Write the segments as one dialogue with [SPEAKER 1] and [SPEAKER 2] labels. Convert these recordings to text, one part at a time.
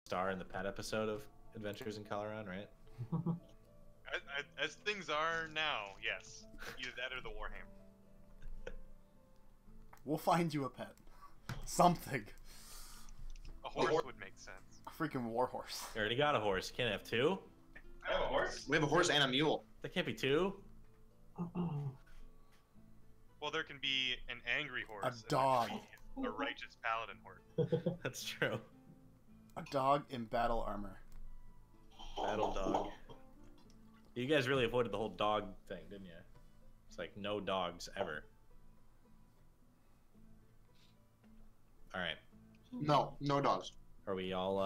[SPEAKER 1] star in the pet episode of Adventures in Kal'Araan, right?
[SPEAKER 2] As things are now, yes. Either that or the Warhammer.
[SPEAKER 3] We'll find you a pet. Something.
[SPEAKER 2] A horse would make sense.
[SPEAKER 3] A freaking warhorse.
[SPEAKER 1] You already got a horse. You can't have two.
[SPEAKER 2] I have a horse.
[SPEAKER 4] We have a horse and a mule.
[SPEAKER 1] There can't be two.
[SPEAKER 2] Well, there can be an angry horse.
[SPEAKER 3] A
[SPEAKER 2] and
[SPEAKER 3] dog.
[SPEAKER 2] there can be a righteous paladin horse.
[SPEAKER 1] That's true.
[SPEAKER 3] A dog in battle armor.
[SPEAKER 1] Battle dog. You guys really avoided the whole dog thing, didn't you? It's like no dogs ever. All right.
[SPEAKER 4] No, no dogs.
[SPEAKER 1] Are we all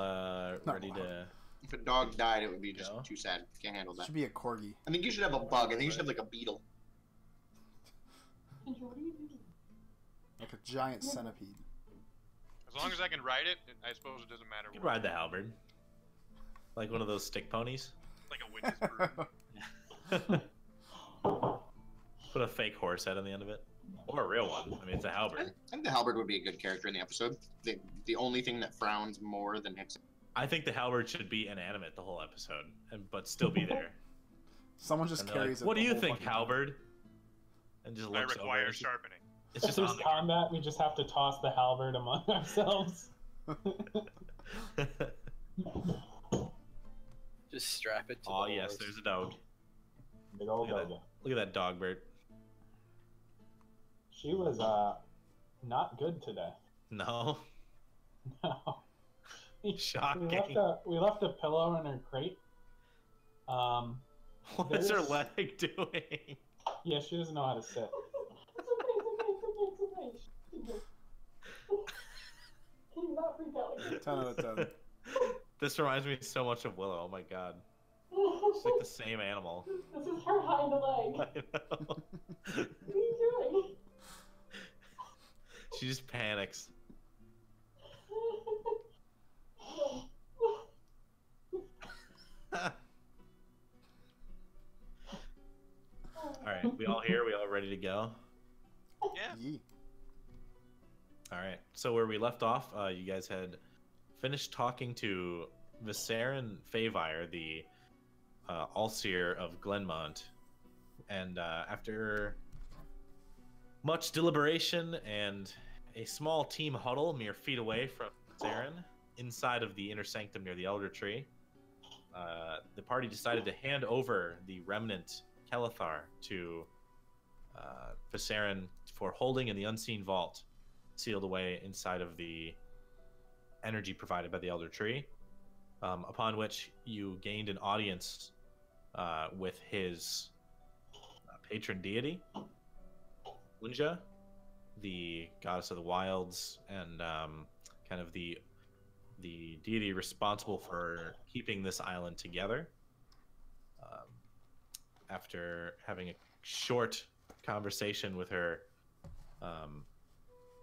[SPEAKER 1] ready to?
[SPEAKER 4] If a dog died, it would be just
[SPEAKER 1] No.
[SPEAKER 4] too sad. Can't handle that.
[SPEAKER 3] Should be a corgi.
[SPEAKER 4] I think you should have a bug. I think you should have like a beetle.
[SPEAKER 3] Like a giant centipede.
[SPEAKER 2] As long as I can ride it, I suppose it doesn't matter.
[SPEAKER 1] You could ride the halberd. Like one of those stick ponies.
[SPEAKER 2] Like a witch's broom.
[SPEAKER 1] Put a fake horse head on the end of it. Or a real one. I mean, it's a
[SPEAKER 4] I
[SPEAKER 1] halberd.
[SPEAKER 4] think the halberd would be a good character in the episode. The only thing that frowns more than Hicks.
[SPEAKER 1] I think the halberd should be inanimate the whole episode, but still be there.
[SPEAKER 3] Someone just
[SPEAKER 1] And they're
[SPEAKER 3] carries
[SPEAKER 1] like,
[SPEAKER 3] it.
[SPEAKER 1] what do
[SPEAKER 3] the
[SPEAKER 1] you
[SPEAKER 3] whole
[SPEAKER 1] think,
[SPEAKER 3] fucking time.
[SPEAKER 1] halberd? And just
[SPEAKER 2] I
[SPEAKER 1] looks
[SPEAKER 2] require
[SPEAKER 1] over.
[SPEAKER 2] sharpening.
[SPEAKER 1] It's
[SPEAKER 5] If
[SPEAKER 1] just
[SPEAKER 5] there's
[SPEAKER 1] on the
[SPEAKER 5] combat, we just have to toss the halberd among ourselves.
[SPEAKER 6] Just strap it to
[SPEAKER 1] Oh
[SPEAKER 6] the
[SPEAKER 1] yes,
[SPEAKER 6] horse.
[SPEAKER 1] there's a dog.
[SPEAKER 5] Big old
[SPEAKER 1] Look at
[SPEAKER 5] doggy.
[SPEAKER 1] Look at that dog bird.
[SPEAKER 5] She was not good today.
[SPEAKER 1] No.
[SPEAKER 5] No.
[SPEAKER 1] Shocking.
[SPEAKER 5] We left a pillow in her crate.
[SPEAKER 1] What is her leg doing?
[SPEAKER 5] Yeah, she doesn't know how to sit.
[SPEAKER 7] Can you not freak out like this?
[SPEAKER 3] 10 out of 10.
[SPEAKER 1] This reminds me so much of Willow. Oh my god. It's like the same animal.
[SPEAKER 7] This is her hind leg.
[SPEAKER 1] I know.
[SPEAKER 7] What are you doing?
[SPEAKER 1] She just panics. Alright, we all here? We all ready to go?
[SPEAKER 2] Yeah.
[SPEAKER 3] Yee.
[SPEAKER 1] Alright, so where we left off, you guys had finished talking to Viserion Favire, the Allseer of Glenmont, and after much deliberation and a small team huddle mere feet away from Viserion, inside of the inner sanctum near the Elder Tree, the party decided to hand over the Remnant Kelethar to Viserion for holding in the unseen vault, sealed away inside of the energy provided by the Elder Tree, upon which you gained an audience with his patron deity, Unja, the goddess of the wilds, and kind of the deity responsible for keeping this island together. After having a short conversation with her,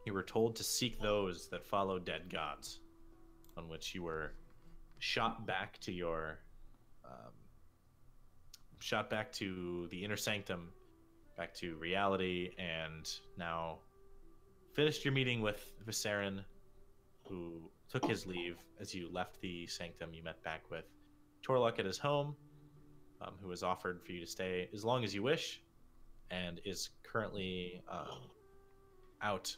[SPEAKER 1] you were told to seek those that follow dead gods, on which you were shot back to your the inner sanctum, back to reality, and now finished your meeting with Viserion, who took his leave. As you left the sanctum, you met back with Torluk at his home, who has offered for you to stay as long as you wish, and is currently out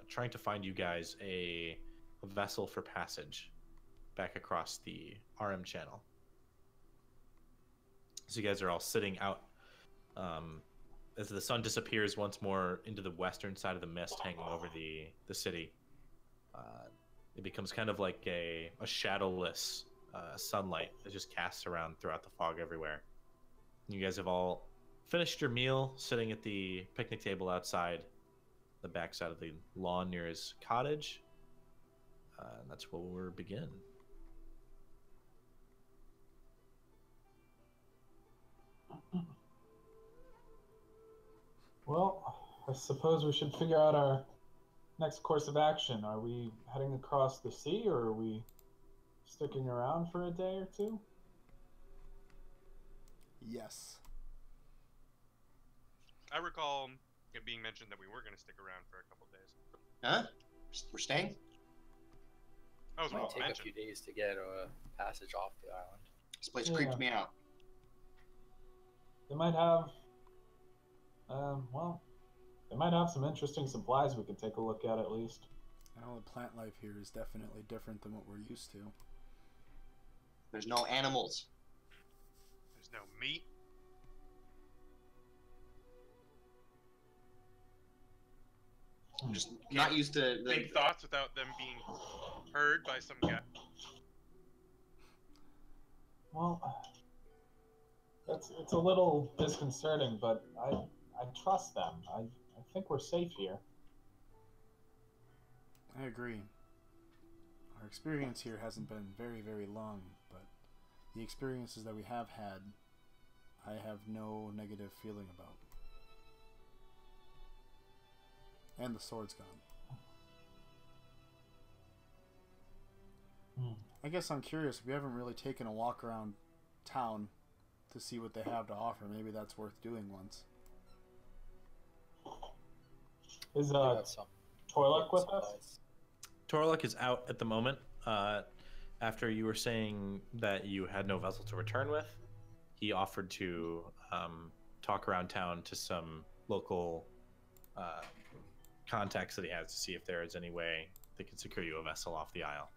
[SPEAKER 1] trying to find you guys a vessel for passage back across the RM channel. So you guys are all sitting out as the sun disappears once more into the western side of the mist hanging over the city. It becomes kind of like a shadowless sunlight that just casts around throughout the fog everywhere. You guys have all finished your meal, sitting at the picnic table outside the backside of the lawn near his cottage. And that's where we'll begin.
[SPEAKER 5] Well, I suppose we should figure out our next course of action. Are we heading across the sea, or are we sticking around for a day or two?
[SPEAKER 3] Yes.
[SPEAKER 2] I recall it being mentioned that we were going to stick around for a couple of days.
[SPEAKER 4] Huh? We're staying?
[SPEAKER 2] That was
[SPEAKER 6] Might
[SPEAKER 2] what I
[SPEAKER 6] take a
[SPEAKER 2] mentioned.
[SPEAKER 6] few days to get a passage off the island.
[SPEAKER 4] This place
[SPEAKER 5] Yeah.
[SPEAKER 4] creeped me out.
[SPEAKER 5] They might have, well, they might have some interesting supplies we could take a look at least.
[SPEAKER 3] I know the plant life here is definitely different than what we're used to.
[SPEAKER 4] There's no animals.
[SPEAKER 2] There's no meat.
[SPEAKER 4] I'm just not used to the.
[SPEAKER 2] Think thoughts without them being heard by some guy.
[SPEAKER 5] Well, it's a little disconcerting, but I trust them. I think we're safe here.
[SPEAKER 3] I agree. Our experience here hasn't been very, very long, but the experiences that we have had, I have no negative feeling about. And the sword's gone. I guess I'm curious, we haven't really taken a walk around town to see what they have to offer. Maybe that's worth doing once.
[SPEAKER 5] Is
[SPEAKER 6] We got some
[SPEAKER 5] Toylak with us?
[SPEAKER 6] supplies.
[SPEAKER 1] Torluk is out at the moment. After you were saying that you had no vessel to return with, he offered to talk around town to some local contacts that he has to see if there is any way they can secure you a vessel off the isle.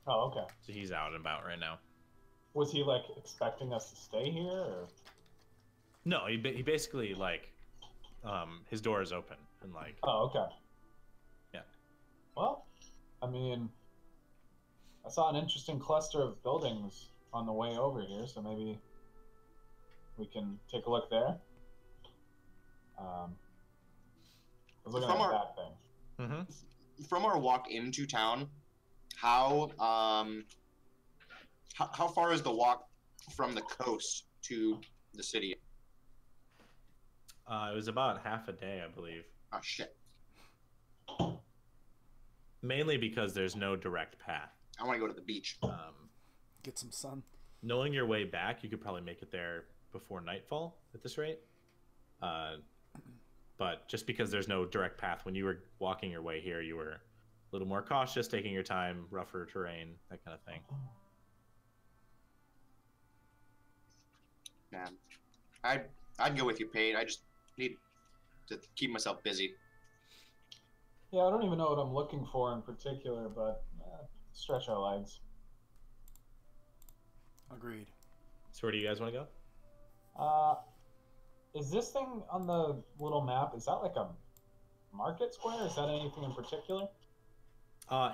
[SPEAKER 5] Oh, okay.
[SPEAKER 1] So he's out and about right now.
[SPEAKER 5] Was he like expecting us to stay here, or?
[SPEAKER 1] No, he basically like his door is open and like
[SPEAKER 5] Oh, okay.
[SPEAKER 1] Yeah.
[SPEAKER 5] Well, I mean, I saw an interesting cluster of buildings on the way over here, so maybe we can take a look there. I was looking
[SPEAKER 4] From
[SPEAKER 5] at
[SPEAKER 4] our-
[SPEAKER 5] that thing.
[SPEAKER 1] mm-hmm.
[SPEAKER 4] From our walk into town, how far is the walk from the coast to the city?
[SPEAKER 1] It was about half a day, I believe.
[SPEAKER 4] Oh shit!
[SPEAKER 1] Mainly because there's no direct path.
[SPEAKER 4] I want to go to the beach.
[SPEAKER 3] Get some sun.
[SPEAKER 1] Knowing your way back, you could probably make it there before nightfall at this rate. But just because there's no direct path, when you were walking your way here, you were a little more cautious, taking your time, rougher terrain, that kind of thing.
[SPEAKER 4] Man, I'd go with you, Pate. I just need to keep myself busy.
[SPEAKER 5] Yeah, I don't even know what I'm looking for in particular, but stretch our legs.
[SPEAKER 3] Agreed.
[SPEAKER 1] So where do you guys want to go?
[SPEAKER 5] Is this thing on the little map? Is that like a market square? Is that anything in particular?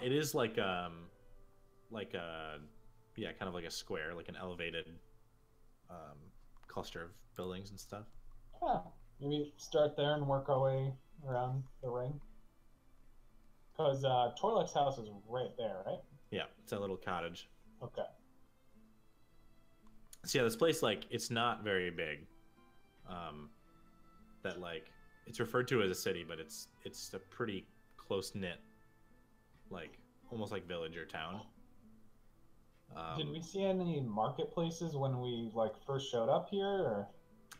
[SPEAKER 1] It is like a yeah, kind of like a square, like an elevated cluster of buildings and stuff.
[SPEAKER 5] Yeah, maybe start there and work our way around the ring. Because Torlak's house is right there, right?
[SPEAKER 1] Yeah, it's a little cottage.
[SPEAKER 5] Okay.
[SPEAKER 1] So yeah, this place, like, it's not very big. That like it's referred to as a city, but it's a pretty close knit, like almost like village or town.
[SPEAKER 5] Did we see any marketplaces when we like first showed up here? Or?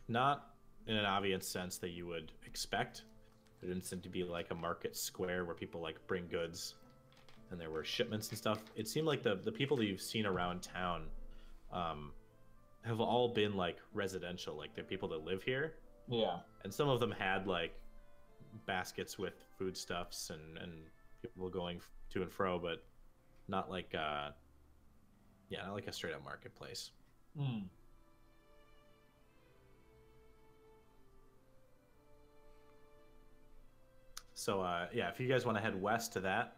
[SPEAKER 1] Not in an obvious sense that you would expect. There didn't seem to be like a market square where people like bring goods, and there were shipments and stuff. It seemed like the people that you've seen around town have all been like residential, like the people that live here.
[SPEAKER 5] Yeah.
[SPEAKER 1] And some of them had like baskets with foodstuffs and people going to and fro, but not like not like a straight up marketplace.
[SPEAKER 5] Hmm.
[SPEAKER 1] So yeah, if you guys want to head west to that,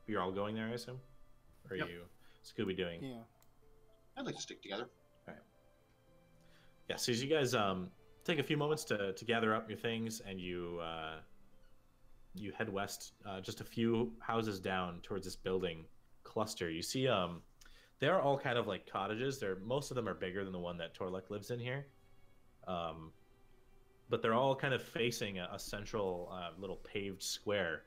[SPEAKER 1] you're all going there, I assume, or
[SPEAKER 4] Yep.
[SPEAKER 1] are you Scooby doing?
[SPEAKER 3] Yeah.
[SPEAKER 4] I'd like to stick together.
[SPEAKER 1] Yeah. So as you guys take a few moments to gather up your things, and you head west, just a few houses down towards this building cluster. You see they are all kind of like cottages. Most of them are bigger than the one that Torlek lives in here. But they're all kind of facing a central little paved square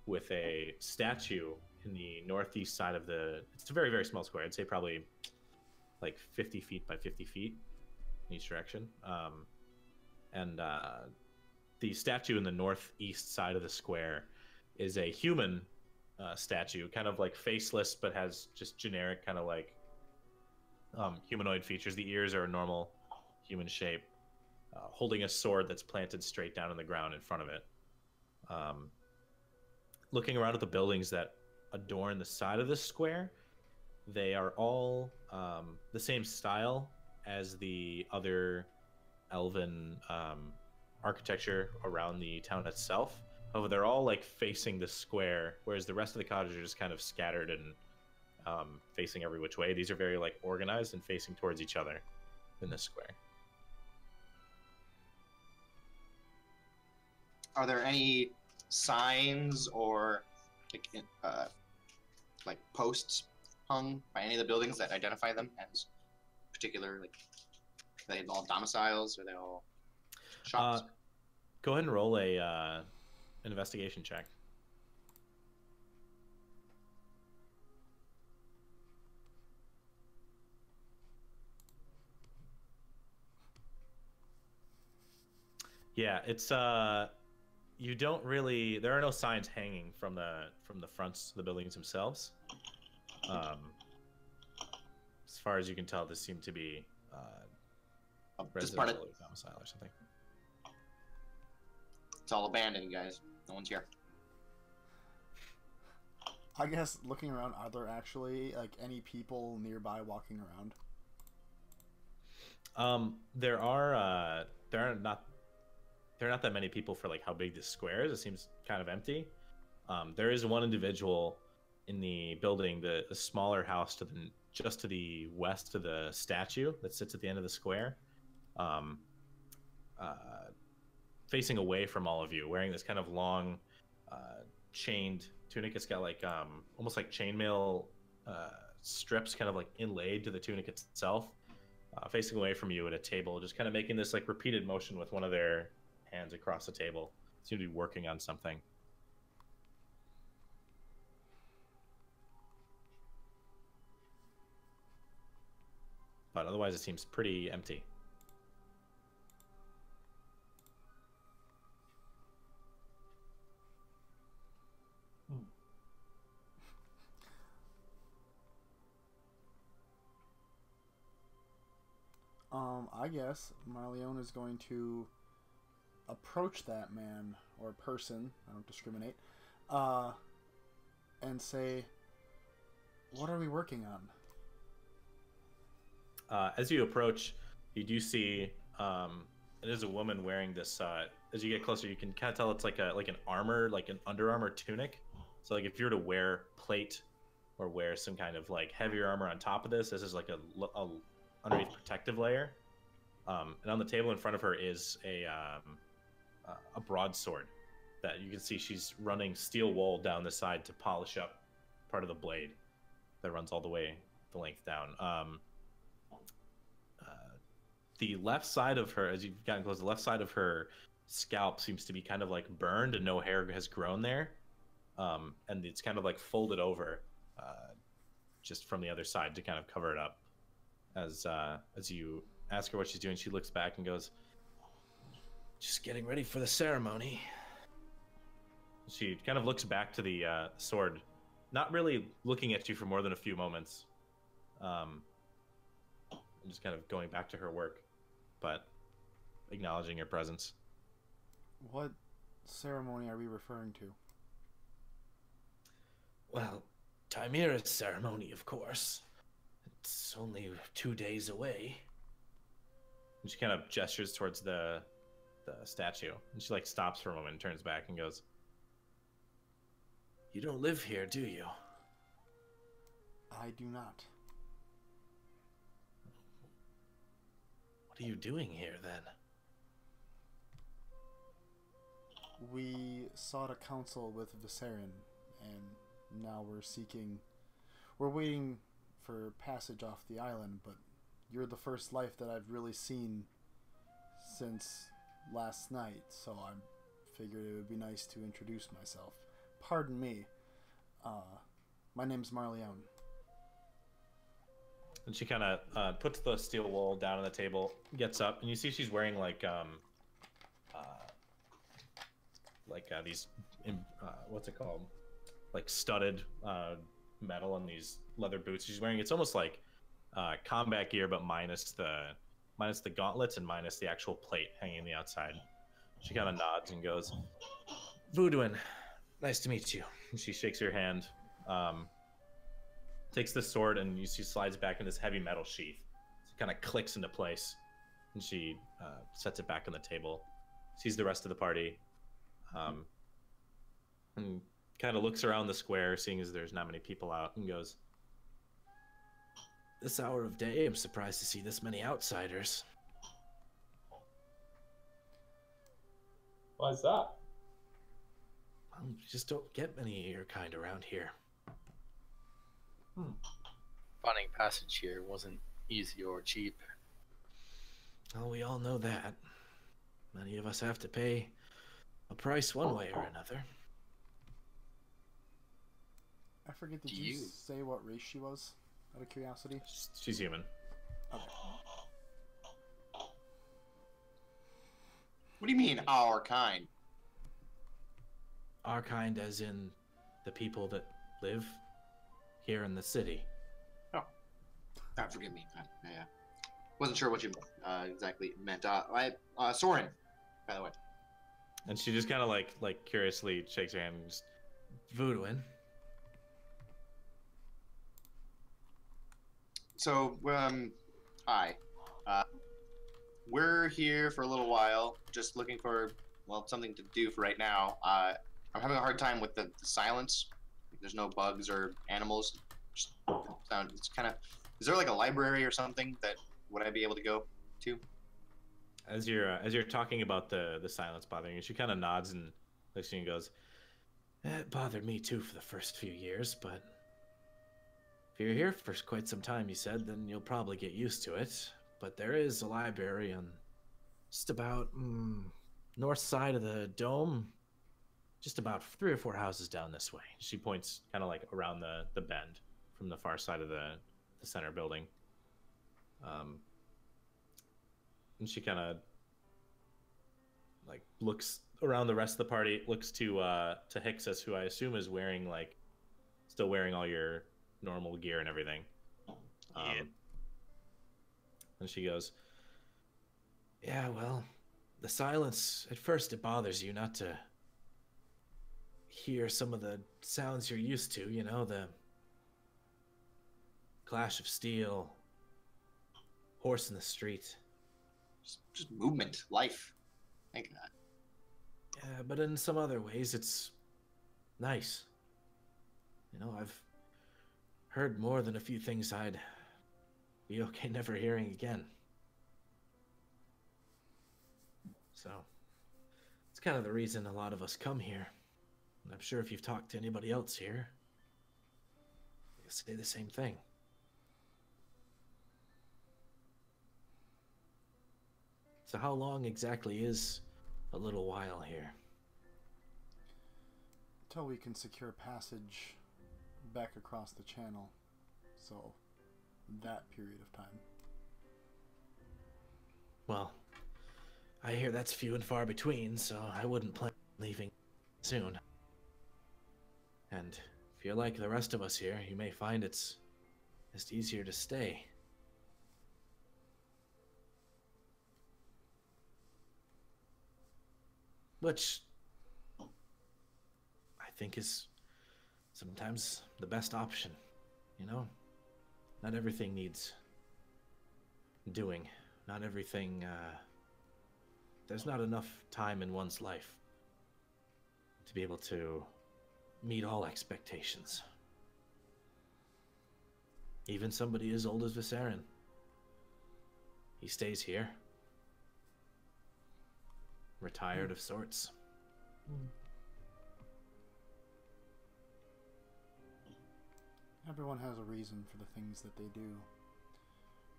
[SPEAKER 1] with a statue in the northeast side of the. It's a very, very small square. I'd say probably like 50 feet by 50 feet in each direction. And the statue in the northeast side of the square is a human statue, kind of like faceless, but has just generic kind of like humanoid features. The ears are a normal human shape, holding a sword that's planted straight down in the ground in front of it. Looking around at the buildings that adorn the side of this square, they are all the same style as the other elven architecture around the town itself. However, they're all like facing the square, whereas the rest of the cottages are just kind of scattered and facing every which way. These are very like organized and facing towards each other in this square.
[SPEAKER 4] Are there any signs or like posts hung by any of the buildings that identify them as particular, like, are they all domiciles? Are they all shops?
[SPEAKER 1] Go ahead and roll a investigation check. Yeah, it's you don't really, there are no signs hanging from the fronts of the buildings themselves. As far as you can tell, this seemed to be
[SPEAKER 4] This part
[SPEAKER 1] residential
[SPEAKER 4] of,
[SPEAKER 1] or domicile or something.
[SPEAKER 4] it's all abandoned, guys. No one's here.
[SPEAKER 3] I guess looking around, are there actually like any people nearby walking around?
[SPEAKER 1] There are not that many people for like how big this square is. It seems kind of empty. There is one individual in the building, the smaller house just to the west of the statue that sits at the end of the square, facing away from all of you, wearing this kind of long chained tunic. It's got like almost like chainmail strips kind of like inlaid to the tunic itself, facing away from you at a table, just kind of making this like repeated motion with one of their hands across the table. Seem to be working on something. But otherwise it seems pretty empty.
[SPEAKER 3] I guess Marleone is going to approach that man or person, I don't discriminate, and say, "What are we working on?"
[SPEAKER 1] As you approach, you do see it is a woman wearing this. As you get closer, you can kind of tell it's like an armor, like an Under Armour tunic. So like if you were to wear plate or wear some kind of like heavier armor on top of this is like a underneath protective layer. And on the table in front of her is a broadsword that you can see she's running steel wool down the side to polish up part of the blade that runs all the way the length down. The left side of her, as you've gotten close, the left side of her scalp seems to be kind of like burned and no hair has grown there. And it's kind of like folded over just from the other side to kind of cover it up. As you ask her what she's doing, she looks back and goes, "Just getting ready for the ceremony." She kind of looks back to the sword, not really looking at you for more than a few moments. And just kind of going back to her work, but acknowledging your presence.
[SPEAKER 3] What ceremony are we referring to?
[SPEAKER 1] Well, Chimera's ceremony, of course. It's only 2 days away. And she kind of gestures towards the statue. And she like stops for a moment and turns back and goes, "You don't live here, do you?"
[SPEAKER 3] I do not.
[SPEAKER 1] "What are you doing here then?"
[SPEAKER 3] We sought a council with Viserion, and now we're waiting for passage off the island, but you're the first life that I've really seen since last night, so I figured it would be nice to introduce myself. Pardon me. My name's Marleone.
[SPEAKER 1] And she kind of puts the steel wool down on the table, gets up, and you see she's wearing like these what's it called? like studded metal and these leather boots she's wearing. It's almost like combat gear, but minus the gauntlets and minus the actual plate hanging on the outside. She kind of nods and goes, "Voodooin, nice to meet you." And she shakes your hand, takes the sword, and you see slides back in this heavy metal sheath. It kind of clicks into place, and she sets it back on the table. Sees the rest of the party, and kind of looks around the square, seeing as there's not many people out, and goes, "This hour of day, I'm surprised to see this many outsiders."
[SPEAKER 5] Why's that?
[SPEAKER 1] You just don't get many of your kind around here.
[SPEAKER 6] Finding passage here wasn't easy or cheap.
[SPEAKER 1] Well, we all know that. Many of us have to pay a price one way or another.
[SPEAKER 3] I forget, did
[SPEAKER 6] Do
[SPEAKER 3] you
[SPEAKER 6] you?
[SPEAKER 3] say what race she was, out of curiosity?
[SPEAKER 1] She's human.
[SPEAKER 3] Okay.
[SPEAKER 4] What do you mean, our kind?
[SPEAKER 1] Our kind, as in the people that live here in the city.
[SPEAKER 4] God, forgive me. Yeah. Wasn't sure what you exactly meant. Soren, by the way.
[SPEAKER 1] And she just kind of like curiously shakes her hand and just, "Voodooin."
[SPEAKER 4] So, hi. We're here for a little while, just looking for, well, something to do for right now. I'm having a hard time with the silence. There's no bugs or animals. Just sound. It's kind of. Is there like a library or something that would I be able to go to?
[SPEAKER 1] As you're talking about the silence bothering you, she kind of nods and looks at you and goes, "It bothered me too for the first few years, but if you're here for quite some time, you said, then you'll probably get used to it. But there is a library on just about north side of the dome, just about 3 or 4 houses down this way." She points kind of like around the bend from the far side of the center building. And she kind of like looks around the rest of the party, looks to Hixus, who I assume is wearing still wearing all your normal gear and everything.
[SPEAKER 2] Yeah.
[SPEAKER 1] And she goes, "Yeah, well, the silence, at first it bothers you not to hear some of the sounds you're used to, the clash of steel, horse in the street.
[SPEAKER 4] Just movement, life. Thank God.
[SPEAKER 1] Yeah, but in some other ways, it's nice. I've heard more than a few things I'd be okay never hearing again. So, it's kind of the reason a lot of us come here. And I'm sure if you've talked to anybody else here, they'll say the same thing. So how long exactly is a little while here?
[SPEAKER 3] Until we can secure passage back across the channel. So, that period of time.
[SPEAKER 1] Well, I hear that's few and far between, so I wouldn't plan on leaving soon. And if you're like the rest of us here, you may find it's just easier to stay. Which I think is sometimes the best option, Not everything needs doing. Not everything, there's not enough time in one's life to be able to meet all expectations. Even somebody as old as Viserion. He stays here. Retired of sorts.
[SPEAKER 3] Everyone has a reason for the things that they do.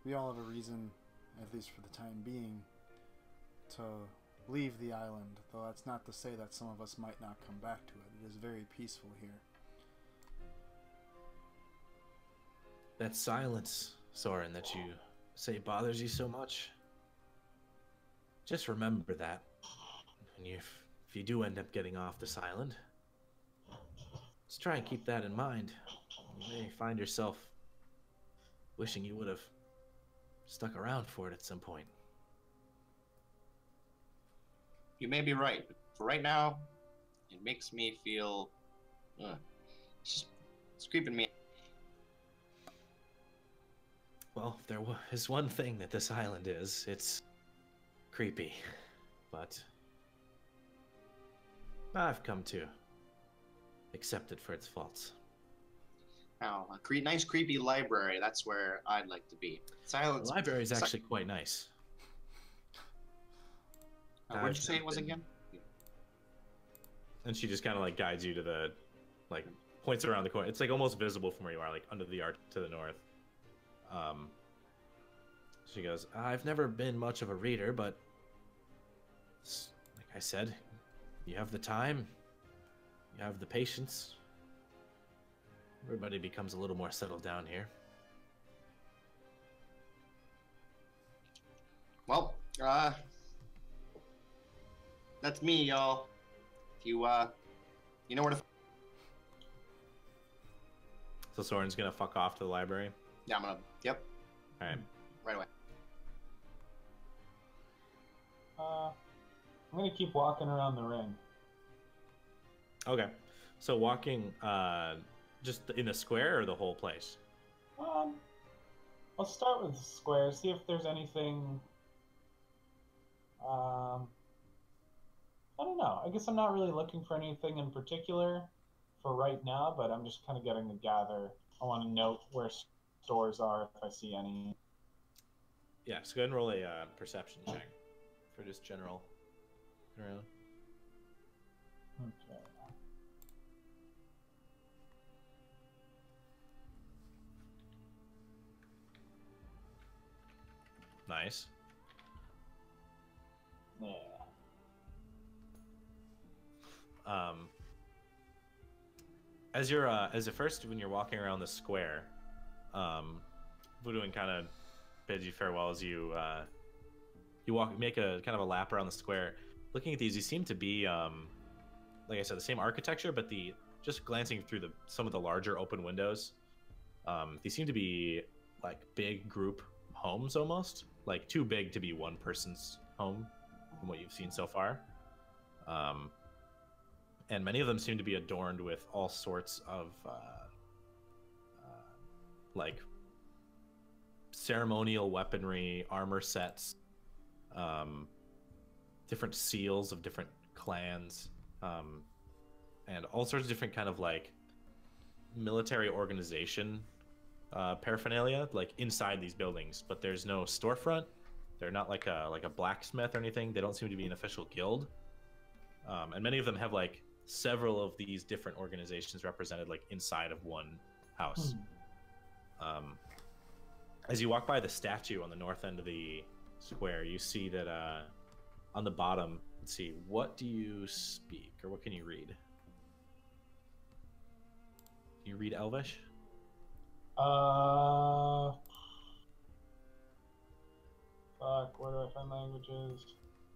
[SPEAKER 3] We all have a reason, at least for the time being, to leave the island, though that's not to say that some of us might not come back to it. It is very peaceful here.
[SPEAKER 1] That silence, Soren, that you say bothers you so much, just remember that. And if you do end up getting off this island, Let's try and keep that in mind. You may find yourself wishing you would have stuck around for it at some point.
[SPEAKER 4] You may be right, but for right now, it makes me feel. It's creeping me.
[SPEAKER 1] Well, if there is one thing that this island is, it's creepy. But I've come to accept it for its faults.
[SPEAKER 4] Now, a nice creepy library. That's where I'd like to be. Silence.
[SPEAKER 1] The library is actually quite nice.
[SPEAKER 4] What did you say it was again?
[SPEAKER 1] And she just kind of like guides you to the, like, points around the corner. It's like almost visible from where you are, like under the arch to the north. She goes, I've never been much of a reader, but like I said, you have the time, you have the patience. Everybody becomes a little more settled down here.
[SPEAKER 4] Well, that's me, y'all. If you know where to.
[SPEAKER 1] So Soren's gonna fuck off to the library?
[SPEAKER 4] Yeah, I'm gonna. Yep.
[SPEAKER 1] Alright.
[SPEAKER 4] Right away.
[SPEAKER 5] I'm gonna keep walking around the ring.
[SPEAKER 1] Okay. So walking, just in the square or the whole place?
[SPEAKER 5] I'll start with the square, see if there's anything. I don't know. I guess I'm not really looking for anything in particular for right now, but I'm just kind of getting to gather. I want to note where stores are if I see any.
[SPEAKER 1] Yeah, so go ahead and roll a perception check for just general around.
[SPEAKER 5] Okay.
[SPEAKER 1] Nice.
[SPEAKER 5] Yeah.
[SPEAKER 1] As a first, when you're walking around the square, Voodooing kind of bids you farewell as you make a kind of a lap around the square. Looking at these, you seem to be, like I said, the same architecture, but just glancing through some of the larger open windows, these seem to be like big group homes almost, like too big to be one person's home from what you've seen so far. And many of them seem to be adorned with all sorts of like ceremonial weaponry, armor sets, different seals of different clans, and all sorts of different kind of like military organization paraphernalia like inside these buildings. But there's no storefront. They're not like a blacksmith or anything. They don't seem to be an official guild. And many of them have like several of these different organizations represented like inside of one house. As you walk by the statue on the north end of the square, you see that on the bottom, let's see, what do you speak or what can you read? Can you read Elvish?
[SPEAKER 5] Fuck, where do I find languages?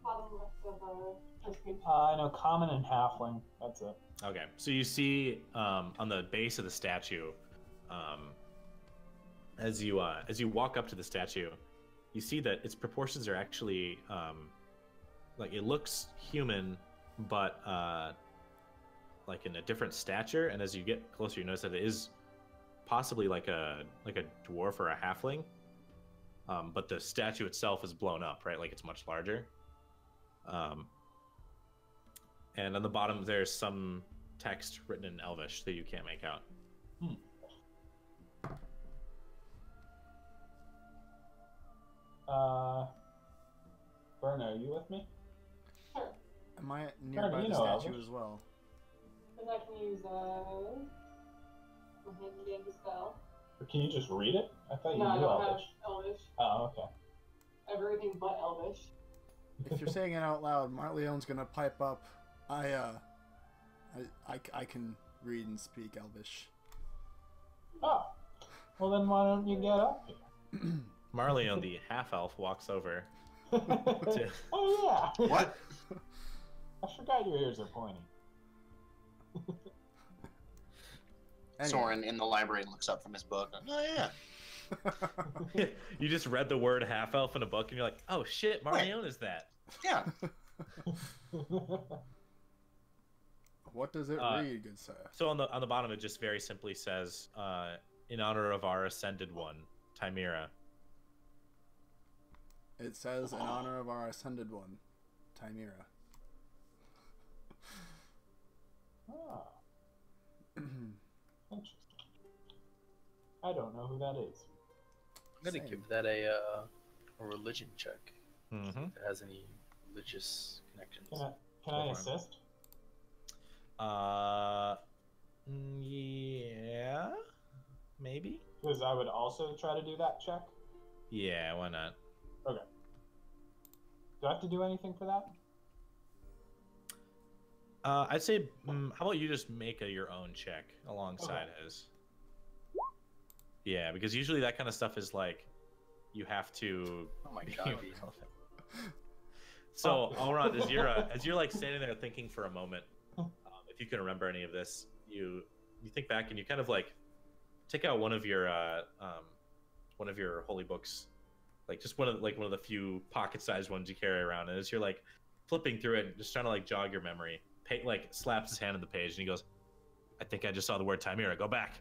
[SPEAKER 7] Bottom left of our screen.
[SPEAKER 5] I know Common and Halfling. That's it.
[SPEAKER 1] Okay, so you see on the base of the statue, as you walk up to the statue, you see that its proportions are actually like it looks human, but like in a different stature. And as you get closer, you notice that it is possibly like a dwarf or a halfling, but the statue itself is blown up, right? Like it's much larger. And on the bottom, there's some text written in Elvish that you can't make out.
[SPEAKER 5] Berna, are you with me?
[SPEAKER 7] Sure.
[SPEAKER 3] Am I nearby
[SPEAKER 5] you
[SPEAKER 3] the
[SPEAKER 5] know
[SPEAKER 3] statue
[SPEAKER 5] Elvish.
[SPEAKER 3] as well?
[SPEAKER 7] And I can use my handy dandy spell.
[SPEAKER 5] Or can you just read it? I thought you
[SPEAKER 7] No, I
[SPEAKER 5] knew
[SPEAKER 7] don't have
[SPEAKER 5] Elvish.
[SPEAKER 7] Elvish.
[SPEAKER 5] Oh, okay.
[SPEAKER 7] I have everything but Elvish.
[SPEAKER 3] If you're saying it out loud, Marleone's gonna pipe up. I can read and speak Elvish.
[SPEAKER 5] Oh, well then why don't you get up
[SPEAKER 1] Marleone, the half-elf, walks over.
[SPEAKER 5] here? Oh yeah.
[SPEAKER 4] What?
[SPEAKER 5] I forgot your ears are pointing.
[SPEAKER 4] Soren in the library looks up from his book. Oh yeah.
[SPEAKER 1] You just read the word half elf in a book, and you're like, "Oh shit, Marleone is that?"
[SPEAKER 4] Yeah.
[SPEAKER 3] What does it read, good sir?
[SPEAKER 1] So on the bottom, it just very simply says, "In honor of our ascended one, Chimera."
[SPEAKER 3] It says, in honor of our ascended one, Chimera.
[SPEAKER 5] Ah. Interesting. I don't know who that is.
[SPEAKER 6] I'm gonna
[SPEAKER 3] Same.
[SPEAKER 6] give that a religion check.
[SPEAKER 1] Mm-hmm.
[SPEAKER 6] If it has any religious connections.
[SPEAKER 5] Can
[SPEAKER 1] Go
[SPEAKER 5] I
[SPEAKER 1] for it.
[SPEAKER 5] assist?
[SPEAKER 1] Yeah, maybe.
[SPEAKER 5] Because I would also try to do that check.
[SPEAKER 1] Yeah, why not?
[SPEAKER 5] Okay. Do I have to do anything for that?
[SPEAKER 1] I'd say, how about you just make your own check alongside his? Yeah, because usually that kind of stuff is like, you have to.
[SPEAKER 6] Oh my god.
[SPEAKER 1] So, Elrond, as you're like standing there thinking for a moment, if you can remember any of this, you think back and you kind of like take out one of your holy books, like just one of the few pocket-sized ones you carry around, and as you're like flipping through it, just trying to like jog your memory, like slaps his hand on the page and he goes, "I think I just saw the word Chimera. Go back."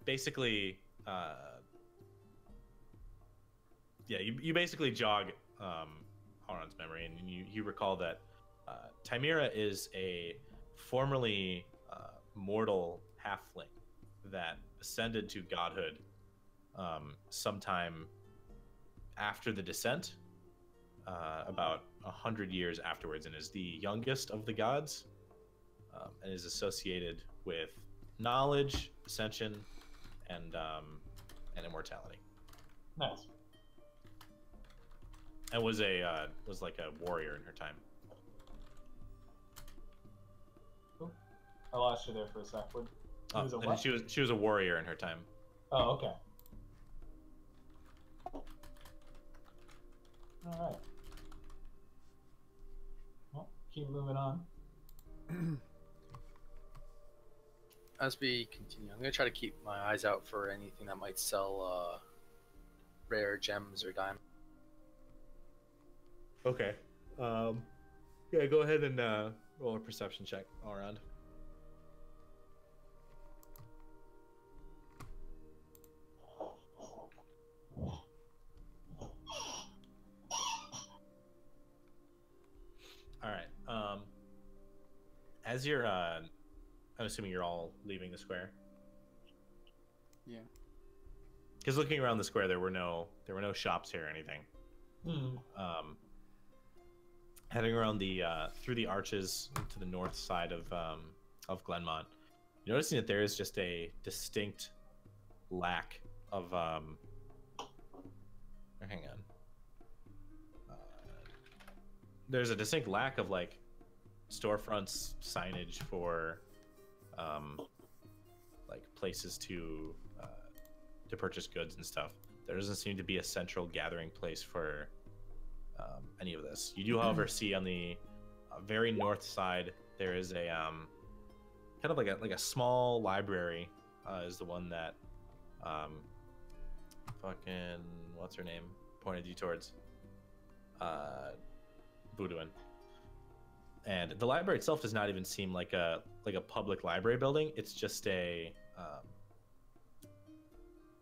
[SPEAKER 1] Basically, yeah, you basically jog Elrond's memory, and you recall that Chimera is a formerly mortal halfling that ascended to godhood sometime after the descent, about 100 years afterwards, and is the youngest of the gods, and is associated with knowledge, ascension, and immortality.
[SPEAKER 5] Nice.
[SPEAKER 1] And was like a warrior in her time.
[SPEAKER 5] I lost you there for a sec. She was a
[SPEAKER 1] And
[SPEAKER 5] what?
[SPEAKER 1] she was a warrior in her time.
[SPEAKER 5] Oh, okay. All right. Well, keep moving on.
[SPEAKER 6] As we continue, I'm gonna try to keep my eyes out for anything that might sell rare gems or diamonds.
[SPEAKER 1] Okay. Yeah, go ahead and roll a perception check all around. All right. As you're, I'm assuming you're all leaving the square.
[SPEAKER 3] Yeah.
[SPEAKER 1] Because looking around the square, there were no shops here or anything. Heading around the through the arches to the north side of Glenmont, you're noticing that there is just a distinct lack of hang on. There's a distinct lack of like storefronts, signage for like places to purchase goods and stuff. There doesn't seem to be a central gathering place for any of this. You do, however, see on the very north side there is a kind of like a small library. Is the one that fucking what's her name pointed you towards Buduin. And the library itself does not even seem like a public library building. It's just it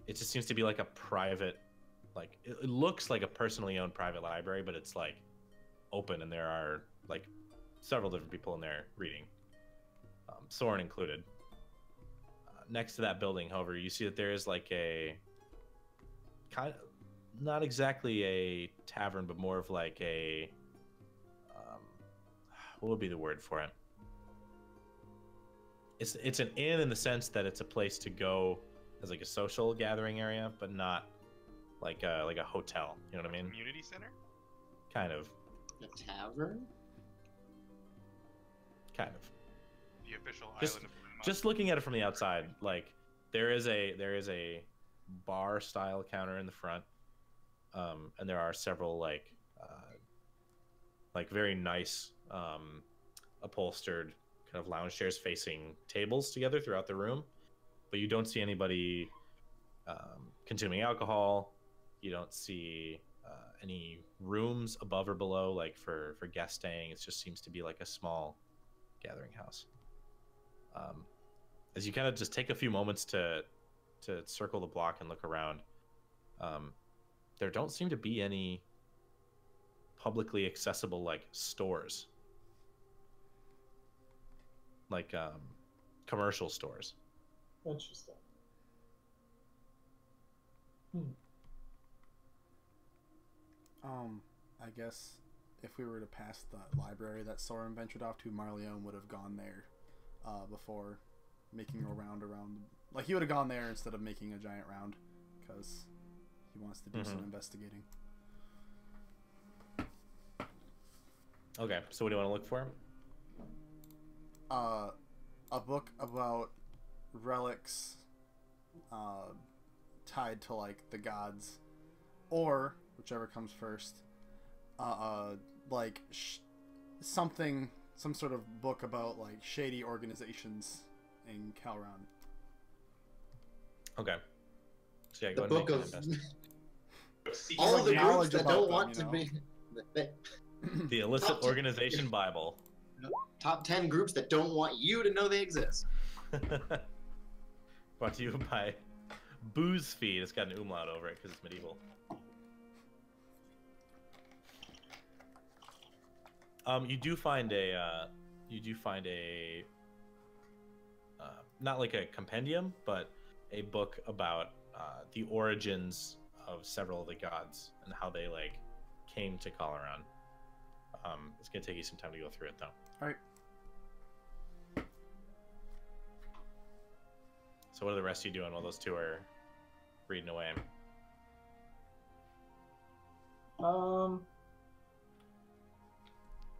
[SPEAKER 1] just seems to be like a private, like it looks like a personally owned private library, but it's like open and there are like several different people in there reading, Soren included. Next to that building, however, you see that there is like a kind of not exactly a tavern, but more of like a what would be the word for it? It's an inn in the sense that it's a place to go as like a social gathering area, but not like a hotel. You know what I mean?
[SPEAKER 2] Community center?
[SPEAKER 1] Kind of.
[SPEAKER 4] A tavern?
[SPEAKER 1] Kind of.
[SPEAKER 2] The official
[SPEAKER 1] Just-
[SPEAKER 2] island of Glenmont.
[SPEAKER 1] Just looking at it from the outside, like there is a bar style counter in the front, and there are several like very nice upholstered kind of lounge chairs facing tables together throughout the room, but you don't see anybody consuming alcohol. You don't see any rooms above or below, like for guest staying. It just seems to be like a small gathering house. As you kind of just take a few moments to circle the block and look around, there don't seem to be any publicly accessible like stores, like commercial stores.
[SPEAKER 5] Interesting.
[SPEAKER 3] I guess if we were to pass the library that Soren ventured off to, Marleone would have gone there before making a round around. Like, he would have gone there instead of making a giant round, because he wants to do some investigating.
[SPEAKER 1] Okay, so what do you want to look for?
[SPEAKER 3] A book about relics tied to, like, the gods, or whichever comes first, like some sort of book about like shady organizations in Kal'Araan.
[SPEAKER 1] Okay. So yeah,
[SPEAKER 4] The
[SPEAKER 1] go
[SPEAKER 4] book
[SPEAKER 1] ahead
[SPEAKER 4] of
[SPEAKER 1] and
[SPEAKER 4] all of the groups
[SPEAKER 3] Knowledge
[SPEAKER 4] that
[SPEAKER 3] about
[SPEAKER 4] don't
[SPEAKER 3] them,
[SPEAKER 4] want
[SPEAKER 3] you
[SPEAKER 4] to
[SPEAKER 3] know?
[SPEAKER 4] be
[SPEAKER 1] the illicit
[SPEAKER 4] Top 10.
[SPEAKER 1] organization Bible.
[SPEAKER 4] top 10 groups that don't want you to know they exist.
[SPEAKER 1] Brought to you by Booze Feed. It's got an umlaut over it because it's medieval. You do find a not like a compendium, but a book about the origins of several of the gods and how they like came to Kal'Araan. It's gonna take you some time to go through it, though.
[SPEAKER 3] All right.
[SPEAKER 1] So what are the rest of you doing while those two are reading away?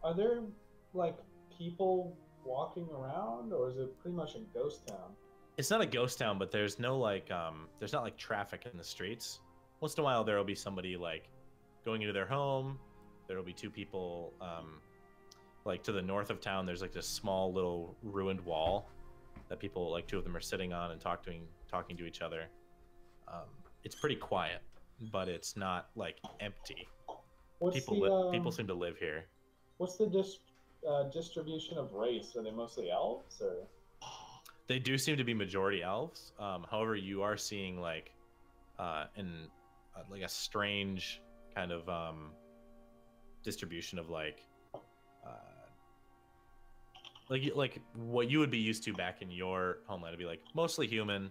[SPEAKER 5] Are there like people walking around, or is it pretty much a ghost town?
[SPEAKER 1] It's not a ghost town, but there's no like there's not like traffic in the streets. Once in a while there will be somebody like going into their home. There will be two people like to the north of town. There's like this small little ruined wall that people, like two of them, are sitting on and talking to each other. It's pretty quiet, but it's not like empty. People seem to live here.
[SPEAKER 5] What's the distribution of race? Are they mostly elves, or?
[SPEAKER 1] They do seem to be majority elves. However, you are seeing like like a strange kind of distribution of like what you would be used to back in your homeland. It'd be like mostly human,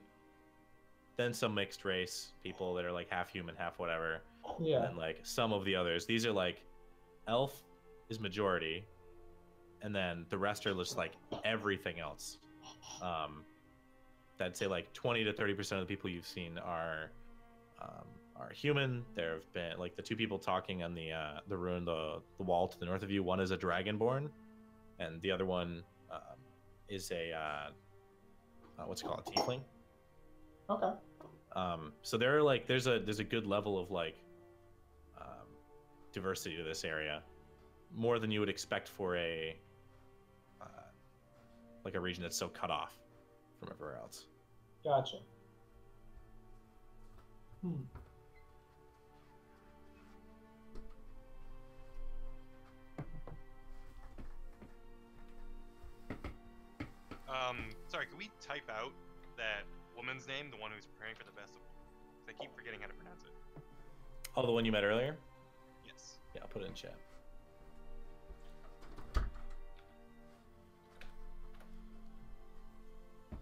[SPEAKER 1] then some mixed race people that are like half human, half whatever.
[SPEAKER 5] Yeah.
[SPEAKER 1] And like some of the others. These are like elf is majority, and then the rest are just like everything else. I'd say like 20 to 30% of the people you've seen are human. There have been like the two people talking on the ruin, the wall to the north of you. One is a dragonborn, and the other one is a what's it called, a tiefling.
[SPEAKER 5] Okay.
[SPEAKER 1] So there are like there's a good level of like diversity to this area, more than you would expect for a like a region that's so cut off from everywhere else.
[SPEAKER 5] Gotcha.
[SPEAKER 2] Sorry, can we type out that woman's name, the one who's preparing for the festival? 'Cause I keep forgetting how to pronounce it.
[SPEAKER 1] Oh, the one you met earlier?
[SPEAKER 2] Yes.
[SPEAKER 1] Yeah, I'll put it in chat.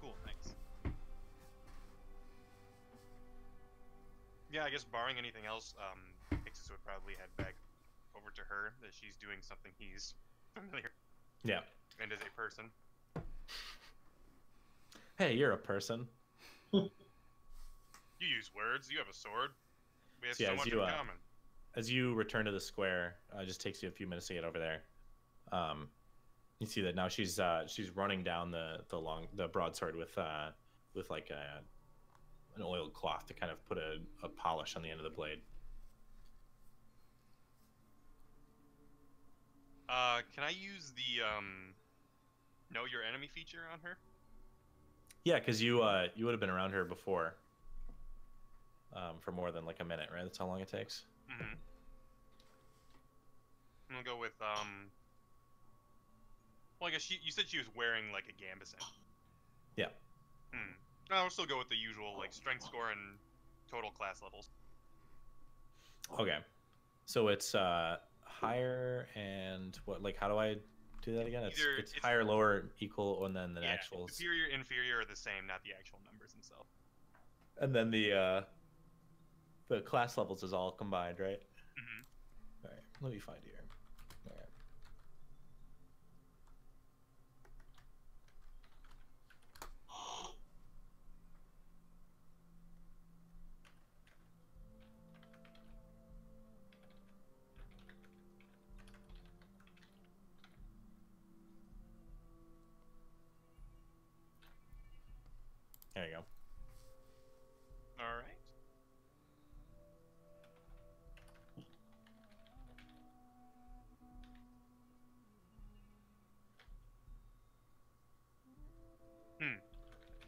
[SPEAKER 2] Cool, thanks. Yeah, I guess barring anything else, Pixis would probably head back over to her, that she's doing something he's familiar
[SPEAKER 1] Yeah.
[SPEAKER 2] and as a person.
[SPEAKER 1] Hey, you're a person.
[SPEAKER 2] You use words, you have a sword. We have
[SPEAKER 1] So yeah,
[SPEAKER 2] so
[SPEAKER 1] as
[SPEAKER 2] much
[SPEAKER 1] you,
[SPEAKER 2] in common.
[SPEAKER 1] As you return to the square, it just takes you a few minutes to get over there. You see that now she's running down the broadsword with like an oiled cloth to kind of put a polish on the end of the blade.
[SPEAKER 2] Can I use the know your enemy feature on her?
[SPEAKER 1] Yeah, because you would have been around her before. For more than like a minute, right? That's how long it takes.
[SPEAKER 2] Mm-hmm. I'm gonna go with Well, I guess you said she was wearing like a gambeson.
[SPEAKER 1] Yeah.
[SPEAKER 2] I'll still go with the usual like strength score and total class levels.
[SPEAKER 1] Okay. So it's higher and what? Like, how do I do that again? It's
[SPEAKER 2] Either
[SPEAKER 1] it's
[SPEAKER 2] it's-
[SPEAKER 1] higher, lower, equal, and then the
[SPEAKER 2] Yeah,
[SPEAKER 1] actuals.
[SPEAKER 2] superior, inferior are the same, not the actual numbers themselves.
[SPEAKER 1] And then the class levels is all combined, right?
[SPEAKER 2] Mm-hmm.
[SPEAKER 1] All right. Let me find here. All right. There you go.
[SPEAKER 2] All right.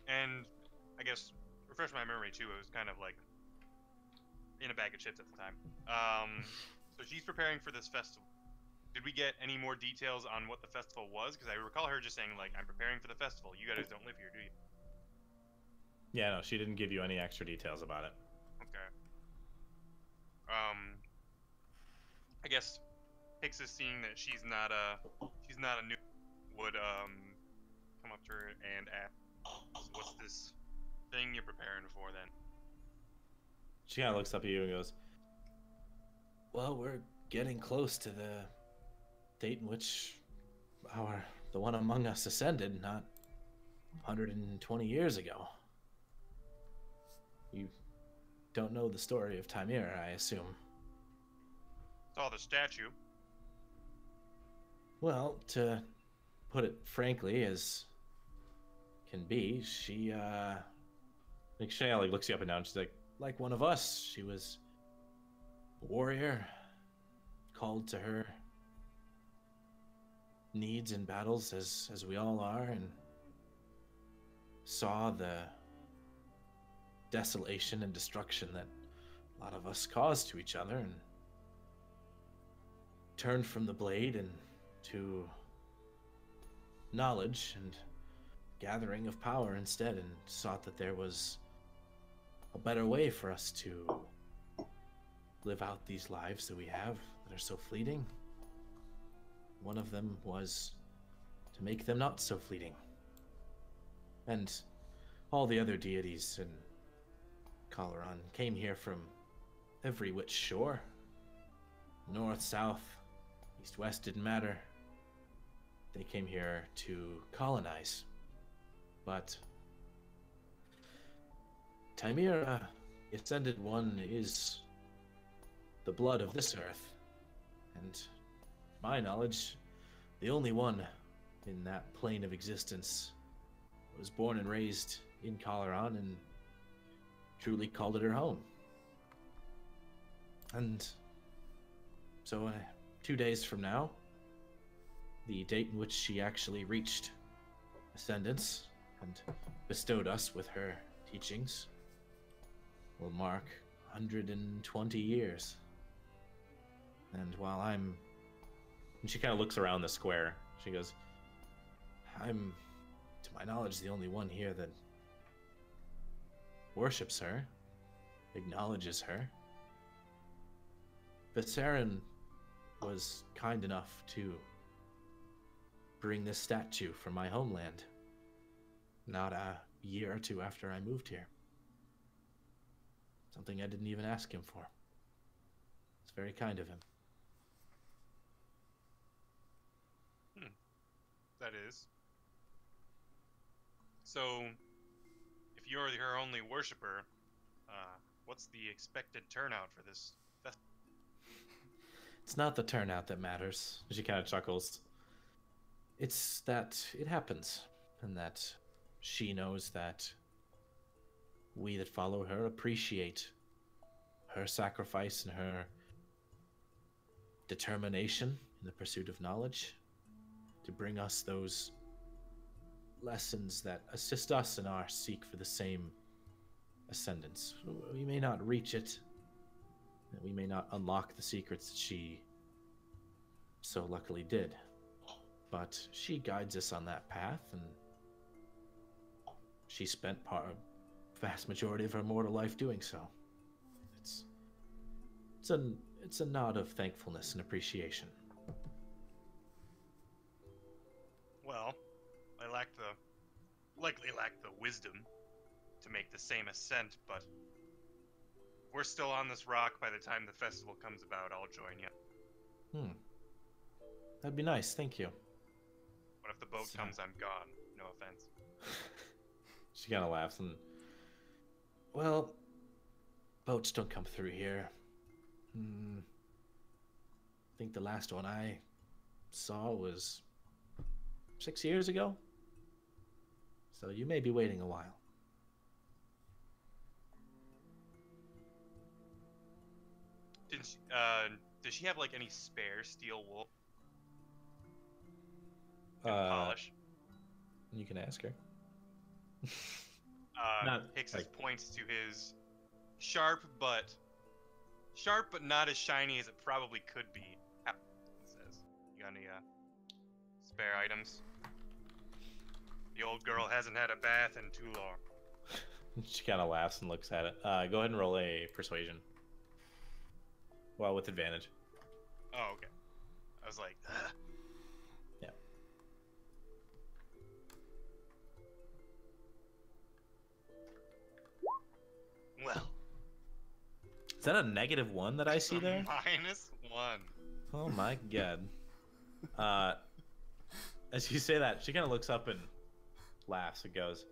[SPEAKER 2] And I guess refresh my memory too. It was kind of like in a bag of chips at the time. So she's preparing for this festival. Did we get any more details on what the festival was? Because I recall her just saying like, "I'm preparing for the festival. You guys don't live here, do you?"
[SPEAKER 1] Yeah, no, she didn't give you any extra details about it.
[SPEAKER 2] Okay. I guess Hicks is seeing that she's not a new would come up to her and ask, "So what's this thing you're preparing for then?"
[SPEAKER 1] She kind of looks up at you and goes, "Well, we're getting close to the date in which the one among us ascended, not 120 years ago. You don't know the story of Timir, I assume."
[SPEAKER 2] Saw the statue.
[SPEAKER 1] Well, to put it frankly, as can be, she like Shea like looks you up and down. She's like one of us. She was a warrior, called to her needs in battles as we all are, and saw the desolation and destruction that a lot of us caused to each other, and turned from the blade and to knowledge and gathering of power instead, and sought that there was a better way for us to live out these lives that we have that are so fleeting. One of them was to make them not so fleeting. And all the other deities in Kal'Araan came here from every which shore. North, south, east, west, didn't matter. They came here to colonize. But Timir, the Ascended One, is the blood of this earth. And to my knowledge, the only one in that plane of existence was born and raised in Kal'Araan and truly called it her home. And so 2 days from now, the date in which she actually reached ascendance and bestowed us with her teachings, will mark 120 years. And while and she kind of looks around the square, she goes, I'm, to my knowledge, the only one here that worships her, acknowledges her. Viserion was kind enough to bring this statue from my homeland, not a year or two after I moved here. Something I didn't even ask him for. It's very kind of him.
[SPEAKER 2] That is. So, if you're her only worshiper, what's the expected turnout for this festival?
[SPEAKER 1] It's not the turnout that matters. She kind of chuckles. It's that it happens, and that she knows that we that follow her appreciate her sacrifice and her determination in the pursuit of knowledge to bring us those lessons that assist us in our seek for the same ascendance. We may not reach it, and we may not unlock the secrets that she so luckily did, but she guides us on that path, and she spent vast majority of her mortal life doing so. It's a nod of thankfulness and appreciation.
[SPEAKER 2] Well, I likely lack the wisdom to make the same ascent, but if we're still on this rock by the time the festival comes about, I'll join you.
[SPEAKER 1] That'd be nice, thank you.
[SPEAKER 2] What if the boat comes, I'm gone? No offense.
[SPEAKER 1] She kind of laughs and, well, boats don't come through here. I think the last one I saw was 6 years ago. So you may be waiting a while.
[SPEAKER 2] Does she have like any spare steel wool? Polish.
[SPEAKER 1] You can ask her.
[SPEAKER 2] Hixus points to his sharp but not as shiny as it probably could be. He says, "You got any spare items? The old girl hasn't had a bath in too long."
[SPEAKER 1] She kind of laughs and looks at it. Go ahead and roll a persuasion. Well, with advantage.
[SPEAKER 2] Oh, okay. I was like, ugh.
[SPEAKER 1] Yeah.
[SPEAKER 2] Well.
[SPEAKER 1] Is that a -1 that I see there?
[SPEAKER 2] -1.
[SPEAKER 1] Oh my god. As you say that, she kind of looks up and laughs and goes,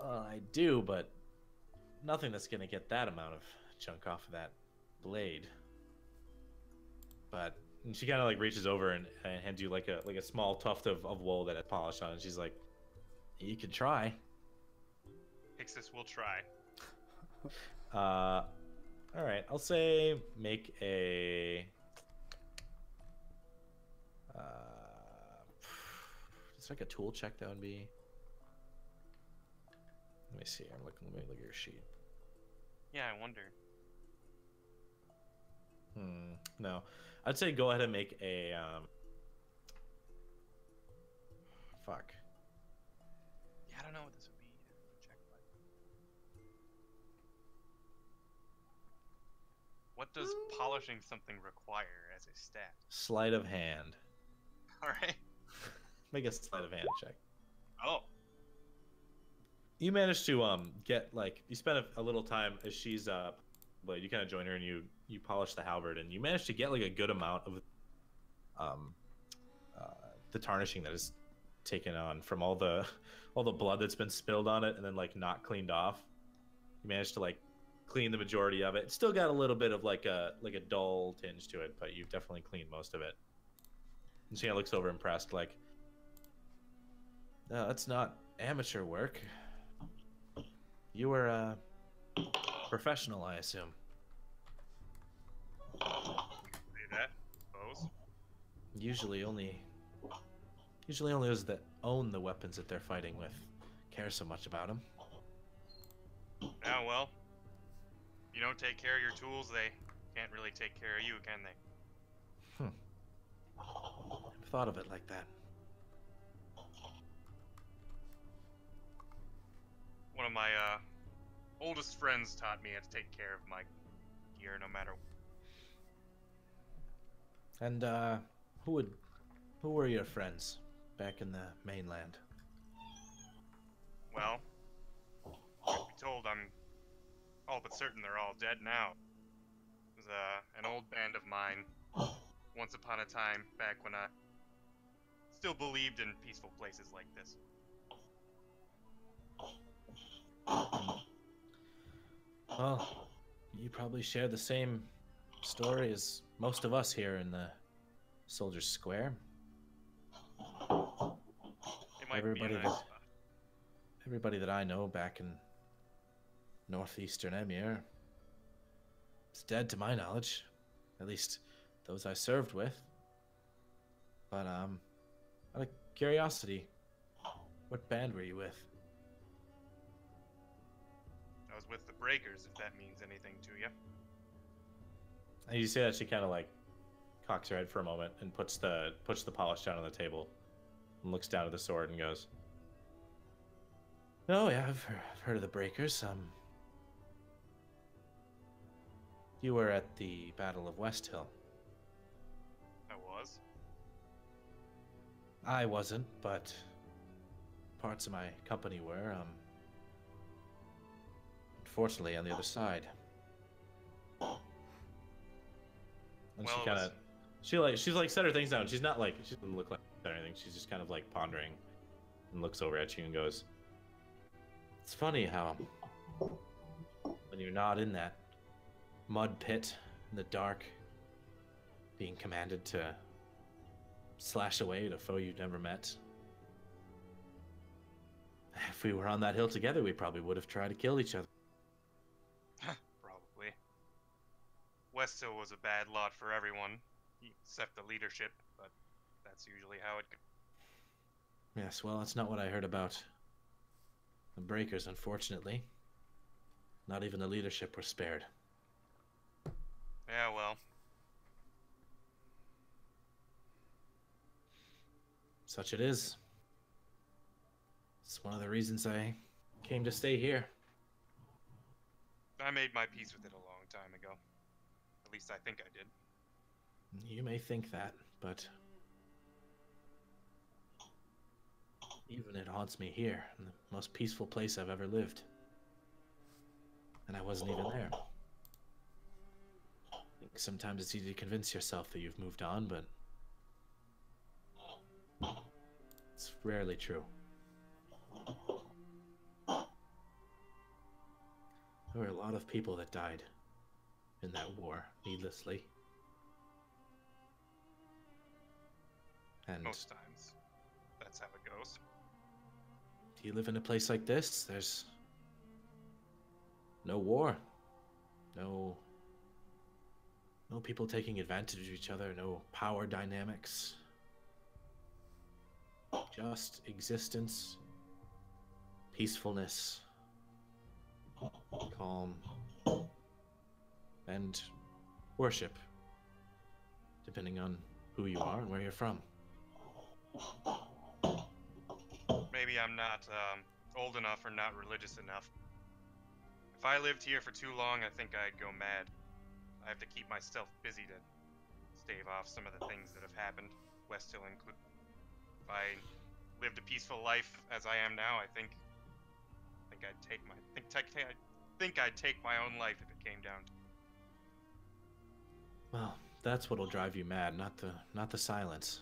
[SPEAKER 1] I do, but nothing that's going to get that amount of chunk off of that blade. But and she kind of like reaches over and hands you like a small tuft of wool that had polish on it. She's like, you could try.
[SPEAKER 2] Hixus will try.
[SPEAKER 1] All right, I'll say make a. It's like a tool check. That would be. Let me see. Let me look at your sheet.
[SPEAKER 2] Yeah, I wonder.
[SPEAKER 1] No, I'd say go ahead and make a. Fuck.
[SPEAKER 2] Yeah, I don't know what this would be. Check what does polishing something require as a stat?
[SPEAKER 1] Sleight of hand.
[SPEAKER 2] All right.
[SPEAKER 1] Make a sleight of hand check.
[SPEAKER 2] Oh.
[SPEAKER 1] You managed to get like you spent a little time as she's but you kind of join her and you polish the halberd and you managed to get like a good amount of the tarnishing that is taken on from all the blood that's been spilled on it and then like not cleaned off. You managed to like clean the majority of it. It's still got a little bit of like a dull tinge to it, but you've definitely cleaned most of it. And she kind of looks over impressed, like, no, that's not amateur work. You were a professional, I assume.
[SPEAKER 2] Say that, suppose.
[SPEAKER 1] Usually only those that own the weapons that they're fighting with care so much about them.
[SPEAKER 2] Yeah, well, you don't take care of your tools, they can't really take care of you, can they?
[SPEAKER 1] Never thought of it like that.
[SPEAKER 2] One of my oldest friends taught me how to take care of my gear no matter what.
[SPEAKER 1] And who were your friends back in the mainland?
[SPEAKER 2] Well, truth be told, I'm all but certain they're all dead now. It was an old band of mine once upon a time back when I still believed in peaceful places like this.
[SPEAKER 1] Well, you probably share the same story as most of us here in the Soldiers Square.
[SPEAKER 2] It might be a nice spot.
[SPEAKER 1] Everybody that I know back in northeastern Emir is dead to my knowledge. At least those I served with. But out of curiosity, What band were you with?
[SPEAKER 2] I was with the Breakers, if that means anything to you.
[SPEAKER 1] And you see that she kind of like cocks her head for a moment and puts the polish down on the table and looks down at the sword and goes, "Oh yeah, I've heard of the Breakers. You were at the Battle of West Hill."
[SPEAKER 2] I was.
[SPEAKER 1] I wasn't, but parts of my company were. Unfortunately, on the other side. And
[SPEAKER 2] Well,
[SPEAKER 1] she
[SPEAKER 2] it
[SPEAKER 1] kind of, she's like set her things down. She doesn't look like anything. She's just kind of like pondering, and looks over at you and goes, "It's funny how when you're not in that mud pit in the dark, being commanded to slash away at a foe you've never met. If we were on that hill together, we probably would have tried to kill each other."
[SPEAKER 2] Probably. West Hill was a bad lot for everyone, except the leadership, but that's usually how it goes.
[SPEAKER 1] Yes, well, that's not what I heard about the Breakers, unfortunately. Not even the leadership were spared.
[SPEAKER 2] Yeah, well,
[SPEAKER 1] Such it is. It's one of the reasons I came to stay here.
[SPEAKER 2] I made my peace with it a long time ago. At least I think I did.
[SPEAKER 1] You may think that, but even it haunts me here, in the most peaceful place I've ever lived. And I wasn't even there. I think sometimes it's easy to convince yourself that you've moved on, but it's rarely true. There were a lot of people that died in that war, needlessly. And
[SPEAKER 2] Most times. That's how it goes.
[SPEAKER 1] do you live in a place like this? There's no war. No people taking advantage of each other, no power dynamics. Just existence, peacefulness, calm, and worship, depending on who you are and where you're from.
[SPEAKER 2] Maybe I'm not old enough or not religious enough. If I lived here for too long, I think I'd go mad. I have to keep myself busy to stave off some of the things that have happened, West Hill included. If I lived a peaceful life as I am now, I think I'd take my own life if it came down to.
[SPEAKER 1] Well, that's what'll drive you mad, not the silence.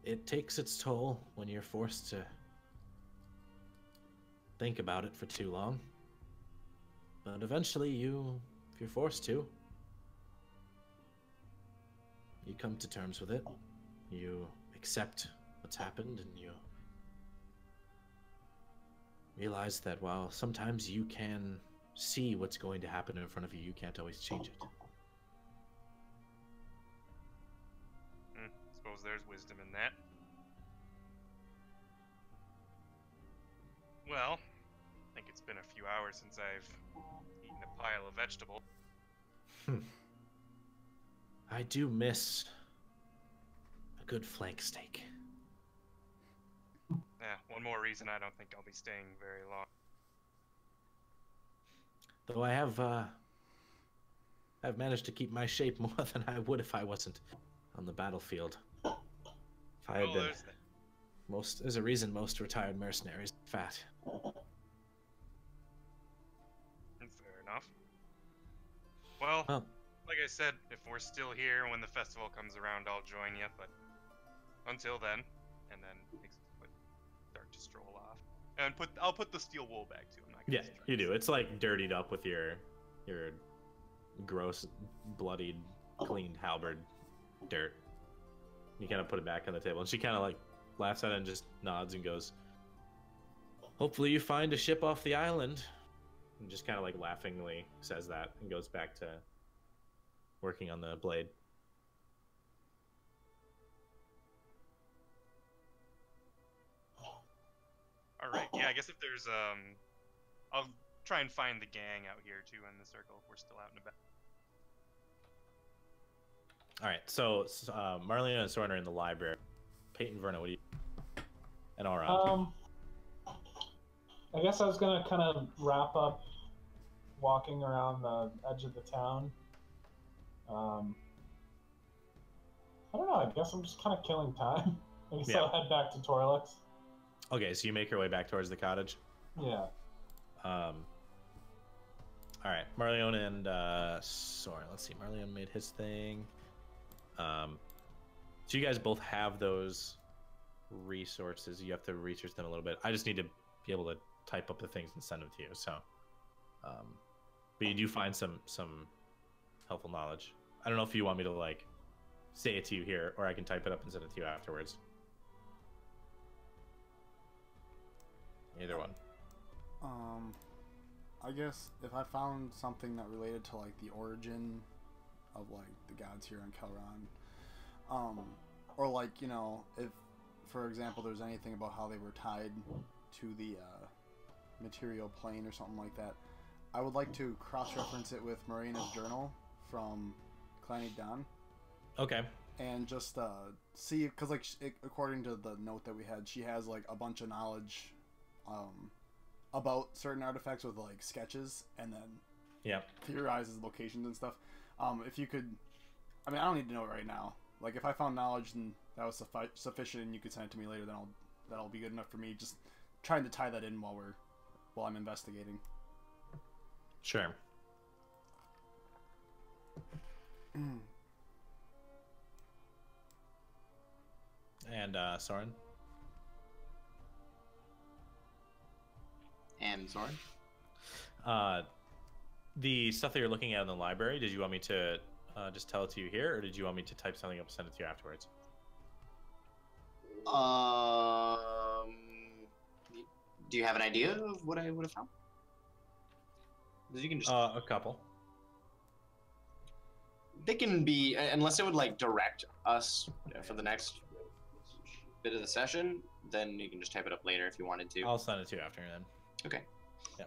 [SPEAKER 1] It takes its toll when you're forced to think about it for too long. But eventually if you're forced to, you come to terms with it. You accept what's happened, and you realize that while sometimes you can see what's going to happen in front of you, you can't always change it.
[SPEAKER 2] Suppose there's wisdom in that. Well, I think it's been a few hours since I've eaten a pile of vegetables.
[SPEAKER 1] I do miss a good flank steak.
[SPEAKER 2] Yeah, one more reason I don't think I'll be staying very long.
[SPEAKER 1] Though I've managed to keep my shape more than I would if I wasn't on the battlefield. If I had been there's a reason most retired mercenaries are fat.
[SPEAKER 2] Fair enough. Well, like I said, if we're still here when the festival comes around, I'll join you, but until then, and then start to stroll off. And I'll put the steel wool back too. I'm not gonna
[SPEAKER 1] You do. It's like dirtied up with your gross, bloodied, cleaned halberd dirt. You kind of put it back on the table, and she kind of like laughs at it and just nods and goes, "Hopefully you find a ship off the island." And just kind of like laughingly says that and goes back to working on the blade.
[SPEAKER 2] I guess if there's I'll try and find the gang out here too in the circle if we're still out and about.
[SPEAKER 1] All right, so Marlena and Soren are in the library. Peyton, Verna, what do you? And all around.
[SPEAKER 5] I guess I was gonna kind of wrap up walking around the edge of the town. I don't know. I guess I'm just kind of killing time. I guess I'll head back to Torlux.
[SPEAKER 1] Okay, so you make your way back towards the cottage.
[SPEAKER 5] Yeah.
[SPEAKER 1] All right, Marleone and Soren. Let's see. Marleone made his thing. So you guys both have those resources. You have to research them a little bit. I just need to be able to type up the things and send them to you. So, but you do find some helpful knowledge. I don't know if you want me to like say it to you here, or I can type it up and send it to you afterwards. Either one.
[SPEAKER 3] I guess if I found something that related to like the origin of like the gods here on Kal'Araan, or like, you know, if for example there's anything about how they were tied to the material plane or something like that, I would like to cross-reference it with Marina's journal from Clanny Dawn.
[SPEAKER 1] Okay.
[SPEAKER 3] And just see, because like according to the note that we had, she has like a bunch of knowledge about certain artifacts with like sketches, and then theorizes locations and stuff. If you could, I mean, I don't need to know it right now. Like if I found knowledge and that was sufficient, and you could send it to me later, then that'll be good enough for me. Just trying to tie that in while I'm investigating.
[SPEAKER 1] Sure. And Soren.
[SPEAKER 4] And Soren?
[SPEAKER 1] The stuff that you're looking at in the library, did you want me to just tell it to you here, or did you want me to type something up and send it to you afterwards?
[SPEAKER 4] Do you have an idea of what I would have found? You can just...
[SPEAKER 1] a couple.
[SPEAKER 4] They can be, unless it would like direct us for the next bit of the session, then you can just type it up later if you wanted to.
[SPEAKER 1] I'll send it to you after then.
[SPEAKER 4] Okay.
[SPEAKER 1] Yeah.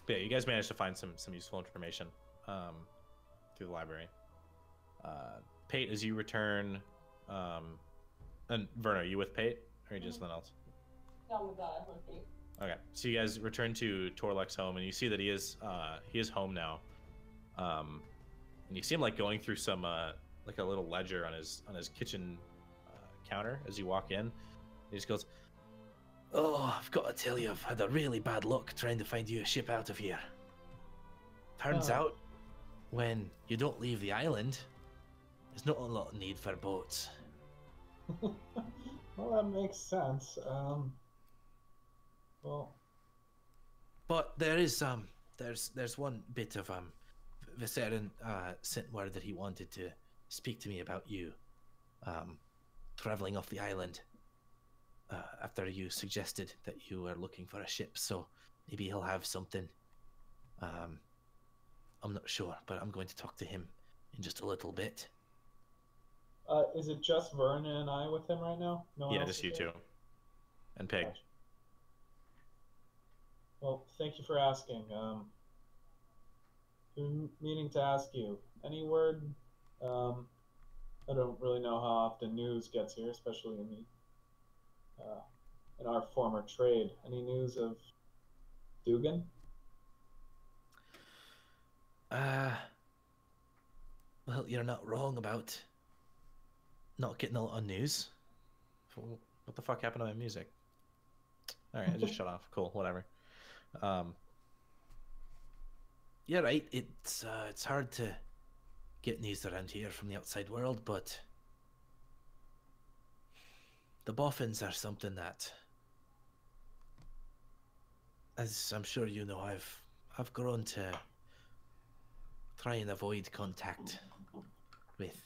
[SPEAKER 1] But yeah, you guys managed to find some useful information through the library. Pate, as you return, and Verna, are you with Pate, or are you just something else?
[SPEAKER 7] Down with that, with me.
[SPEAKER 1] Okay, so you guys return to Torluk's home, and you see that he is home now, and you see him like going through some like a little ledger on his kitchen counter as you walk in. He just goes, "Oh, I've got to tell you, I've had a really bad luck trying to find you a ship out of here. Turns out, when you don't leave the island, there's not a lot of need for boats."
[SPEAKER 5] Well, that makes sense. Well,
[SPEAKER 1] but there is there's one bit of Viserion sent word that he wanted to speak to me about you traveling off the island after you suggested that you were looking for a ship, so maybe he'll have something. I'm not sure, but I'm going to talk to him in just a little bit.
[SPEAKER 5] Is it just Verna and I with him right now? No one
[SPEAKER 1] Yeah,
[SPEAKER 5] else
[SPEAKER 1] just
[SPEAKER 5] is
[SPEAKER 1] you
[SPEAKER 5] here?
[SPEAKER 1] two. And Peg.
[SPEAKER 5] Gotcha. Well, thank you for asking. Been meaning to ask you, any word? I don't really know how often news gets here, especially in our former trade. Any news of Dugan?
[SPEAKER 1] Well, you're not wrong about not getting a lot of news. What the fuck happened to my music? All right, I just shut off. Cool, whatever. Yeah, right. It's hard to get news around here from the outside world, but the boffins are something that, as I'm sure you know, I've grown to try and avoid contact with,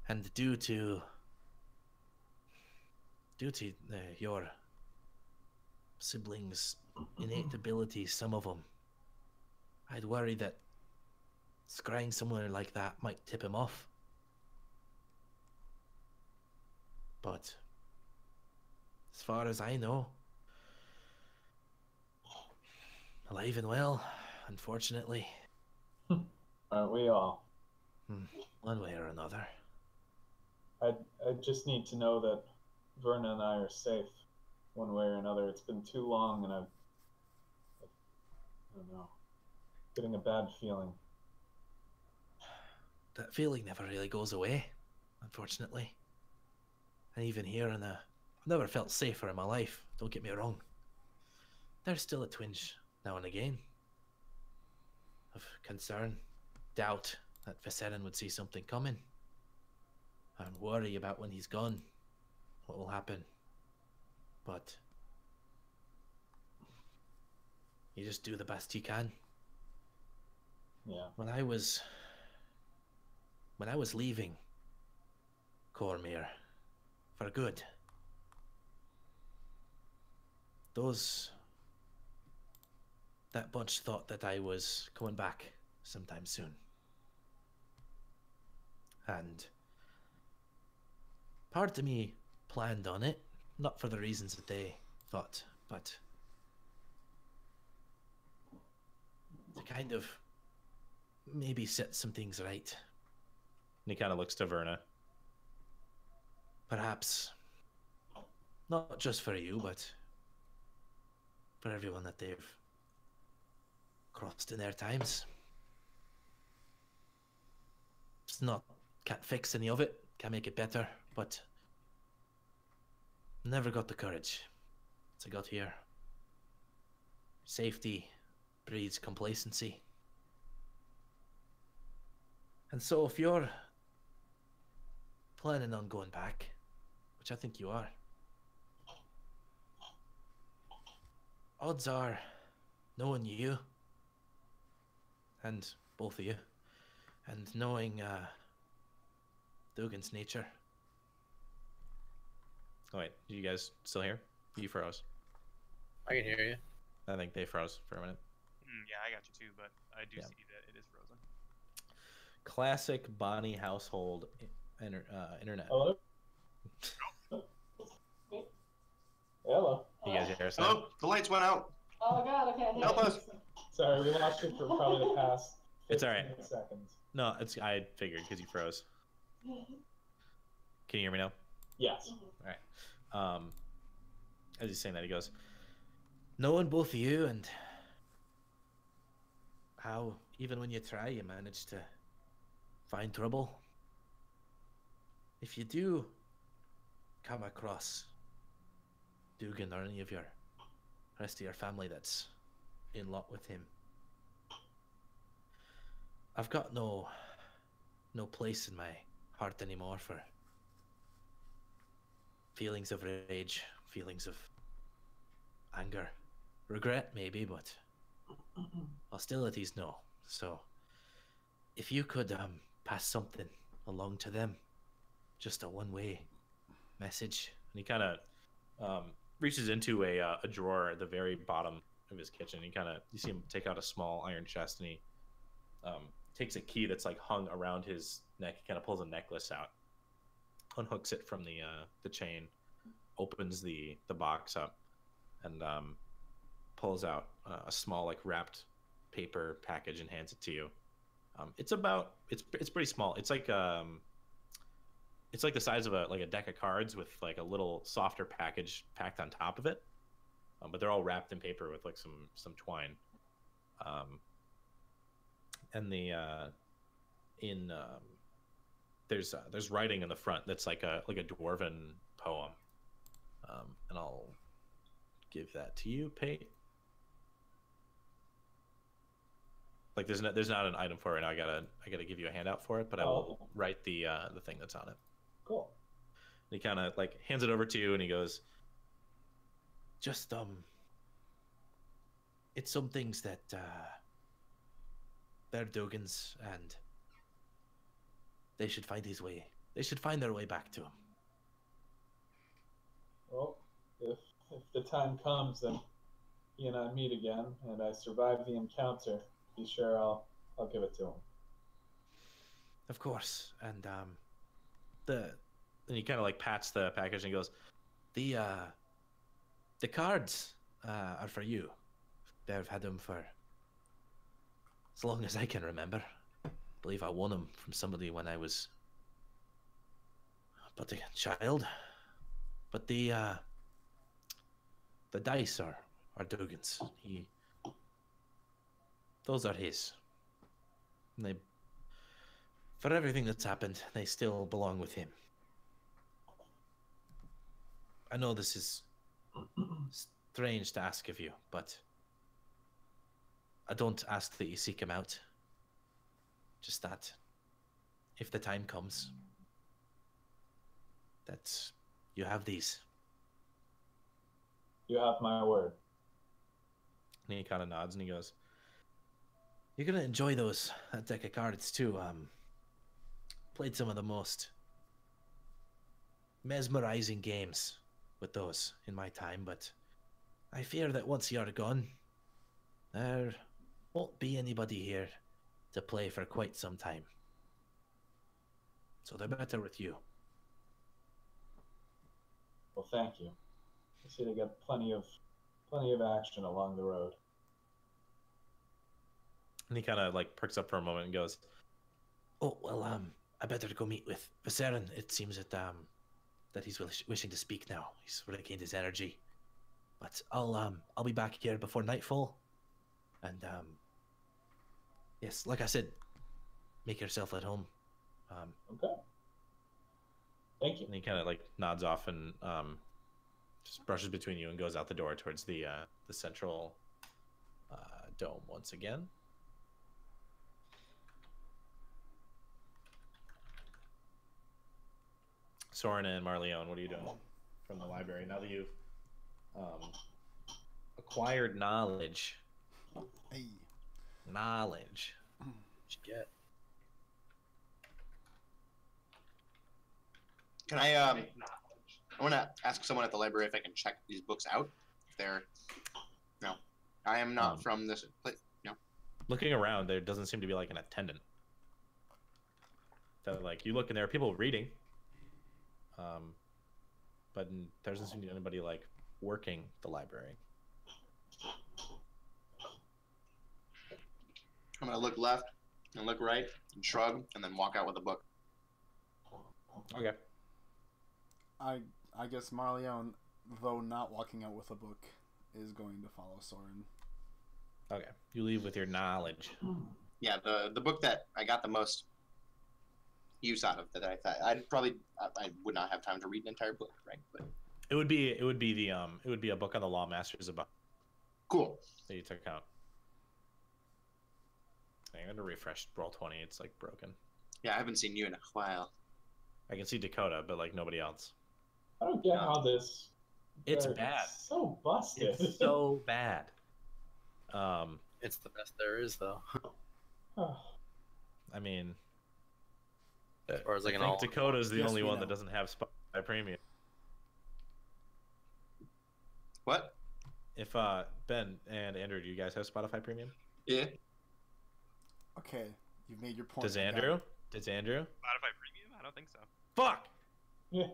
[SPEAKER 1] and due to your siblings' innate abilities, some of them, I'd worry that scrying somewhere like that might tip him off. But as far as I know, alive and well, unfortunately.
[SPEAKER 5] Aren't we all?
[SPEAKER 1] One way or another.
[SPEAKER 5] I just need to know that Verna and I are safe, one way or another. It's been too long, and I don't know, getting a bad feeling.
[SPEAKER 1] That feeling never really goes away, unfortunately. And even here I've never felt safer in my life, don't get me wrong. There's still a twinge now and again of concern, doubt that Viserion would see something coming. And worry about when he's gone, what will happen. But you just do the best you can.
[SPEAKER 5] Yeah.
[SPEAKER 1] When I was leaving Cormyr for good, that bunch thought that I was coming back sometime soon. And part of me planned on it, not for the reasons that they thought, but to kind of maybe set some things right. And he kind of looks to Verna. Perhaps not just for you, but for everyone that they've crossed in their times. Can't fix any of it, can't make it better, but never got the courage. So I got here. Safety breeds complacency. And so if you're planning on going back, which I think you are, odds are, knowing you, and both of you, and knowing Dugan's nature. Oh wait, you guys still here? You froze.
[SPEAKER 6] I can hear you.
[SPEAKER 1] I think they froze for a minute.
[SPEAKER 2] Yeah, I got you too, but I do see that it is frozen.
[SPEAKER 1] Classic Bonnie household internet.
[SPEAKER 5] Hello? Hello.
[SPEAKER 1] You guys hear us?
[SPEAKER 4] Oh, the lights went out.
[SPEAKER 7] Oh god, okay.
[SPEAKER 4] Help us.
[SPEAKER 5] Sorry, we lost you for probably the past 15
[SPEAKER 1] It's all right.
[SPEAKER 5] seconds.
[SPEAKER 1] No, I figured because you froze. Can you hear me now?
[SPEAKER 5] Yes.
[SPEAKER 1] All right. As he's saying that, he goes, knowing both of you and how even when you try, you manage to find trouble. If you do come across Dugan or any of your rest of your family that's in lot with him, I've got no place in my heart anymore for feelings of rage, feelings of anger, regret maybe, but hostilities no. So if you could pass something along to them, just a one-way message. And he kind of reaches into a drawer at the very bottom of his kitchen. You see him take out a small iron chest, and he takes a key that's like hung around his neck. He kind of pulls a necklace out, unhooks it from the chain, opens the box up, and pulls out a small like wrapped paper package and hands it to you. It's pretty small. It's like the size of a deck of cards with like a little softer package packed on top of it, but they're all wrapped in paper with like some twine. And there's writing in the front that's like a dwarven poem, and I'll give that to you, Pate. Like there's not an item for it right now. I gotta give you a handout for it, but I will write the thing that's on it.
[SPEAKER 5] Cool.
[SPEAKER 1] And he kind of like hands it over to you, and he goes, just it's some things that they're Dugan's, and they should find his way. They should find their way back to him.
[SPEAKER 5] Well, if the time comes and he and I meet again, and I survive the encounter, be sure I'll give it to him.
[SPEAKER 1] Of course. And he kind of like pats the package and goes, the The cards are for you. I've had them for as long as I can remember. I believe I won them from somebody when I was but a child. But the dice are Dugan's. Those are his. And they, for everything that's happened, they still belong with him. I know this is strange to ask of you, but I don't ask that you seek him out. Just that, if the time comes, that you have these.
[SPEAKER 5] You have my word.
[SPEAKER 1] And he kind of nods and he goes, "You're gonna enjoy that deck of cards too. Played some of the most mesmerizing games with those in my time, but I fear that once you're gone, there won't be anybody here to play for quite some time. So they're better with you."
[SPEAKER 5] Well, thank you. I see they got plenty of action along the road.
[SPEAKER 1] And he kind of like perks up for a moment and goes, "Oh well, I better go meet with Viserion. It seems that he's wishing to speak now. He's regained his energy. But I'll be back here before nightfall. And yes, like I said, make yourself at home."
[SPEAKER 5] Okay. Thank you.
[SPEAKER 1] And he kind of like nods off and just brushes between you and goes out the door towards the central dome once again. Soren and Marleone, what are you doing from the library now that you've acquired knowledge?
[SPEAKER 3] Hey.
[SPEAKER 1] Knowledge.
[SPEAKER 6] What'd you get?
[SPEAKER 4] Can I want to ask someone at the library if I can check these books out. If they're, no, I am not from this place. No.
[SPEAKER 1] Looking around, there doesn't seem to be like an attendant. So like you look and there are people reading, but there doesn't seem to be anybody like working the library.
[SPEAKER 4] I'm gonna look left and look right and shrug and then walk out with a book.
[SPEAKER 1] Okay.
[SPEAKER 3] I guess Marleone, though not walking out with a book, is going to follow Soren.
[SPEAKER 1] Okay. You leave with your knowledge.
[SPEAKER 4] Yeah, the book that I got the most use out of that I thought I would not have time to read an entire book, right? But
[SPEAKER 1] It would be a book on the Law Masters about
[SPEAKER 4] cool.
[SPEAKER 1] that you took out. I'm gonna refresh Roll20. It's like broken.
[SPEAKER 4] Yeah, I haven't seen you in a while.
[SPEAKER 1] I can see Dakota, but like nobody else.
[SPEAKER 5] I don't get how this.
[SPEAKER 1] It's
[SPEAKER 5] they're
[SPEAKER 1] bad.
[SPEAKER 5] So busted.
[SPEAKER 1] It's so bad.
[SPEAKER 6] It's the best there is, though.
[SPEAKER 1] I mean,
[SPEAKER 6] As far as
[SPEAKER 1] I
[SPEAKER 6] like an
[SPEAKER 1] think
[SPEAKER 6] all.
[SPEAKER 1] Dakota's the
[SPEAKER 3] Yes,
[SPEAKER 1] only
[SPEAKER 3] we
[SPEAKER 1] one
[SPEAKER 3] know.
[SPEAKER 1] that doesn't have Spotify Premium.
[SPEAKER 4] What?
[SPEAKER 1] If Ben and Andrew, do you guys have Spotify Premium?
[SPEAKER 4] Yeah.
[SPEAKER 3] Okay, you've made your point.
[SPEAKER 1] Does
[SPEAKER 3] I got
[SPEAKER 1] Andrew?
[SPEAKER 3] it.
[SPEAKER 1] Does Andrew?
[SPEAKER 2] Spotify Premium? I don't think so.
[SPEAKER 1] Fuck!
[SPEAKER 5] Yeah.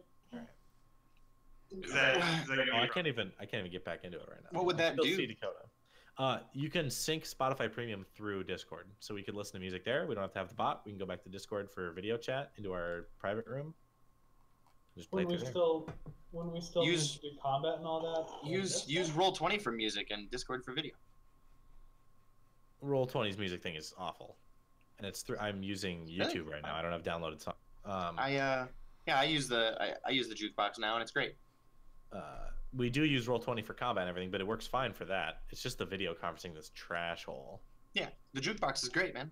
[SPEAKER 2] Is that gonna
[SPEAKER 1] Oh, I
[SPEAKER 2] be
[SPEAKER 1] can't even get back into it right now.
[SPEAKER 4] What would that
[SPEAKER 1] Still
[SPEAKER 4] do?
[SPEAKER 1] see Dakota. You can sync Spotify Premium through Discord, so we could listen to music there. We don't have to have the bot. We can go back to Discord for video chat into our private room. Just play
[SPEAKER 5] When we
[SPEAKER 1] through there.
[SPEAKER 5] still
[SPEAKER 4] Use-
[SPEAKER 5] need to do combat and all that.
[SPEAKER 4] Use Roll20 for music and Discord for video.
[SPEAKER 1] Roll20's music thing is awful, and it's through. I'm using YouTube right now. I don't have downloaded songs.
[SPEAKER 4] I use the jukebox now and it's great.
[SPEAKER 1] We do use Roll20 for combat and everything, but it works fine for that. It's just the video conferencing that's trash hole.
[SPEAKER 4] Yeah, the jukebox is great, man.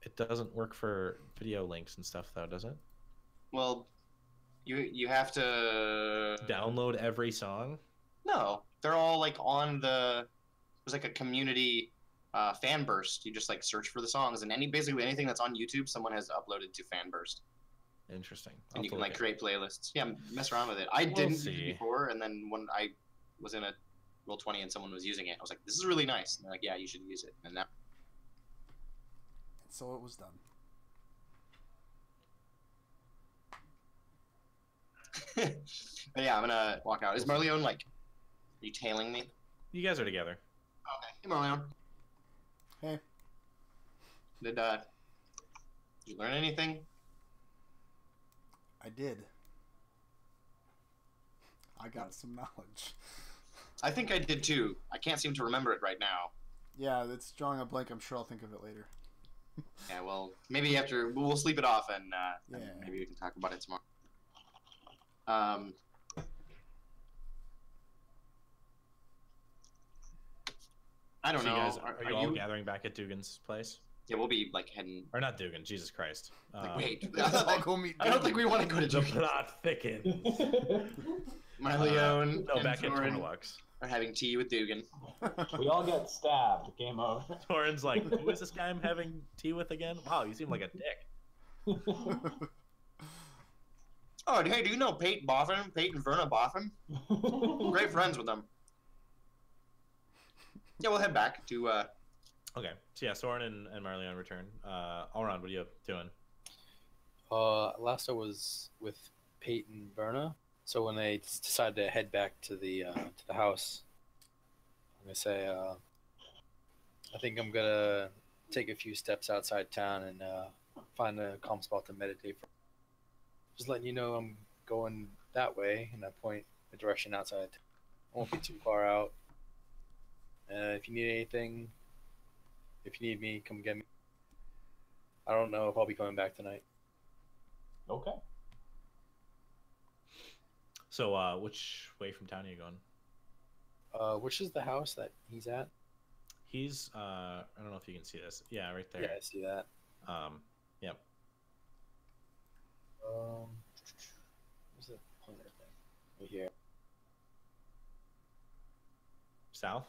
[SPEAKER 1] It doesn't work for video links and stuff, though, does it?
[SPEAKER 4] Well, you have to
[SPEAKER 1] Download every song?
[SPEAKER 4] No, they're all like on the. There's like a community Fanburst. You just like search for the songs, and basically anything that's on YouTube, someone has uploaded to Fanburst,
[SPEAKER 1] Interesting.
[SPEAKER 4] and you can
[SPEAKER 1] I'll
[SPEAKER 4] like
[SPEAKER 1] have to look
[SPEAKER 4] create playlists. Yeah, mess around with it. I
[SPEAKER 1] We'll
[SPEAKER 4] didn't use
[SPEAKER 1] see.
[SPEAKER 4] it before, and then when I was in a Roll20 and someone was using it, I was like, "This is really nice." And they're like, "Yeah, you should use it." And that.
[SPEAKER 3] And so it was done.
[SPEAKER 4] But yeah, I'm gonna walk out. Is Marleone like you tailing me?
[SPEAKER 1] You guys are together.
[SPEAKER 4] Okay. Hey, Marleon.
[SPEAKER 3] Hey.
[SPEAKER 4] Did you learn anything?
[SPEAKER 3] I did. I got some knowledge.
[SPEAKER 4] I think I did too. I can't seem to remember it right now.
[SPEAKER 3] Yeah, it's drawing a blank. I'm sure I'll think of it later.
[SPEAKER 4] Yeah, well, maybe after we'll sleep it off and
[SPEAKER 3] Yeah.
[SPEAKER 4] maybe we can talk about it tomorrow. I don't
[SPEAKER 1] So
[SPEAKER 4] know.
[SPEAKER 1] you guys, are you all gathering back at Dugan's place?
[SPEAKER 4] Yeah, we'll be like heading.
[SPEAKER 1] Or not Dugan, Jesus Christ.
[SPEAKER 4] Wait,
[SPEAKER 3] I'll go meet
[SPEAKER 4] I don't think we want to go to
[SPEAKER 1] The
[SPEAKER 4] Dugan.
[SPEAKER 1] plot thickens.
[SPEAKER 4] Marleon
[SPEAKER 1] No,
[SPEAKER 4] and
[SPEAKER 1] back at
[SPEAKER 4] Thorin
[SPEAKER 1] Torlux.
[SPEAKER 4] are having tea with Dugan.
[SPEAKER 5] We all get stabbed. Game over.
[SPEAKER 1] Thorin's like, who is this guy I'm having tea with again? Wow, you seem like a dick.
[SPEAKER 4] Oh, hey, do you know Pate Boffin? Pate and Verna Boffin? Great friends with them. Yeah, we'll head back to.
[SPEAKER 1] Okay, so yeah, Soren and Marleon return. Elrond, what are you doing?
[SPEAKER 6] Last I was with Peyton and Verna. So when they decided to head back to the house, I'm gonna say, I think I'm gonna take a few steps outside town and find a calm spot to meditate. Just letting you know I'm going that way, and I point the direction outside. I won't be too far out. If you need anything, if you need me, come get me. I don't know if I'll be coming back tonight.
[SPEAKER 5] Okay.
[SPEAKER 1] So, which way from town are you going?
[SPEAKER 6] Which is the house that he's at?
[SPEAKER 1] He's, I don't know if you can see this. Yeah, right there.
[SPEAKER 6] Yeah, I see that.
[SPEAKER 1] Yep.
[SPEAKER 6] Where's the pointer thing? Right here.
[SPEAKER 1] South?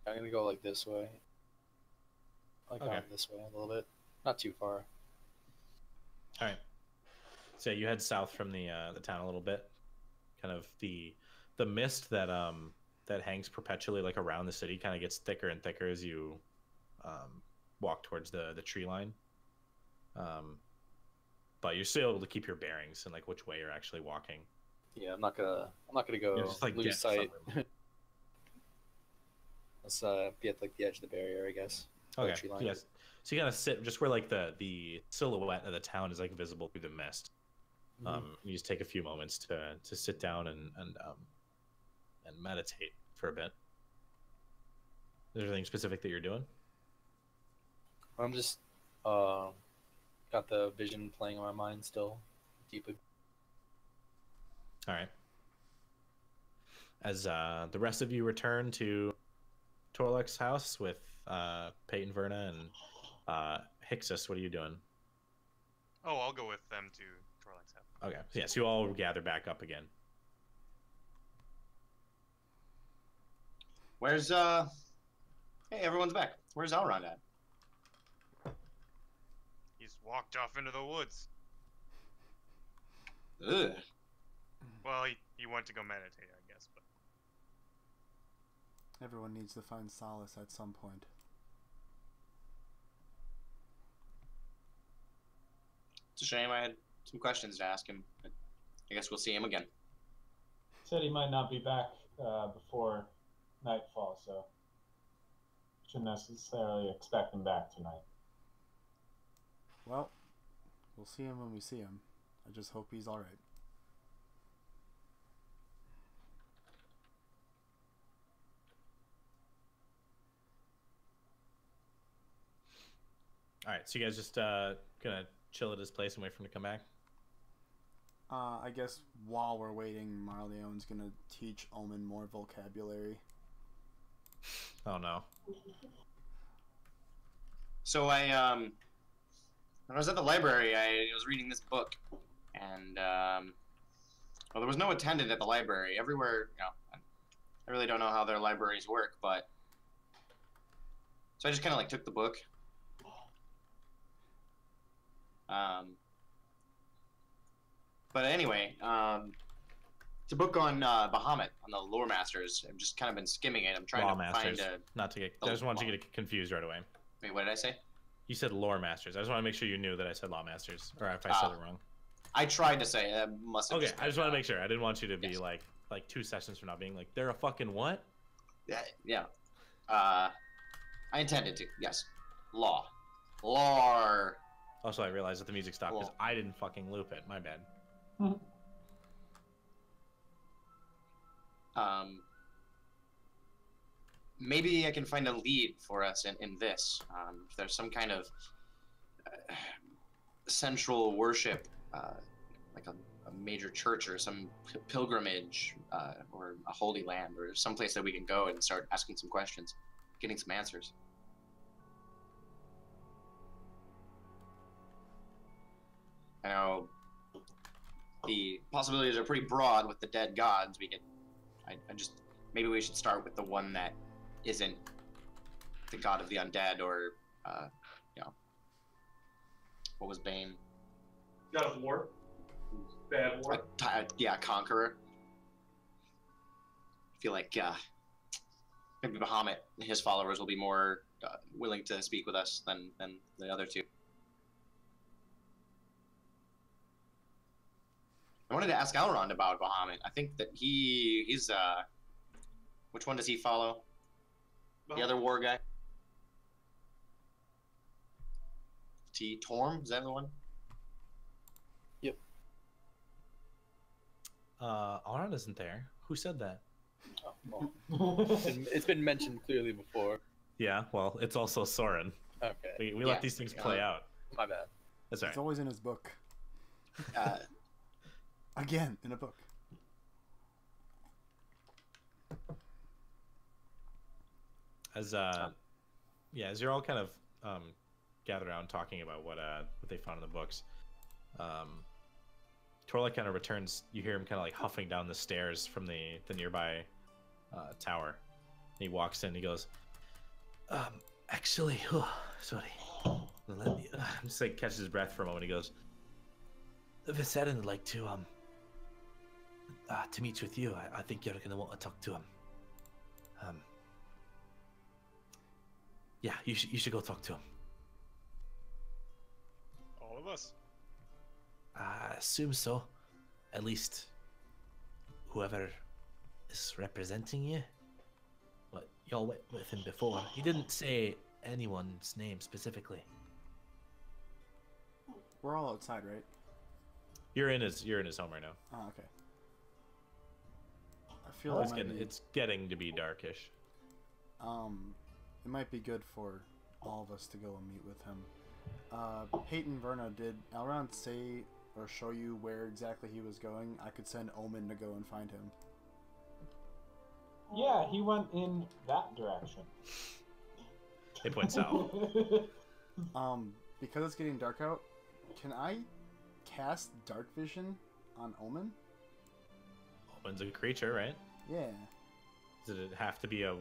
[SPEAKER 6] I'm gonna go like this way. Like
[SPEAKER 1] Okay.
[SPEAKER 6] out this way a little bit. Not too far.
[SPEAKER 1] All right. So you head south from the town a little bit. Kind of the mist that that hangs perpetually like around the city kind of gets thicker and thicker as you walk towards the tree line. But you're still able to keep your bearings and like which way you're actually walking.
[SPEAKER 6] Yeah, I'm not gonna go
[SPEAKER 1] Just like
[SPEAKER 6] lose
[SPEAKER 1] get
[SPEAKER 6] sight.
[SPEAKER 1] somewhere.
[SPEAKER 6] Let's be at like the edge of the barrier, I guess. Or the
[SPEAKER 1] Okay.
[SPEAKER 6] tree line.
[SPEAKER 1] Yes. So you gotta sit just where like the silhouette of the town is like visible through the mist. You just take a few moments to sit down and meditate for a bit. Is there anything specific that you're doing?
[SPEAKER 6] I'm just got the vision playing on my mind still deeply.
[SPEAKER 1] All right. As the rest of you return to Torlux's house with Peyton, Verna, and Hixus, what are you doing?
[SPEAKER 2] Oh, I'll go with them to Torlak's house.
[SPEAKER 1] Okay. So, yeah, so you all gather back up again.
[SPEAKER 4] Where's Hey, everyone's back. Where's Elrond at?
[SPEAKER 2] He's walked off into the woods.
[SPEAKER 4] Ugh.
[SPEAKER 2] Well, he went to go meditate, I guess, but
[SPEAKER 3] Everyone needs to find solace at some point.
[SPEAKER 4] It's a shame. I had some questions to ask him. But I guess we'll see him again.
[SPEAKER 5] Said he might not be back before nightfall, so shouldn't necessarily expect him back tonight.
[SPEAKER 3] Well, we'll see him when we see him. I just hope he's alright.
[SPEAKER 1] All right. So you guys just gonna chill at his place and wait for him to come back?
[SPEAKER 3] I guess while we're waiting, Marleon's gonna teach Omen more vocabulary.
[SPEAKER 1] Oh no.
[SPEAKER 4] So when I was at the library, I was reading this book, and well, there was no attendant at the library. Everywhere, I really don't know how their libraries work, but so I just kind of like took the book. But anyway, it's a book on Bahamut, on the lore masters. I've just kind of been skimming it. I'm trying
[SPEAKER 1] Law
[SPEAKER 4] to
[SPEAKER 1] masters.
[SPEAKER 4] find a.
[SPEAKER 1] Not to get. I just wanted to get confused right away.
[SPEAKER 4] Wait, what did I say?
[SPEAKER 1] You said lore masters. I just want to make sure you knew that I said law masters, or if I said it wrong.
[SPEAKER 4] I tried to say. Must have
[SPEAKER 1] Okay,
[SPEAKER 4] just
[SPEAKER 1] I just want to make sure. I didn't want you to be
[SPEAKER 4] Yes.
[SPEAKER 1] like like 2 sessions from now being like, they're a fucking what?
[SPEAKER 4] Yeah. I intended to. Yes. Law. Lore.
[SPEAKER 1] Also, I realized that the music stopped because
[SPEAKER 4] Cool.
[SPEAKER 1] I didn't fucking loop it. My bad.
[SPEAKER 4] Maybe I can find a lead for us in this. If there's some kind of central worship, like a major church or some pilgrimage, or a holy land, or some place that we can go and start asking some questions, getting some answers. I know the possibilities are pretty broad with the dead gods. We can, I just, maybe we should start with the one that isn't the god of the undead, or, what was Bane?
[SPEAKER 8] God of War. Bad War.
[SPEAKER 4] Yeah, Conqueror. I feel like maybe Bahamut and his followers will be more willing to speak with us than the other two. I wanted to ask Elrond about Bahamut. I think that he's which one does he follow? The other war guy? Torm? Is that the one?
[SPEAKER 6] Yep.
[SPEAKER 1] Aron isn't there. Who said that?
[SPEAKER 6] Oh, well. It's been mentioned clearly before.
[SPEAKER 1] Yeah, well, it's also Soren.
[SPEAKER 6] Okay.
[SPEAKER 1] We let these things play out.
[SPEAKER 6] My bad.
[SPEAKER 1] That's all
[SPEAKER 3] It's
[SPEAKER 1] right.
[SPEAKER 3] always in his book.
[SPEAKER 4] Uh,
[SPEAKER 3] Again, in a book.
[SPEAKER 1] As as you're all kind of gathered around talking about what they found in the books, Torla kind of returns. You hear him kind of like huffing down the stairs from the nearby tower. He walks in. He goes, actually, sorry. Let me, just like catches his breath for a moment. He goes, Viserion would like to meet with you. I think you're gonna want to talk to him. Yeah, you should go talk to him.
[SPEAKER 2] All of us.
[SPEAKER 1] I assume so. At least whoever is representing you. But y'all went with him before. He didn't say anyone's name specifically.
[SPEAKER 3] We're all outside, right?
[SPEAKER 1] You're in his home right now.
[SPEAKER 3] Oh, okay. I feel like
[SPEAKER 1] It's getting to be darkish.
[SPEAKER 3] it might be good for all of us to go and meet with him. Peyton Verna, did Elrond say or show you where exactly he was going? I could send Omen to go and find him.
[SPEAKER 5] Yeah, he went in that direction.
[SPEAKER 1] They point south.
[SPEAKER 3] Because it's getting dark out, can I cast Dark Vision on Omen?
[SPEAKER 1] Omen's a creature, right?
[SPEAKER 3] Yeah.
[SPEAKER 1] Does it have to be a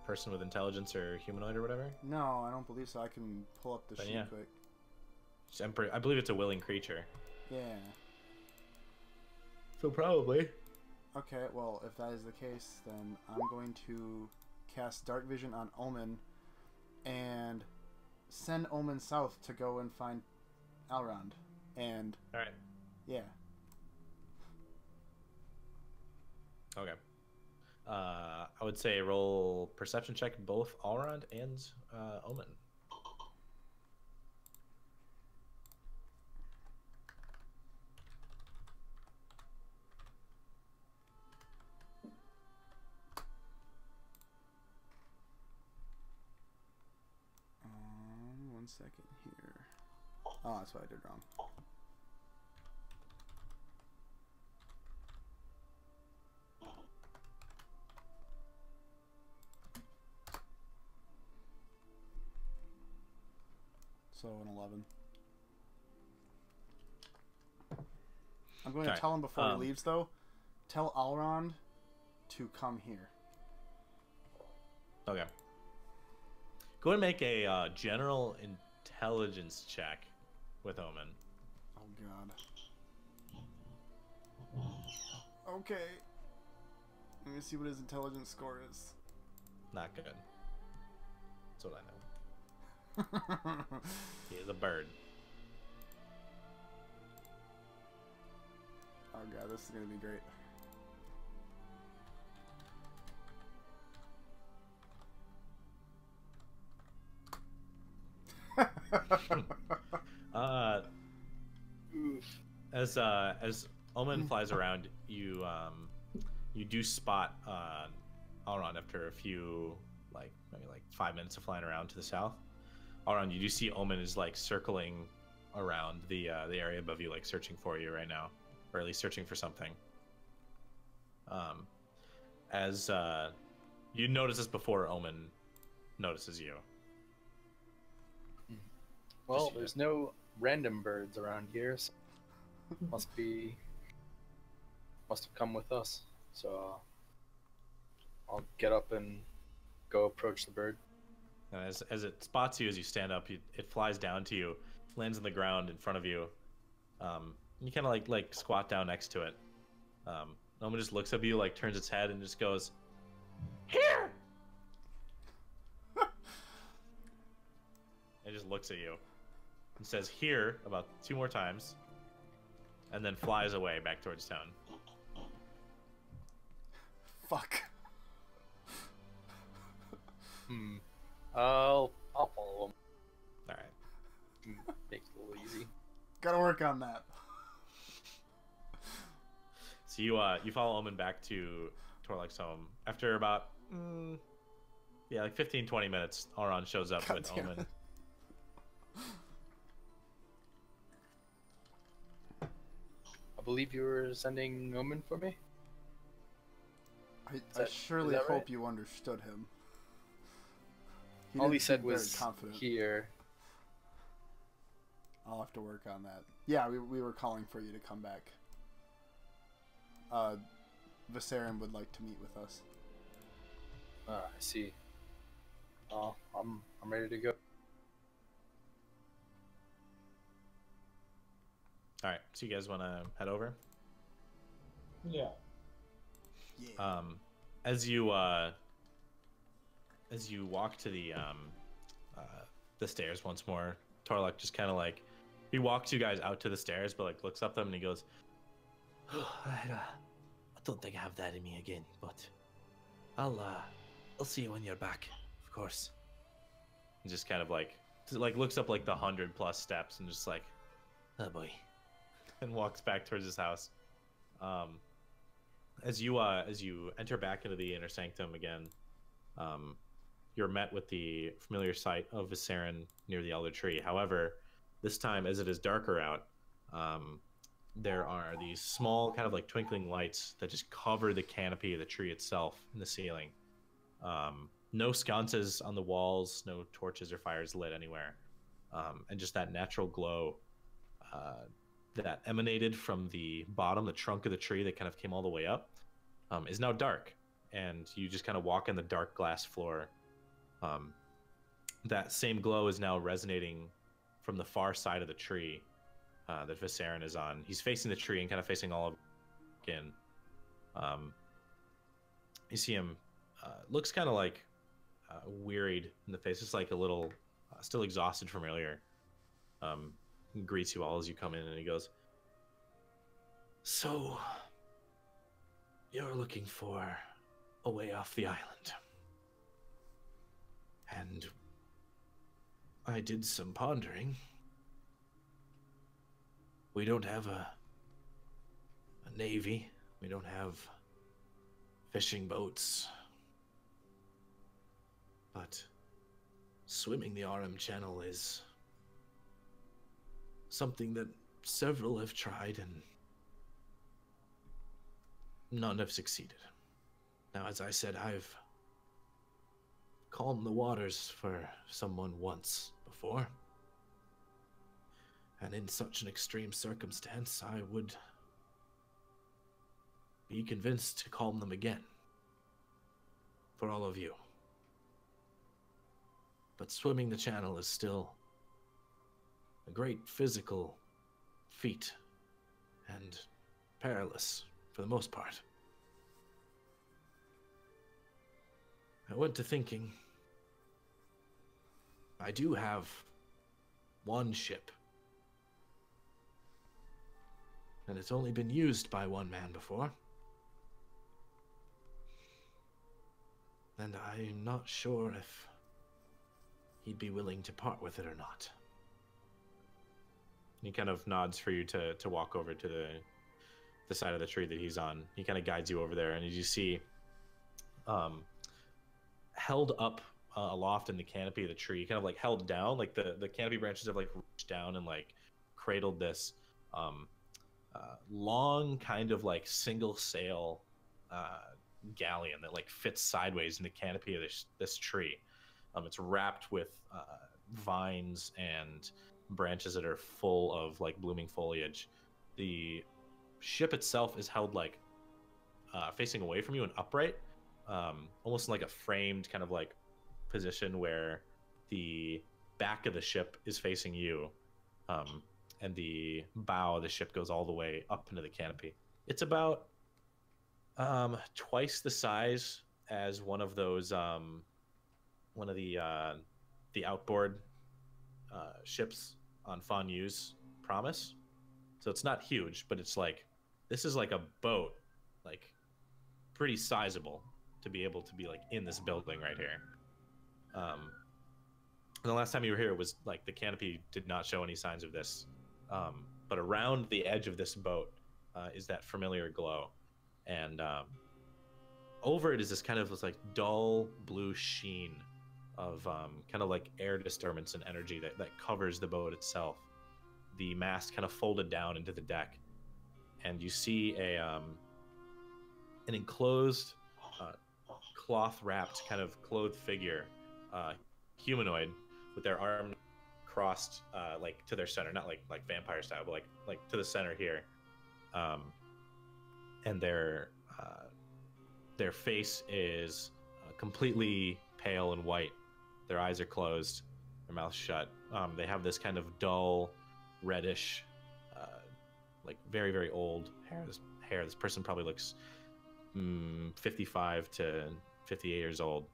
[SPEAKER 1] person with intelligence or humanoid or whatever?
[SPEAKER 3] No, I don't believe so. I can pull up the
[SPEAKER 1] Then
[SPEAKER 3] sheet
[SPEAKER 1] yeah.
[SPEAKER 3] quick.
[SPEAKER 1] I believe it's a willing creature.
[SPEAKER 3] Yeah.
[SPEAKER 1] So probably.
[SPEAKER 3] Okay, well, if that is the case, then I'm going to cast Dark Vision on Omen and send Omen south to go and find Elrond. And,
[SPEAKER 1] All right.
[SPEAKER 3] yeah.
[SPEAKER 1] Okay. I would say roll perception check both Alrond and Omen.
[SPEAKER 3] One second here. Oh, that's what I did wrong. So an 11. I'm going to
[SPEAKER 1] Okay,
[SPEAKER 3] tell him before he
[SPEAKER 1] um,
[SPEAKER 3] leaves, though. Tell Elrond to come here.
[SPEAKER 1] Okay. Go and make a general intelligence check with Omen.
[SPEAKER 3] Oh god. Okay. Let me see what his intelligence score is.
[SPEAKER 1] Not good. That's what I know. He is a bird.
[SPEAKER 3] Oh god, this is gonna be great.
[SPEAKER 1] As Omen flies around, you do spot Alron after a few maybe 5 minutes of flying around to the south. Alron, you do see Omen is circling around the area above you, searching for you right now, or at least searching for something. As you notice this before Omen notices you.
[SPEAKER 6] Well, there's no random birds around here, so must have come with us. So I'll get up and go approach the bird.
[SPEAKER 1] And as it spots you as you stand up, it flies down to you, lands on the ground in front of you. You kind of like squat down next to it. Omen just looks at you, turns its head and just goes, "Here!" It just looks at you and says "here" about 2 more times, and then flies away back towards town.
[SPEAKER 3] Fuck.
[SPEAKER 6] I'll follow him.
[SPEAKER 1] All right.
[SPEAKER 6] Make it a little easy.
[SPEAKER 3] Gotta work on that.
[SPEAKER 1] So you follow Omen back to Torlak's home. After about 15-20 minutes, Alron shows up with Omen.
[SPEAKER 6] I believe you were sending Omen for me?
[SPEAKER 3] I surely
[SPEAKER 6] is that
[SPEAKER 3] hope
[SPEAKER 6] right?
[SPEAKER 3] you understood him.
[SPEAKER 6] All he
[SPEAKER 3] didn't
[SPEAKER 6] said
[SPEAKER 3] seem very
[SPEAKER 6] was
[SPEAKER 3] confident.
[SPEAKER 6] here.
[SPEAKER 3] I'll have to work on that. Yeah, we were calling for you to come back. Viserion would like to meet with us.
[SPEAKER 6] I see. I'm ready to go.
[SPEAKER 1] All right. So you guys want to head over?
[SPEAKER 5] Yeah.
[SPEAKER 3] Yeah.
[SPEAKER 1] As you walk to the stairs once more, Torlak just kind of he walks you guys out to the stairs, but looks up them and he goes, I don't think I have that in me again, but I'll see you when you're back, of course. And just kind of looks up the 100+ steps and just oh boy, and walks back towards his house. As you enter back into the inner sanctum again, you're met with the familiar sight of Viserion near the elder tree. However, this time, as it is darker out, there are these small kind of twinkling lights that just cover the canopy of the tree itself in the ceiling. No sconces on the walls, no torches or fires lit anywhere, and just that natural glow that emanated from the bottom, the trunk of the tree that kind of came all the way up, is now dark, and you just kind of walk on the dark glass floor. That same glow is now resonating from the far side of the tree that Viserion is on. He's facing the tree and kind of facing all of in. You see him looks kind of wearied in the face, just a little still exhausted from earlier. He greets you all as you come in, and he goes, "So you're looking for a way off the island?" And I did some pondering. We don't have a navy. We don't have fishing boats. But swimming the Aram Channel is something that several have tried and none have succeeded. Now, as I said, I've calmed the waters for someone once before. And in such an extreme circumstance, I would be convinced to calm them again. For all of you. But swimming the channel is still a great physical feat and perilous for the most part. I went to thinking, I do have one ship, and it's only been used by one man before. And I'm not sure if he'd be willing to part with it or not. He kind of nods for you to walk over to the side of the tree that he's on. He kind of guides you over there, and as you see, held up aloft in the canopy of the tree, kind of like held down, like the canopy branches have like reached down and like cradled this long kind of like single sail galleon that like fits sideways in the canopy of this tree. It's wrapped with vines and branches that are full of like blooming foliage. The ship itself is held like facing away from you and upright, almost like a framed kind of like position where the back of the ship is facing you, and the bow of the ship goes all the way up into the canopy. It's about twice the size as one of those one of the outboard ships on Fanyu's Promise. So it's not huge, but it's like, this is like a boat, like pretty sizable to be able to be like in this building right here. The last time you were here, it was like the canopy did not show any signs of this, but around the edge of this boat is that familiar glow, and over it is this kind of this like dull blue sheen of kind of like air disturbance and energy that covers the boat itself. The mast kind of folded down into the deck, and you see an enclosed, cloth-wrapped, kind of clothed figure, humanoid, with their arm crossed like to their center, not like vampire style, but like to the center here, and their face is completely pale and white. Their eyes are closed, their mouths shut. They have this kind of dull, reddish, like very, very old hair. This person probably looks 55 to 58 years old.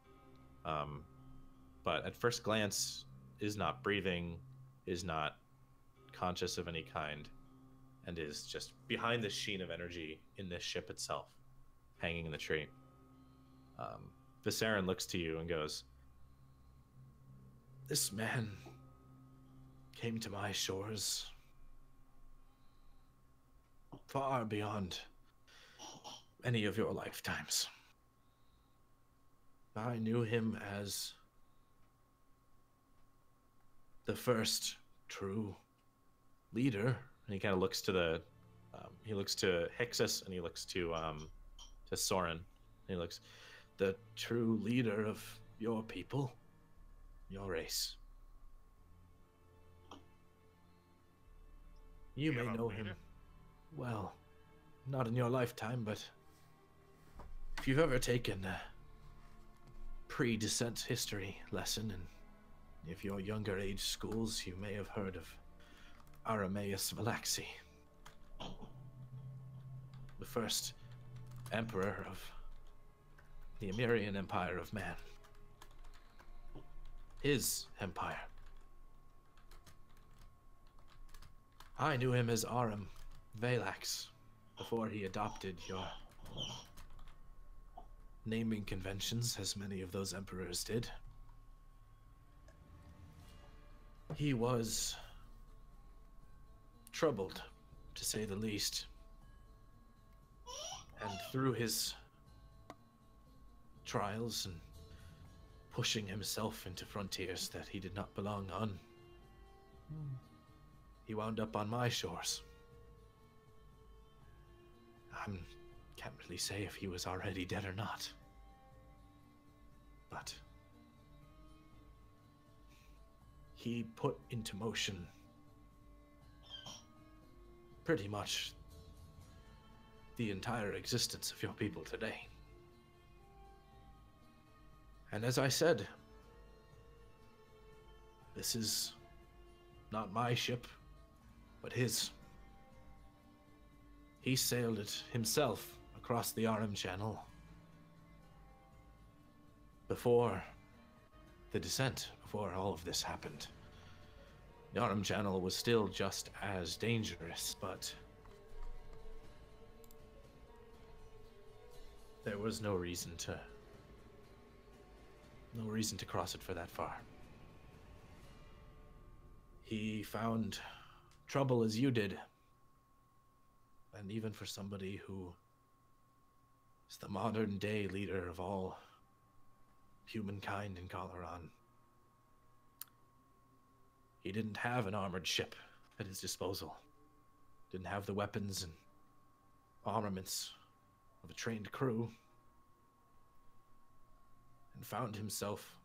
[SPEAKER 1] But at first glance, is not breathing, is not conscious of any kind, and is just behind the sheen of energy in this ship itself, hanging in the tree. Viserion looks to you and goes, "This man came to my shores far beyond any of your lifetimes. I knew him as the first true leader." And he kind of looks to he looks to Hixus, and he looks to Soren. And he looks, "The true leader of your people, your race. You may know him well, not in your lifetime, but if you've ever taken a pre-descent history lesson in if your younger age schools, you may have heard of Arameus Valaxi, the first emperor of the Emirian Empire of Man. His empire. I knew him as Aram Valax before he adopted your naming conventions, as many of those emperors did. He was troubled, to say the least. And through his trials and pushing himself into frontiers that he did not belong on, he wound up on my shores. I can't really say if he was already dead or not, but he put into motion pretty much the entire existence of your people today. And as I said, this is not my ship, but his. He sailed it himself across the Aram Channel before the descent, before all of this happened. The Aram Channel was still just as dangerous, but there was no reason to cross it for that far. He found trouble as you did. And even for somebody who is the modern day leader of all humankind in Kal'Araan. He didn't have an armored ship at his disposal. Didn't have the weapons and armaments of a trained crew. And found himself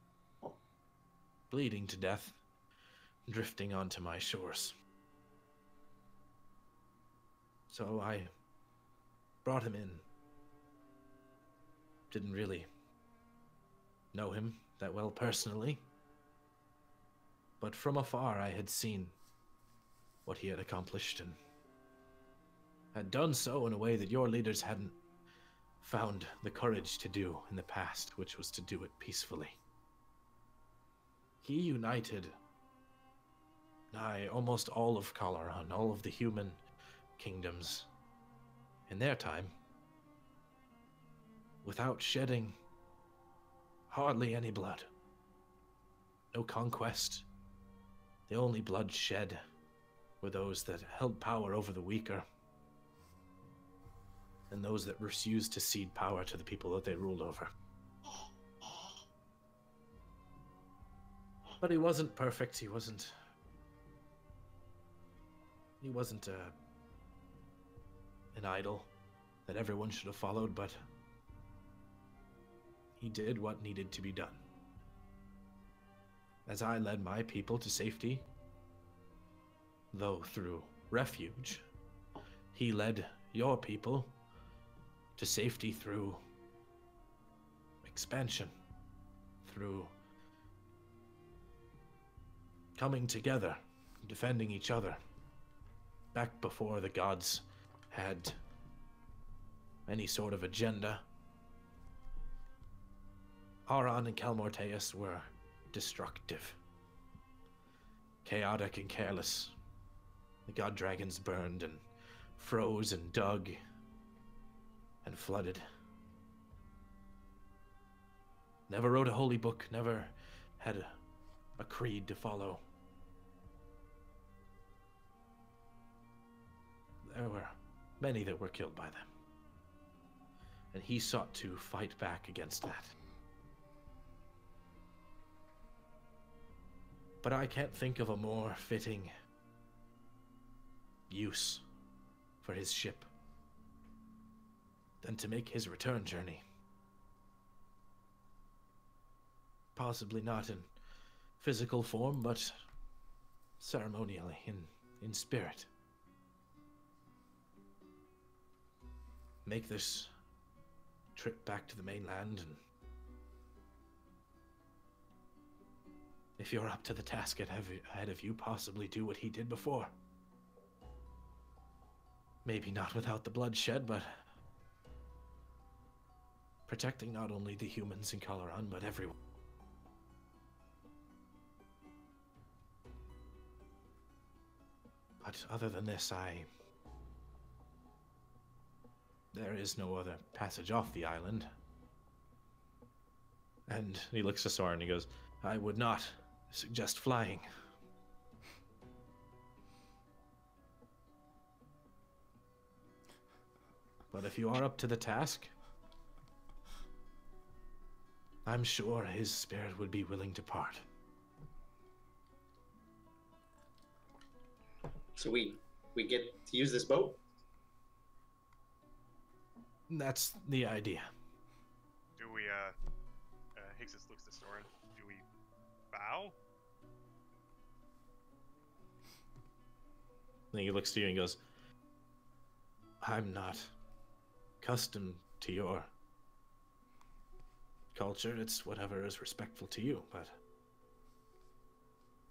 [SPEAKER 1] bleeding to death, drifting onto my shores. So I brought him in. Didn't really know him that well personally, but from afar I had seen what he had accomplished and had done so in a way that your leaders hadn't found the courage to do in the past, which was to do it peacefully. He united almost all of Kal'Araan, all of the human kingdoms in their time, without shedding hardly any blood. No conquest. The only blood shed were those that held power over the weaker, and those that refused to cede power to the people that they ruled over. But he wasn't perfect. He wasn't an idol that everyone should have followed, but he did what needed to be done. As I led my people to safety, though through refuge, he led your people to safety through expansion, through coming together, defending each other, back before the gods had any sort of agenda. Aran and Kal'Morteus were destructive, chaotic and careless. The god dragons burned and froze and dug and flooded. Never wrote a holy book, never had a creed to follow. There were many that were killed by them. And he sought to fight back against that. But I can't think of a more fitting use for his ship than to make his return journey. Possibly not in physical form, but ceremonially, in spirit. Make this trip back to the mainland, and if you're up to the task ahead of you, possibly do what he did before. Maybe not without the bloodshed, but protecting not only the humans in Kal'Araan, but everyone. But other than this, there is no other passage off the island. And he looks to Soren and he goes, I would not suggest flying. But if you are up to the task, I'm sure his spirit would be willing to part.
[SPEAKER 4] So we get to use this boat?
[SPEAKER 1] That's the idea.
[SPEAKER 2] Do we, Hixus looks to Soren. Do we bow?
[SPEAKER 1] Then he looks to you and goes, I'm not accustomed to your culture. It's whatever is respectful to you, but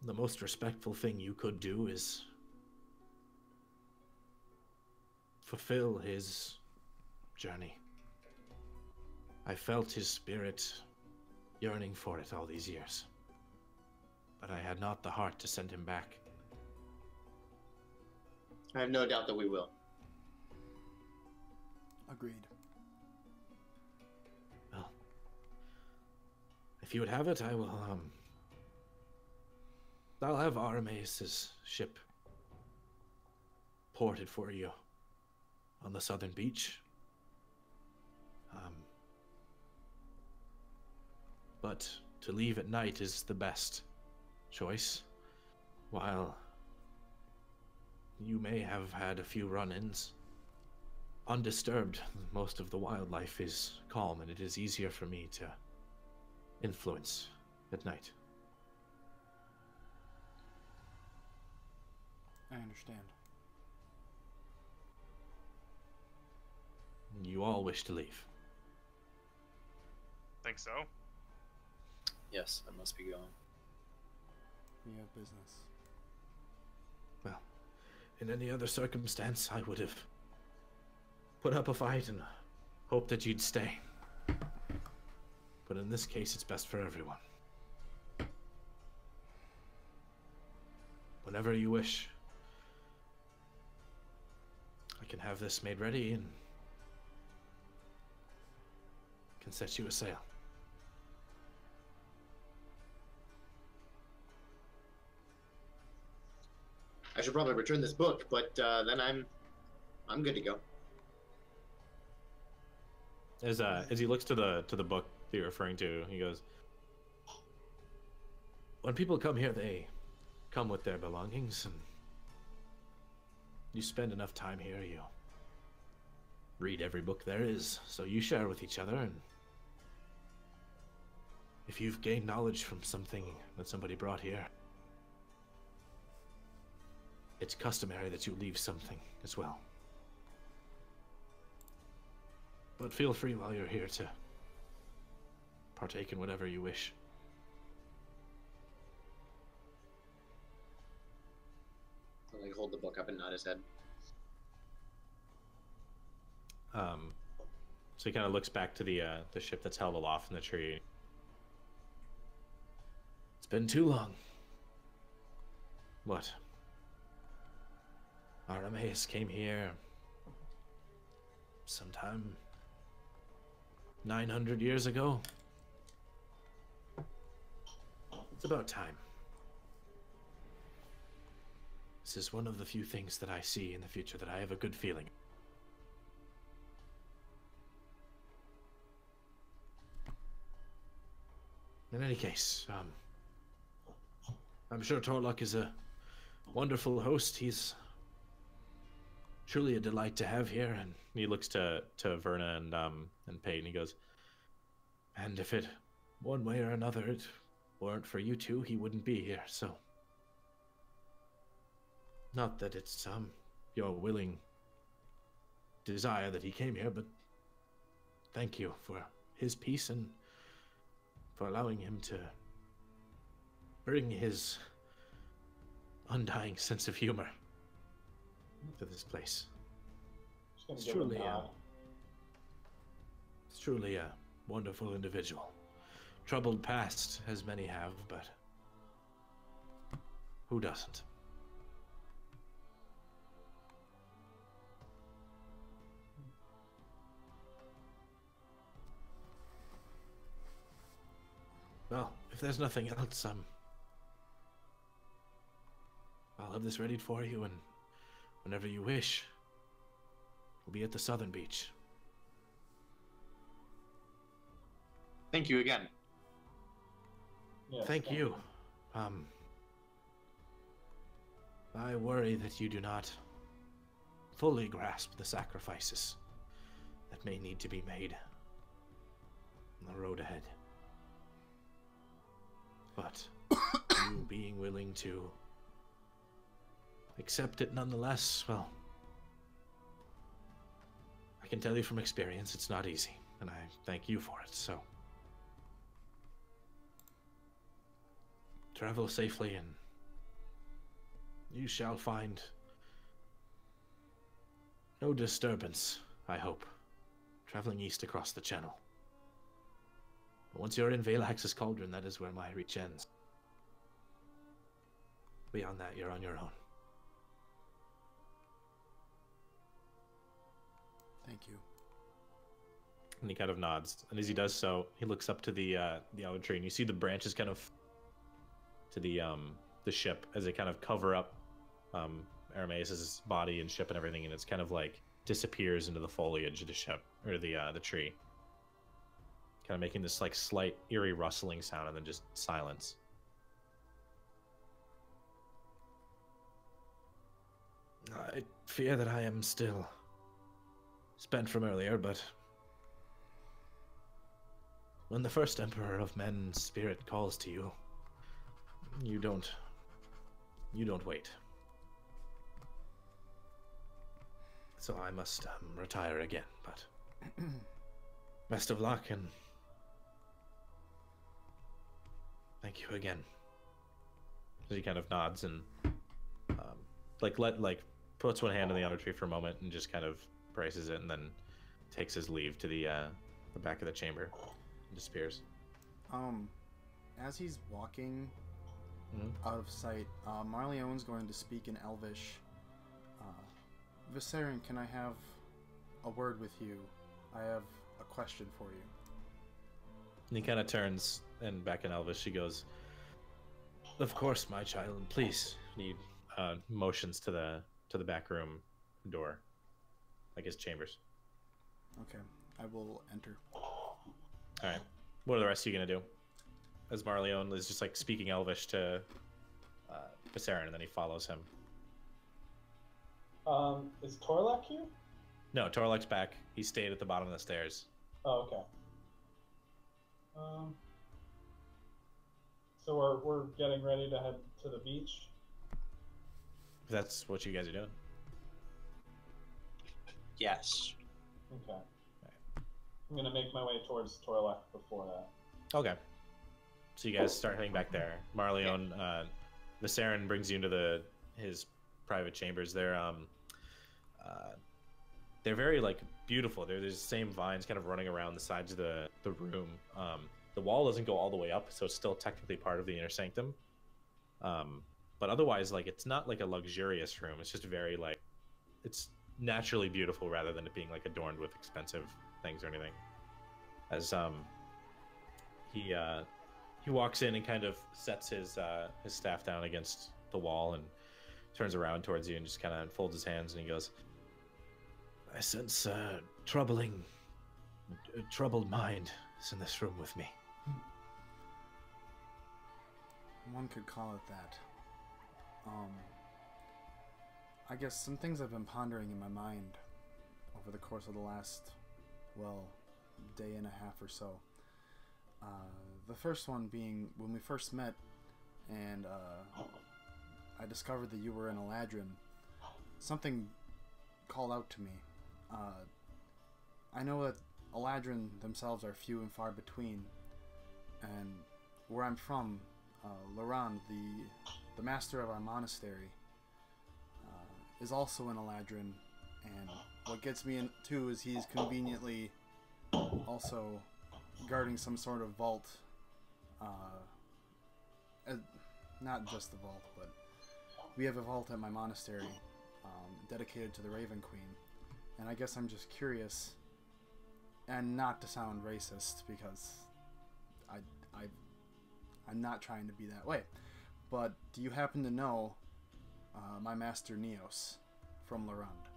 [SPEAKER 1] the most respectful thing you could do is fulfill his journey. I felt his spirit yearning for it all these years, but I had not the heart to send him back.
[SPEAKER 4] I have no doubt that we will.
[SPEAKER 3] Agreed.
[SPEAKER 1] Well, if you would have it, I will, I'll have Arameus' ship ported for you on the southern beach. But to leave at night is the best choice. While you may have had a few run-ins, undisturbed, most of the wildlife is calm, and it is easier for me to influence at night.
[SPEAKER 3] I understand.
[SPEAKER 1] You all wish to leave.
[SPEAKER 2] Think so?
[SPEAKER 6] Yes, I must be going.
[SPEAKER 3] We have business.
[SPEAKER 1] Well, in any other circumstance, I would have put up a fight and hoped that you'd stay. But in this case, it's best for everyone. Whenever you wish, I can have this made ready and can set you a sail.
[SPEAKER 4] I should probably return this book, but then I'm good to go.
[SPEAKER 1] As he looks to the book that you're referring to, he goes, when people come here, they come with their belongings, and you spend enough time here, you read every book there is, so you share with each other, and if you've gained knowledge from something that somebody brought here, it's customary that you leave something as well. But feel free while you're here to partake in whatever you wish.
[SPEAKER 4] I'll like hold the book up and nod his head.
[SPEAKER 1] So he kind of looks back to the ship that's held aloft in the tree. It's been too long. What? Aramaeus came here sometime 900 years ago. It's about time. This is one of the few things that I see in the future that I have a good feeling. In any case, I'm sure Torluk is a wonderful host. He's truly a delight to have here. And he looks to Verna and Peyton. He goes, and if it, one way or another, it weren't for you two, he wouldn't be here. So, not that it's your willing desire that he came here, but thank you for his peace and for allowing him to bring his undying sense of humor to this place. It's truly a wonderful individual. Troubled past, as many have, but who doesn't? Well, if there's nothing else, I'll have this ready for you, and whenever you wish, we'll be at the southern beach.
[SPEAKER 4] Thank you again.
[SPEAKER 5] Yes,
[SPEAKER 1] Thank you. I worry that you do not fully grasp the sacrifices that may need to be made on the road ahead. But you being willing to accept it nonetheless, well, I can tell you from experience it's not easy, and I thank you for it, so. Travel safely, and you shall find no disturbance, I hope, traveling east across the channel. But once you're in Valax's cauldron, that is where my reach ends. Beyond that, you're on your own.
[SPEAKER 3] Thank you.
[SPEAKER 1] And he kind of nods, and as he does so, he looks up to the olive tree, and you see the branches kind of to the ship as they kind of cover up Aramaeus' body and ship and everything, and it's kind of like disappears into the foliage of the ship or the tree, kind of making this like slight eerie rustling sound, and then just silence. I fear that I am still spent from earlier, but when the first Emperor of Men's spirit calls to you, you don't wait. So I must retire again, but best of luck and thank you again. So he kind of nods and puts one hand on the other tree for a moment and just kind of braces it, and then takes his leave to the back of the chamber and disappears.
[SPEAKER 3] As he's walking out of sight, Marleone's going to speak in Elvish. Viserion, can I have a word with you? I have a question for you.
[SPEAKER 1] And he kind of turns, and back in Elvish he goes, "Of course, my child, please." And he motions to the back room door, like his chambers.
[SPEAKER 3] Okay, I will enter.
[SPEAKER 1] All right. What are the rest of you gonna do? As Marleone is just like speaking Elvish to Viserion, and then he follows him.
[SPEAKER 5] Is Torlak here?
[SPEAKER 1] No, Torlak's back. He stayed at the bottom of the stairs.
[SPEAKER 5] Oh, okay. So we're getting ready to head to the beach.
[SPEAKER 1] If that's what you guys are doing.
[SPEAKER 4] Yes.
[SPEAKER 5] Okay. I'm gonna make my way towards Torlak before that.
[SPEAKER 1] Okay. So you guys start heading back there. Marleone, Viserion brings you into his private chambers. They're very like beautiful. There's the same vines kind of running around the sides of the room. The wall doesn't go all the way up, so it's still technically part of the inner sanctum. But otherwise, like, it's not like a luxurious room. It's just very like, it's naturally beautiful rather than it being like adorned with expensive things or anything. As he walks in and kind of sets his staff down against the wall and turns around towards you and just kind of folds his hands, and he goes, "I sense troubled mind is in this room with me."
[SPEAKER 3] One could call it that. I guess some things I've been pondering in my mind over the course of the last, day and a half or so. The first one being when we first met, and I discovered that you were in Eladrin. Something called out to me. I know that Eladrin themselves are few and far between, and where I'm from, Laran, the master of our monastery, is also in Eladrin, and what gets me in too is he's conveniently also guarding some sort of vault. Not just the vault, but we have a vault at my monastery dedicated to the Raven Queen, and I guess I'm just curious, and not to sound racist, because I'm not trying to be that way, but do you happen to know my master Neos from Lorand?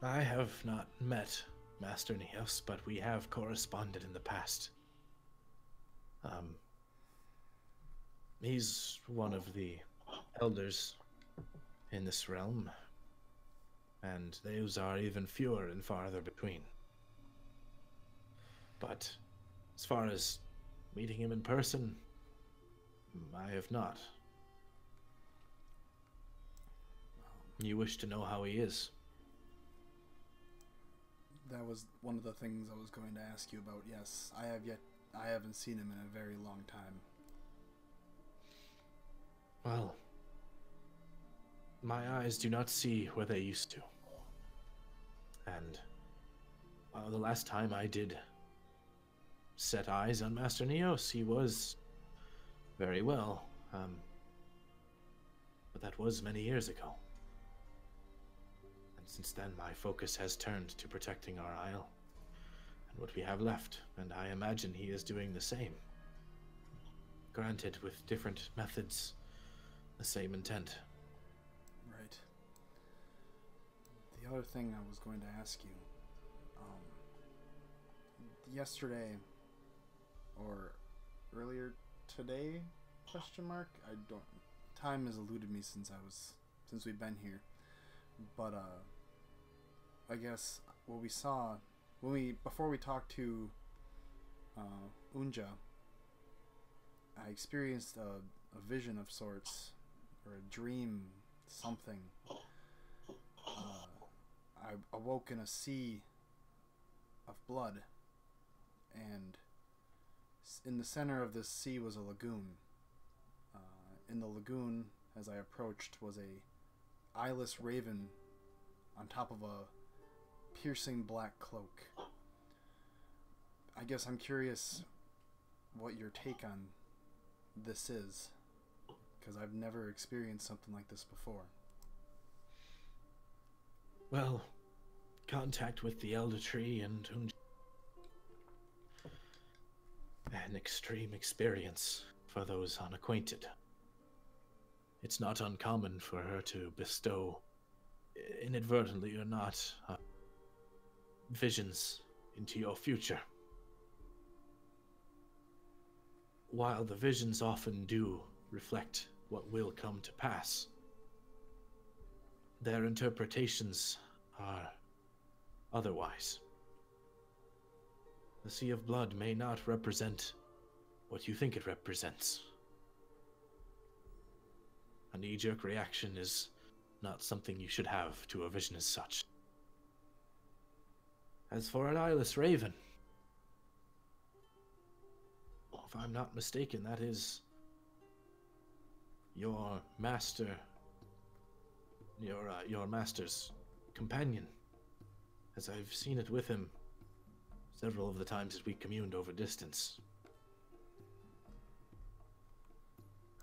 [SPEAKER 1] I have not met Master Neos, but we have corresponded in the past. He's one of the elders in this realm, and those are even fewer and farther between. But as far as meeting him in person, I have not. You wish to know how he is?
[SPEAKER 3] That was one of the things I was going to ask you about. Yes, I haven't seen him in a very long time.
[SPEAKER 1] Well, my eyes do not see where they used to. And the last time I did set eyes on Master Neos, he was very well. But that was many years ago. And since then, my focus has turned to protecting our isle and what we have left, and I imagine he is doing the same. Granted, with different methods, the same intent.
[SPEAKER 3] Right. The other thing I was going to ask you, yesterday, or earlier today, question mark? I don't. Time has eluded me since we've been here. But I guess what we saw before we talked to Unja, I experienced a vision of sorts, or a dream, something. I awoke in a sea of blood, and in the center of this sea was a lagoon. In the lagoon, as I approached, was a eyeless raven on top of a piercing black cloak. I guess I'm curious what your take on this is, because I've never experienced something like this before.
[SPEAKER 1] Well, contact with the Elder Tree and an extreme experience for those unacquainted. It's not uncommon for her to bestow, inadvertently or not, visions into your future. While the visions often do reflect what will come to pass, their interpretations are otherwise. The Sea of Blood may not represent what you think it represents. A knee-jerk reaction is not something you should have to a vision as such. As for an eyeless raven, if I'm not mistaken, that is your master, your master's companion, as I've seen it with him several of the times that we communed over distance.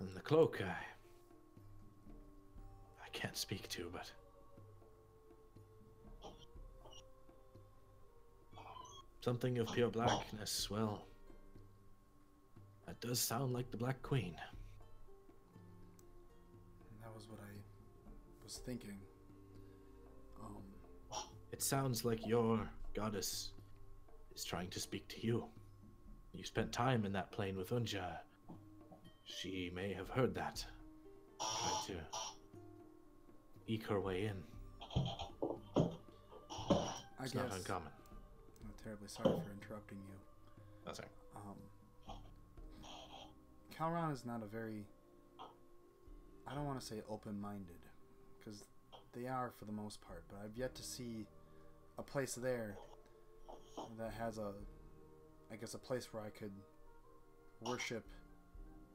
[SPEAKER 1] And the cloak, I can't speak to, but something of pure blackness, well, that does sound like the Black Queen.
[SPEAKER 3] And that was what I was thinking.
[SPEAKER 1] It sounds like your goddess is trying to speak to you. You spent time in that plane with Unja. She may have heard that. Tried to eke her way in. It's not uncommon.
[SPEAKER 3] I'm terribly sorry for interrupting you.
[SPEAKER 1] That's right.
[SPEAKER 3] Kal'Araan is not a very, I don't want to say open-minded, because they are for the most part, but I've yet to see a place there that has a place where I could worship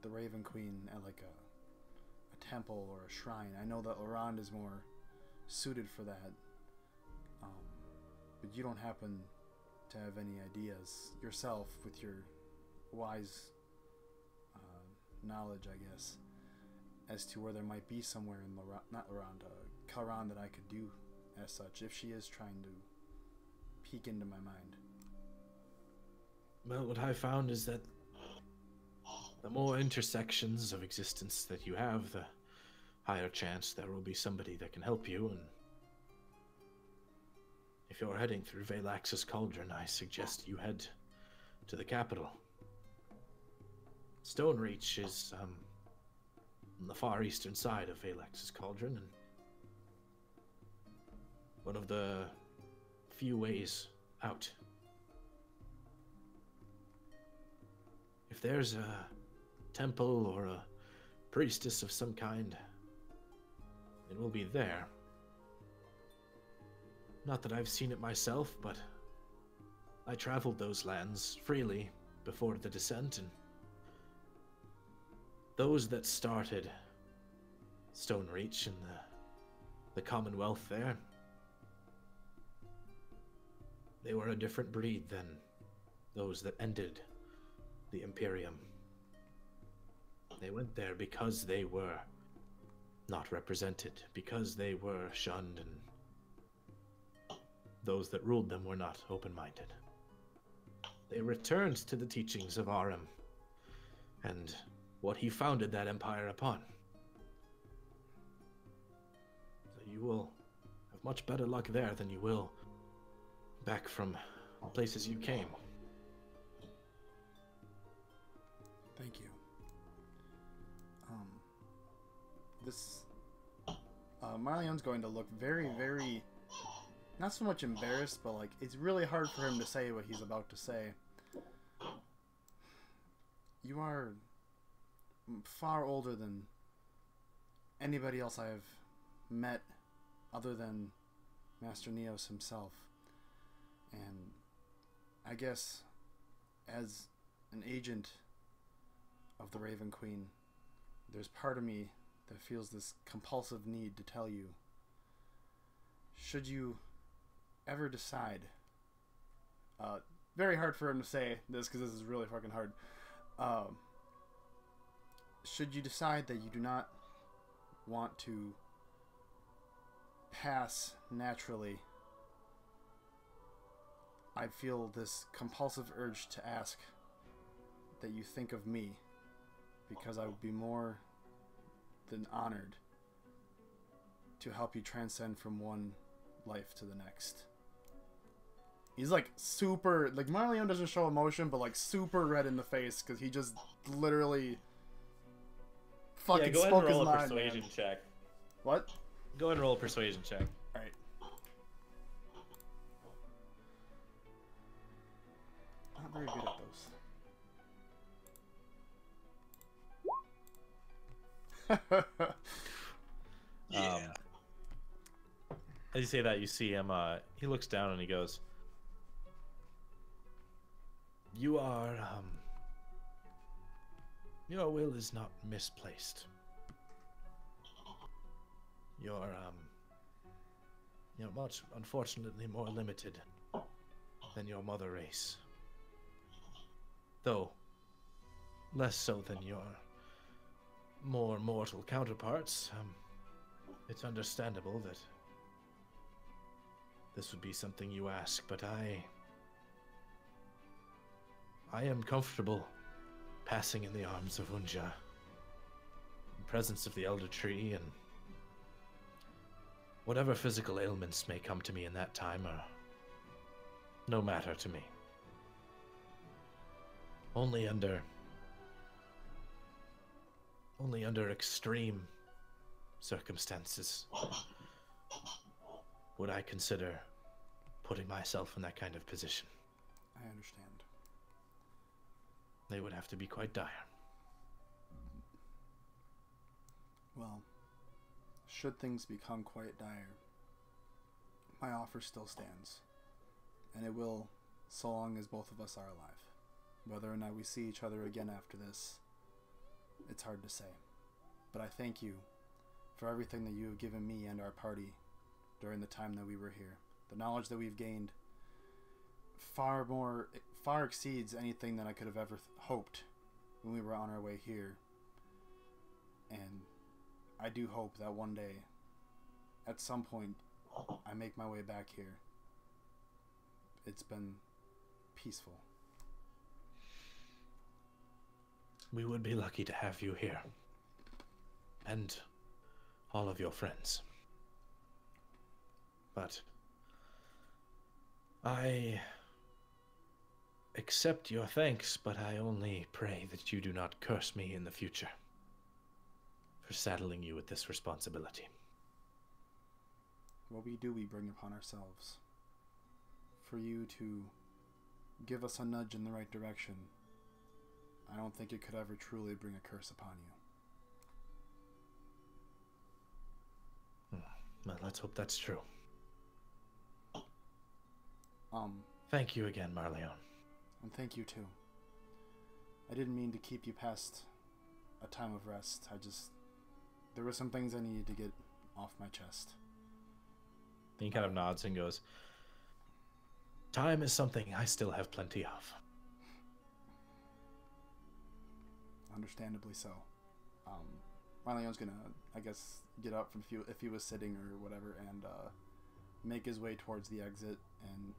[SPEAKER 3] the Raven Queen at like a temple or a shrine. I know that Lorand is more suited for that, but you don't happen to have any ideas yourself with your wise knowledge, I guess, as to where there might be somewhere in Kal'Araan that I could do as such, if she is trying to peek into my mind.
[SPEAKER 1] Well, what I found is that the more intersections of existence that you have, the higher chance there will be somebody that can help you. And if you're heading through Valax's Cauldron, I suggest you head to the capital. Stonereach is on the far eastern side of Valax's Cauldron, and one of the few ways out. If there's a temple or a priestess of some kind, it will be there. Not that I've seen it myself, but I traveled those lands freely before the descent, and those that started Stonereach and the Commonwealth there, they were a different breed than those that ended the Imperium. They went there because they were not represented, because they were shunned, and those that ruled them were not open-minded. They returned to the teachings of Aram and what he founded that empire upon. So you will have much better luck there than you will back from places you came.
[SPEAKER 3] Thank you. Marleon's going to look very, very, not so much embarrassed, but like it's really hard for him to say what he's about to say. You are far older than anybody else I have met other than Master Neos himself. And I guess as an agent of the Raven Queen, there's part of me that feels this compulsive need to tell you, should you ever decide, very hard for him to say this because this is really fucking hard, should you decide that you do not want to pass naturally, I feel this compulsive urge to ask that you think of me, because I would be more than honored to help you transcend from one life to the next. He's like super, like Marleon doesn't show emotion, but like super red in the face because he just literally fucking
[SPEAKER 1] go ahead
[SPEAKER 3] spoke
[SPEAKER 1] and
[SPEAKER 3] his
[SPEAKER 1] roll a
[SPEAKER 3] mind.
[SPEAKER 1] persuasion
[SPEAKER 3] Man.
[SPEAKER 1] check.
[SPEAKER 3] What?
[SPEAKER 1] Go ahead and roll a persuasion check.
[SPEAKER 3] Alright. Not very good at those.
[SPEAKER 1] Yeah. As you say that, you see him, he looks down and he goes, "You are, your will is not misplaced. You're much, unfortunately, more limited than your mother race. Though, less so than your more mortal counterparts. It's understandable that this would be something you ask, but I am comfortable passing in the arms of Unja, in presence of the Elder Tree, and whatever physical ailments may come to me in that time are no matter to me. Only under extreme circumstances would I consider putting myself in that kind of position.
[SPEAKER 3] I understand.
[SPEAKER 1] They would have to be quite dire.
[SPEAKER 3] Well, should things become quite dire, my offer still stands. And it will, so long as both of us are alive. Whether or not we see each other again after this, it's hard to say. But I thank you for everything that you have given me and our party during the time that we were here. The knowledge that we've gained far exceeds anything that I could have ever hoped when we were on our way here. And I do hope that one day, at some point, I make my way back here. It's been peaceful.
[SPEAKER 1] We would be lucky to have you here. And all of your friends. But I accept your thanks, but I only pray that you do not curse me in the future for saddling you with this responsibility.
[SPEAKER 3] What we do, we bring upon ourselves. For you to give us a nudge in the right direction, I don't think it could ever truly bring a curse upon you.
[SPEAKER 1] Well, let's hope that's true.
[SPEAKER 3] Um,
[SPEAKER 1] Thank you again, Marleon.
[SPEAKER 3] And thank you too. I didn't mean to keep you past a time of rest. There were some things I needed to get off my chest.
[SPEAKER 1] He kind of nods and goes, "Time is something I still have plenty of."
[SPEAKER 3] Understandably so. Marleon's gonna, I guess, get up from if he was sitting or whatever, and make his way towards the exit and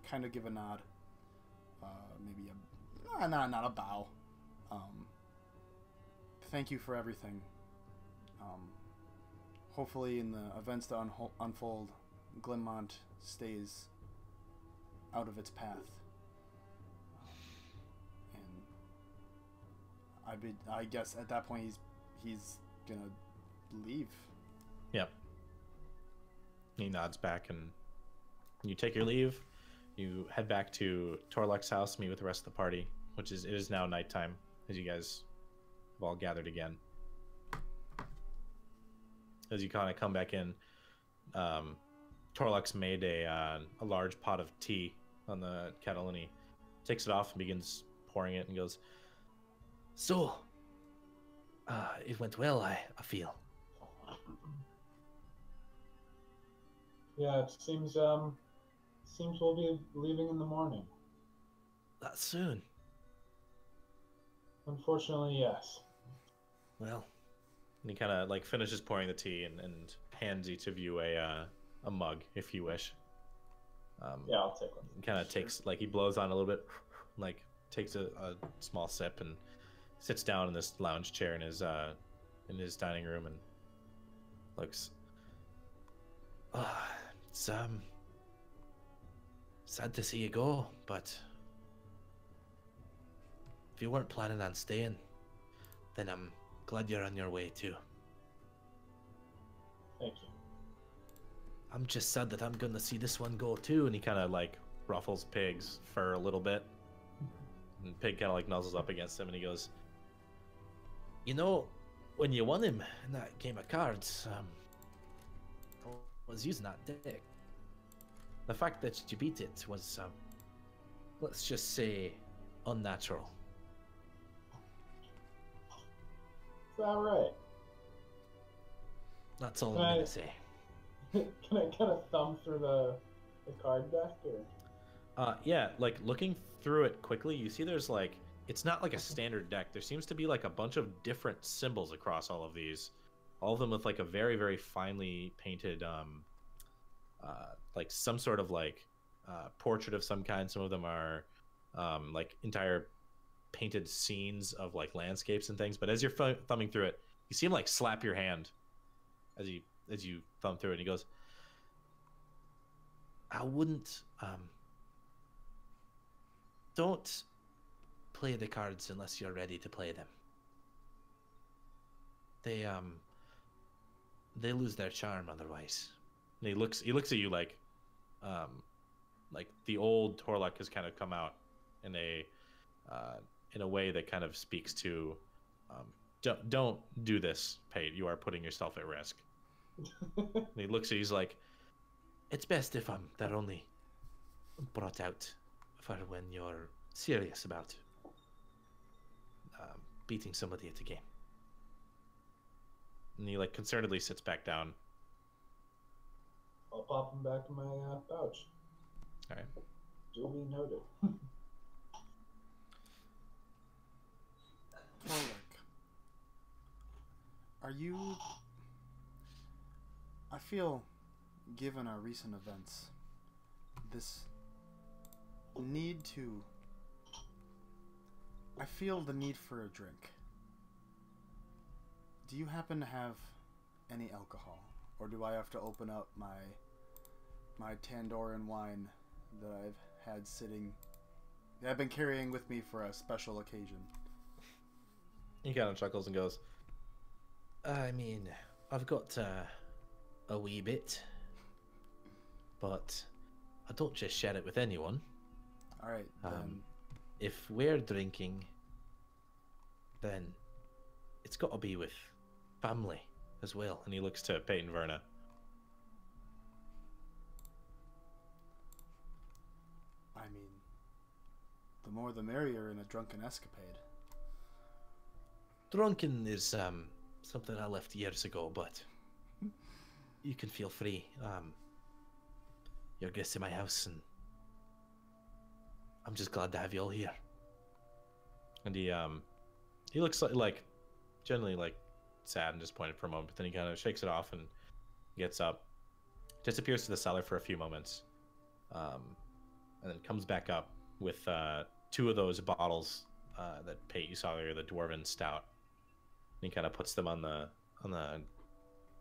[SPEAKER 3] kind of give a nod. Maybe not a bow. Thank you for everything. Hopefully in the events that unfold Glenmont stays out of its path. And I guess at that point he's gonna leave.
[SPEAKER 1] Yep. He nods back, and you take your leave. You head back to Torluk's house, meet with the rest of the party, it is now nighttime as you guys have all gathered again. As you kind of come back in, Torluk's made a large pot of tea on the kettle, and he takes it off and begins pouring it and goes, "So, it went well, I feel."
[SPEAKER 5] Yeah, it seems we'll be leaving in the morning.
[SPEAKER 1] That soon?
[SPEAKER 5] Unfortunately, yes.
[SPEAKER 1] Well, and he kind of like finishes pouring the tea and hands each of you a mug if you wish.
[SPEAKER 5] Yeah, I'll take one.
[SPEAKER 1] Kind of takes, like, he blows on a little bit, like takes a small sip and sits down in this lounge chair in his dining room and looks. It's sad to see you go, but if you weren't planning on staying, then I'm glad you're on your way too.
[SPEAKER 5] Thank you.
[SPEAKER 1] I'm just sad that I'm gonna see this one go too. And he kind of like ruffles Pig's fur a little bit, and Pig kind of like nuzzles up against him, and he goes, "You know, when you won him in that game of cards, I was using that deck. The fact that you beat it was, let's just say, unnatural."
[SPEAKER 5] Is that right?
[SPEAKER 1] That's all I'm gonna say.
[SPEAKER 5] Can I get a thumb through the card deck, or?
[SPEAKER 1] Yeah, like looking through it quickly, you see there's like, it's not like a standard deck. There seems to be like a bunch of different symbols across all of these, all of them with like a very, very finely painted, like some sort of like portrait of some kind. Some of them are like entire painted scenes of like landscapes and things. But as you're thumbing through it, you see him like slap your hand as you thumb through it. And he goes, "I wouldn't don't play the cards unless you're ready to play them. They lose their charm otherwise." And he looks at you like the old Torluk has kind of come out in a way that kind of speaks to, don't do this, Pate. You are putting yourself at risk. And he looks at you, he's like, "It's best if they're only brought out for when you're serious about beating somebody at a game." And he like concernedly sits back down.
[SPEAKER 5] I'll pop them back in my pouch.
[SPEAKER 1] All right.
[SPEAKER 5] Duly noted.
[SPEAKER 3] Torluk, are you... I feel, given our recent events, this need to... I feel the need for a drink. Do you happen to have any alcohol? Or do I have to open up my Tandoran wine that I've had sitting... that I've been carrying with me for a special occasion?
[SPEAKER 1] He kind of chuckles and goes, "I mean, I've got a wee bit, but I don't just share it with anyone.
[SPEAKER 3] Alright, then...
[SPEAKER 1] If we're drinking, then it's got to be with family as well." And he looks to Peyton Verna.
[SPEAKER 3] I mean, the more the merrier in a drunken escapade.
[SPEAKER 1] Drunken is something I left years ago, but you can feel free. You're guests in my house, and I'm just glad to have you all here. And he looks like generally like sad and disappointed for a moment, but then he kind of shakes it off and gets up, disappears to the cellar for a few moments, and then comes back up with two of those bottles that Pate you saw earlier, the Dwarven Stout. And he kind of puts them on the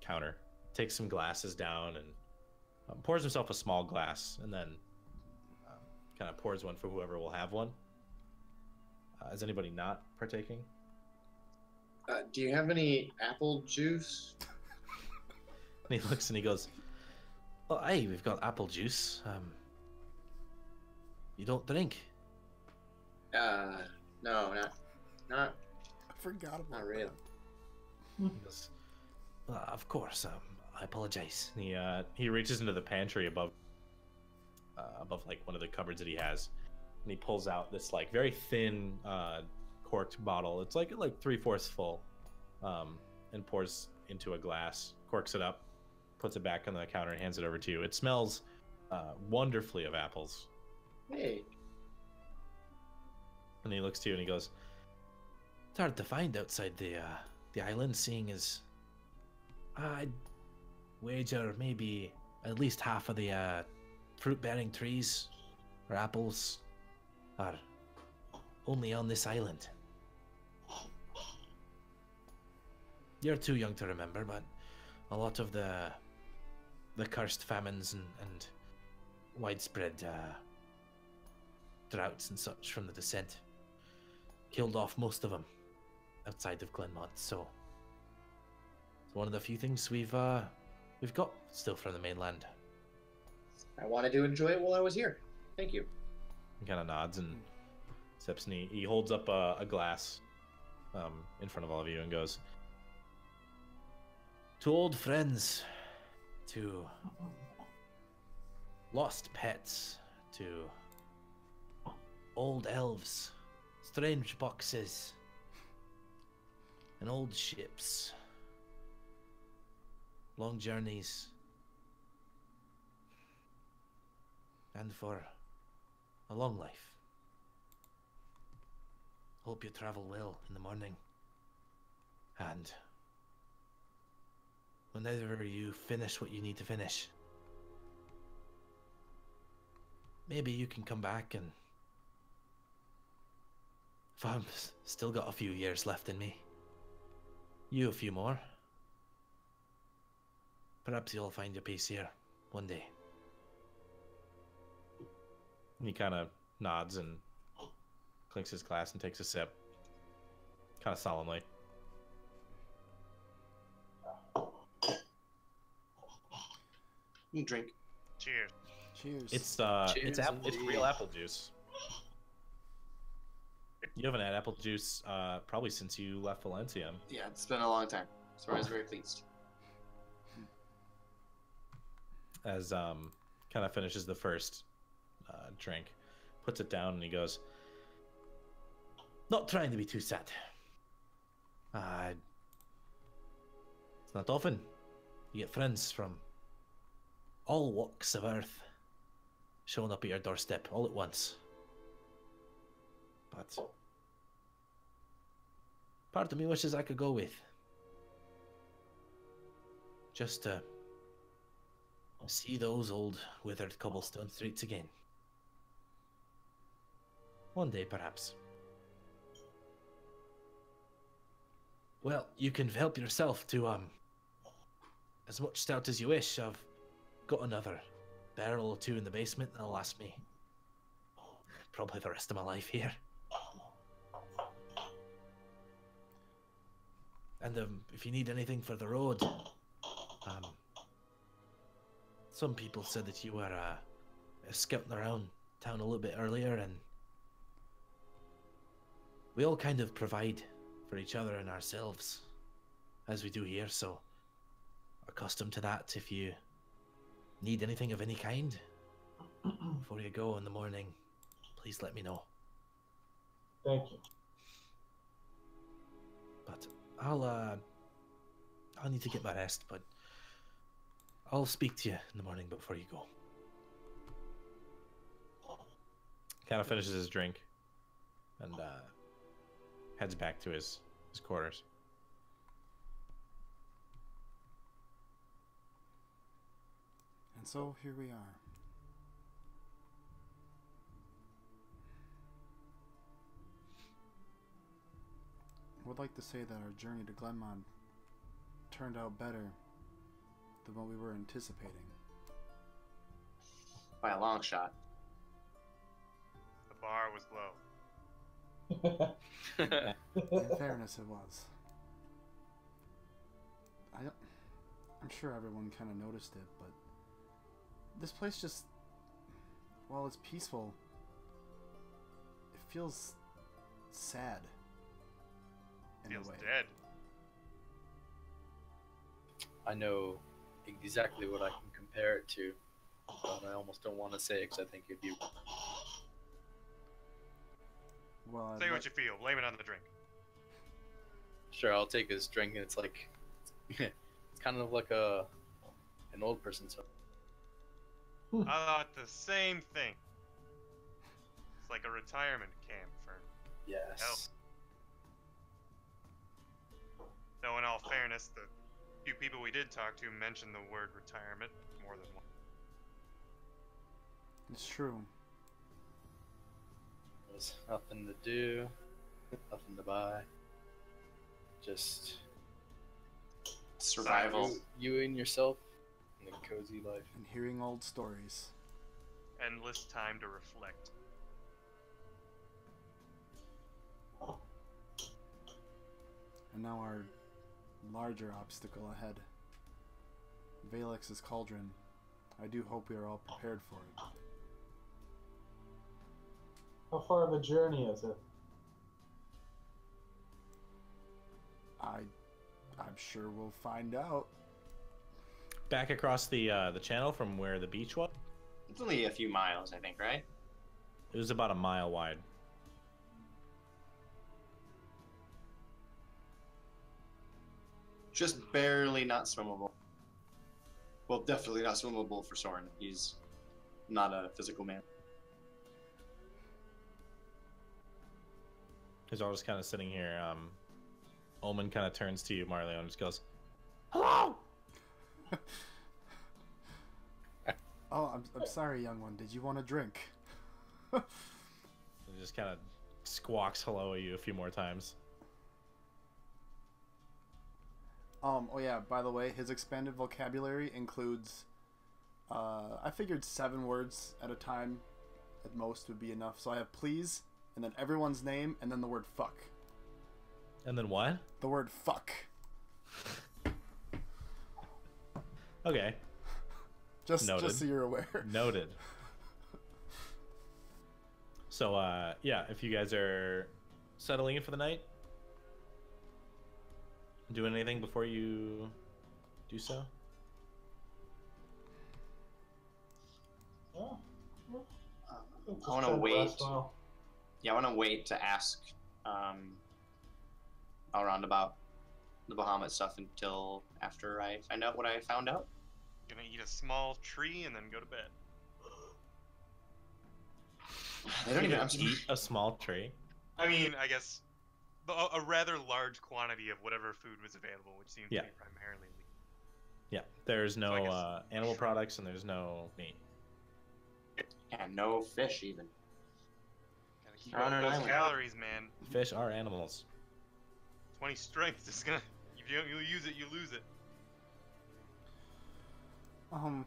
[SPEAKER 1] counter, takes some glasses down, and Pours himself a small glass, and then kind of pours one for whoever will have one. Is anybody not partaking?
[SPEAKER 4] Do you have any apple juice?
[SPEAKER 1] And he looks and he goes, "Oh, aye, we've got apple juice. You don't drink?"
[SPEAKER 4] No, not
[SPEAKER 3] I forgot about
[SPEAKER 4] not really.
[SPEAKER 1] He goes, "Of course. I apologize." And he reaches into the pantry above like one of the cupboards that he has, and he pulls out this like very thin corked bottle. It's like 3/4 full, and pours into a glass, corks it up, puts it back on the counter, and hands it over to you. It smells wonderfully of apples.
[SPEAKER 4] Hey,
[SPEAKER 1] And he looks to you and he goes, "It's hard to find outside the island, seeing as I'd wager maybe at least half of the fruit-bearing trees or apples are only on this island. You're too young to remember, but a lot of the cursed famines and widespread droughts and such from the descent killed off most of them outside of Glenmont. So it's one of the few things we've got still from the mainland."
[SPEAKER 4] I wanted to enjoy it while I was here. Thank you.
[SPEAKER 1] He kind of nods and sips, and he holds up a glass in front of all of you and goes, "To old friends, to lost pets, to old elves, strange boxes, and old ships, long journeys, and for a long life. Hope you travel well in the morning, and whenever you finish what you need to finish, maybe you can come back, and if I've still got a few years left in me, you a few more, perhaps you'll find your peace here one day." He kind of nods and clinks his glass and takes a sip, kind of solemnly.
[SPEAKER 4] You can drink.
[SPEAKER 2] Cheers.
[SPEAKER 3] Cheers.
[SPEAKER 1] It's
[SPEAKER 6] Cheers
[SPEAKER 1] it's
[SPEAKER 6] indeed.
[SPEAKER 1] real apple juice. You haven't had apple juice probably since you left Valencia.
[SPEAKER 4] Yeah, it's been a long time, so I was very pleased.
[SPEAKER 1] As kind of finishes the first drink, puts it down, and he goes, "Not trying to be too sad. It's not often you get friends from all walks of earth showing up at your doorstep all at once. But part of me wishes I could go with, just to see those old withered cobblestone streets again. One day, perhaps. Well, you can help yourself to as much stout as you wish. I've got another barrel or two in the basement that'll last me probably the rest of my life here. And if you need anything for the road, some people said that you were scouting around town a little bit earlier, and we all kind of provide for each other and ourselves, as we do here, so accustomed to that. If you need anything of any kind before you go in the morning, please let me know.
[SPEAKER 5] Thank you.
[SPEAKER 1] But I'll need to get my rest, but I'll speak to you in the morning before you go." Kind of finishes his drink and heads back to his quarters.
[SPEAKER 3] And so here we are. I would like to say that our journey to Glenmont turned out better than what we were anticipating.
[SPEAKER 4] by a long shot.
[SPEAKER 2] The bar was low.
[SPEAKER 3] In fairness, it was. I'm sure everyone kind of noticed it, but this place just, while it's peaceful, it feels sad. In
[SPEAKER 2] Feels
[SPEAKER 3] a way.
[SPEAKER 2] dead.
[SPEAKER 6] I know exactly what I can compare it to, but I almost don't want to say it because I think it'd be.
[SPEAKER 3] Well,
[SPEAKER 2] Say what you feel. Blame it on the drink.
[SPEAKER 6] Sure, I'll take this drink, and it's like, it's kind of like an old person's.
[SPEAKER 2] I thought the same thing. It's like a retirement camp for.
[SPEAKER 6] Yes.
[SPEAKER 2] Though in all fairness, the few people we did talk to mentioned the word retirement more than once.
[SPEAKER 3] It's true.
[SPEAKER 6] There's nothing to do, nothing to buy. Just
[SPEAKER 4] Survival.
[SPEAKER 6] you and yourself and a cozy life.
[SPEAKER 3] And hearing old stories.
[SPEAKER 2] Endless time to reflect.
[SPEAKER 3] And now our larger obstacle ahead. Valex's cauldron. I do hope we are all prepared for it.
[SPEAKER 5] How far of a journey is it?
[SPEAKER 3] I'm sure we'll find out.
[SPEAKER 1] Back across the channel from where the beach was.
[SPEAKER 4] It's only a few miles, I think, right?
[SPEAKER 1] It was about a mile wide.
[SPEAKER 4] Just barely not swimmable. Well, definitely not swimmable for Soren. He's not a physical man.
[SPEAKER 1] He's all just kind of sitting here. Omen kind of turns to you, Marleo, and just goes, "Hello."
[SPEAKER 3] Oh, I'm sorry, young one. Did you want a drink?
[SPEAKER 1] He just kind of squawks hello at you a few more times.
[SPEAKER 3] Oh yeah, by the way, his expanded vocabulary includes, I figured 7 words at a time at most would be enough. So I have please, and then everyone's name, and then the word fuck.
[SPEAKER 1] And then what?
[SPEAKER 3] The word fuck.
[SPEAKER 1] Okay.
[SPEAKER 3] Just
[SPEAKER 1] Noted.
[SPEAKER 3] so you're aware.
[SPEAKER 1] Noted. So, yeah, if you guys are settling in for the night, doing anything before you do so?
[SPEAKER 5] Yeah.
[SPEAKER 4] I want to wait. Yeah, I want to wait to ask Kal'Araan about the Bahamut stuff until after I find out what I found out.
[SPEAKER 2] Gonna eat a small tree and then go to bed.
[SPEAKER 4] They don't even.
[SPEAKER 1] Eat a small tree.
[SPEAKER 2] I mean, I guess a rather large quantity of whatever food was available, which seems to be primarily meat.
[SPEAKER 1] Yeah, there's no
[SPEAKER 2] So I guess
[SPEAKER 1] animal
[SPEAKER 2] shrimp.
[SPEAKER 1] products and there's no meat.
[SPEAKER 4] And no fish even.
[SPEAKER 2] Gotta keep
[SPEAKER 4] They're on
[SPEAKER 2] up
[SPEAKER 4] an
[SPEAKER 2] those
[SPEAKER 4] island.
[SPEAKER 2] calories, man.
[SPEAKER 1] Fish are animals.
[SPEAKER 2] 20 strength is gonna. If you don't use it, you lose it.
[SPEAKER 3] I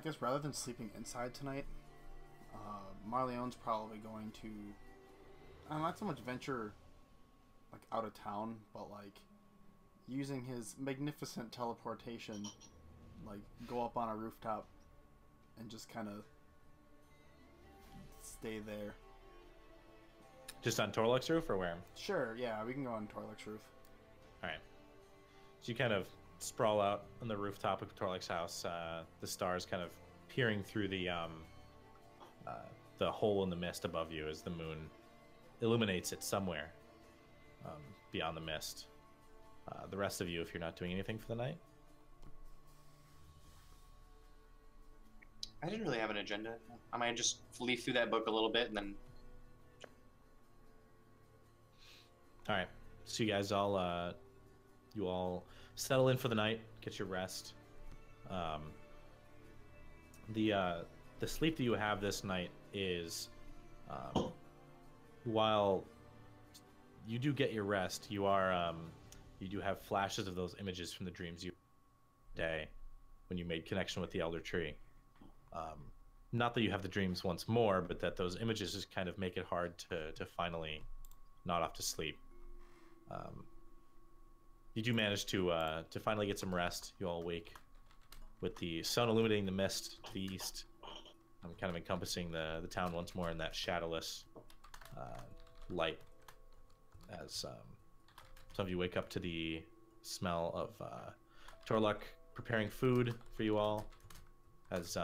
[SPEAKER 3] guess rather than sleeping inside tonight, Marleone's probably going to, not so much venture, like, out of town, but, like, using his magnificent teleportation, like, go up on a rooftop and just kind of stay there.
[SPEAKER 1] Just on Torluk's roof or where?
[SPEAKER 3] Sure, yeah, we can go on Torluk's roof.
[SPEAKER 1] Alright. So you kind of sprawl out on the rooftop of Torluk's house, the stars kind of peering through the hole in the mist above you as the moon illuminates it somewhere beyond the mist. The rest of you, if you're not doing anything for the night.
[SPEAKER 4] I didn't really have an agenda. I might just leaf through that book a little bit and then.
[SPEAKER 1] Alright. So you guys all you all settle in for the night, get your rest. The sleep that you have this night is, while you do get your rest, you are you do have flashes of those images from the dreams you day when you made connection with the elder tree. not that you have the dreams once more, but that those images just kind of make it hard to finally nod off to sleep. You do manage to finally get some rest. You all wake with the sun illuminating the mist to the east, kind of encompassing the town once more in that shadowless light. As some of you wake up to the smell of Torluck preparing food for you all, as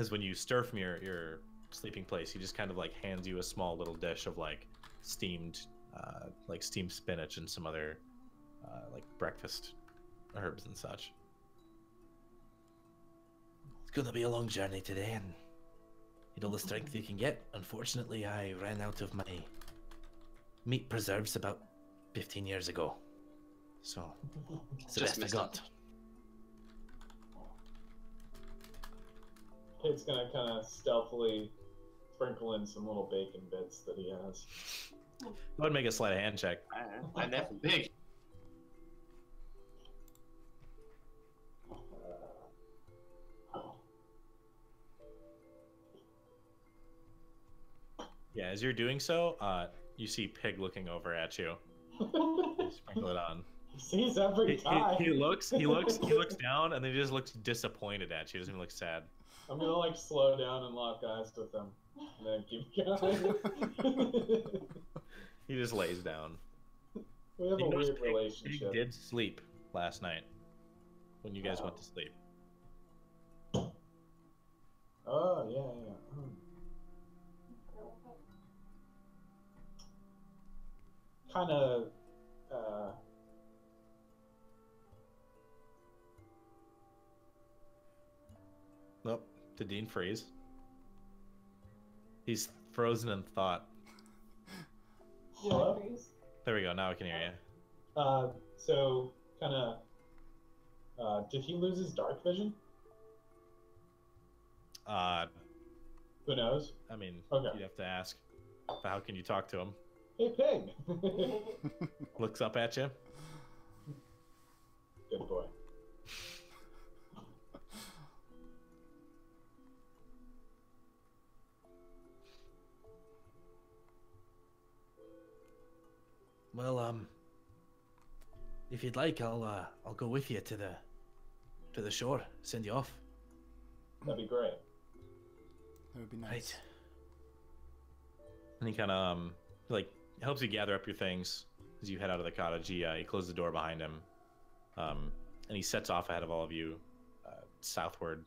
[SPEAKER 1] when you stir from your sleeping place, he just kind of like hands you a small little dish of like steamed spinach and some other like breakfast herbs and such.
[SPEAKER 9] It's gonna be a long journey today, and need all the strength you can get. Unfortunately, I ran out of my meat preserves about 15 years ago. So, it's the
[SPEAKER 4] Just
[SPEAKER 9] best I
[SPEAKER 4] missed
[SPEAKER 9] got.
[SPEAKER 4] out.
[SPEAKER 5] Kate's gonna kind of stealthily sprinkle in some little bacon bits that he has.
[SPEAKER 1] Go ahead and make a sleight of hand check.
[SPEAKER 4] And that's big.
[SPEAKER 1] Yeah, as you're doing so, you see Pig looking over at you. You sprinkle it on.
[SPEAKER 5] He sees every time.
[SPEAKER 1] He looks down, and then he just looks disappointed at you. He doesn't even look sad.
[SPEAKER 5] I'm gonna like slow down and lock eyes with him, and then keep going.
[SPEAKER 1] He just lays down.
[SPEAKER 5] We have
[SPEAKER 1] You
[SPEAKER 5] a
[SPEAKER 1] notice
[SPEAKER 5] weird
[SPEAKER 1] Pig
[SPEAKER 5] relationship.
[SPEAKER 1] did sleep last night when you guys went to sleep.
[SPEAKER 5] Oh yeah. Kind of.
[SPEAKER 1] Nope. Did Dean freeze? He's frozen in thought.
[SPEAKER 5] Hello?
[SPEAKER 1] There we go. Now I can hear you.
[SPEAKER 5] So kind of. Did he lose his dark vision? Who knows?
[SPEAKER 1] I mean,
[SPEAKER 5] Okay.
[SPEAKER 1] you'd have to ask. But how can you talk to him?
[SPEAKER 5] Hey, pig.
[SPEAKER 1] Looks up at you.
[SPEAKER 5] Good boy.
[SPEAKER 9] Well, if you'd like, I'll go with you to the shore. Send you off.
[SPEAKER 5] That'd be great.
[SPEAKER 3] That would be nice.
[SPEAKER 9] Right.
[SPEAKER 1] And he kind of like helps you gather up your things as you head out of the cottage. He closes the door behind him, and he sets off ahead of all of you southward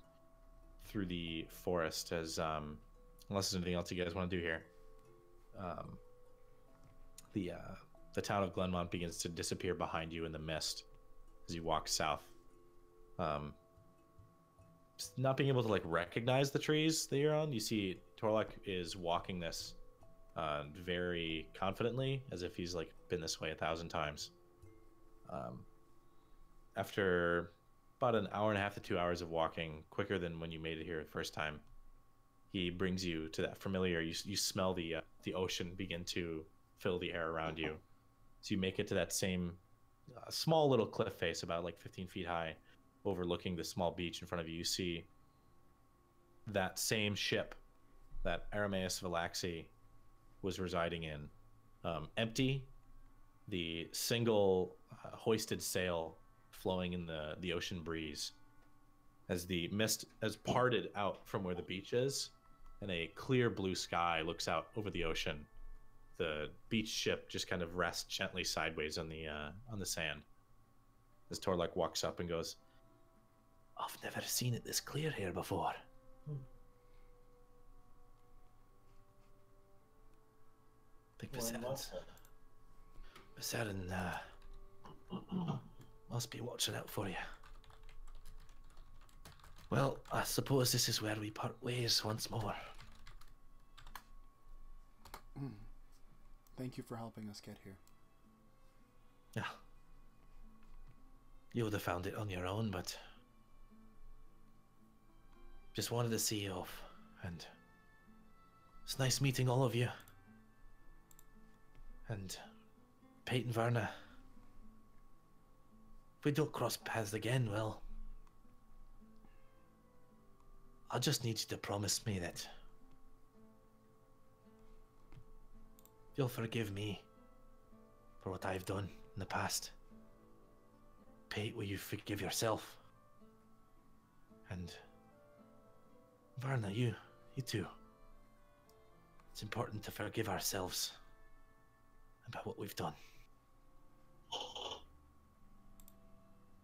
[SPEAKER 1] through the forest. As unless there's anything else you guys want to do here, the town of Glenmont begins to disappear behind you in the mist as you walk south. Not being able to like recognize the trees that you're on, you see Torluck is walking this very confidently, as if he's like been this way 1,000 times. After about an hour and a half to 2 hours of walking, quicker than when you made it here the first time, he brings you to that familiar. You smell the ocean begin to fill the air around you. So you make it to that same small little cliff face, about like 15 feet high, overlooking the small beach in front of you. You see that same ship that Aramaeus Valaxi was residing in, empty, the single hoisted sail flowing in the ocean breeze as the mist has parted out from where the beach is, and a clear blue sky looks out over the ocean. The beach ship just kind of rests gently sideways on the sand as Torluck walks up and goes,
[SPEAKER 9] I've never seen it this clear here before. I think Viserion must be watching out for you. Well, I suppose this is where we part ways once more.
[SPEAKER 3] Thank you for helping us get here.
[SPEAKER 9] Yeah. You would have found it on your own, but just wanted to see you off, and it's nice meeting all of you. And Peyton Verna, if we don't cross paths again, well, I just need you to promise me that you'll forgive me for what I've done in the past. Pate, will you forgive yourself? And Varna, you too. It's important to forgive ourselves about what we've done.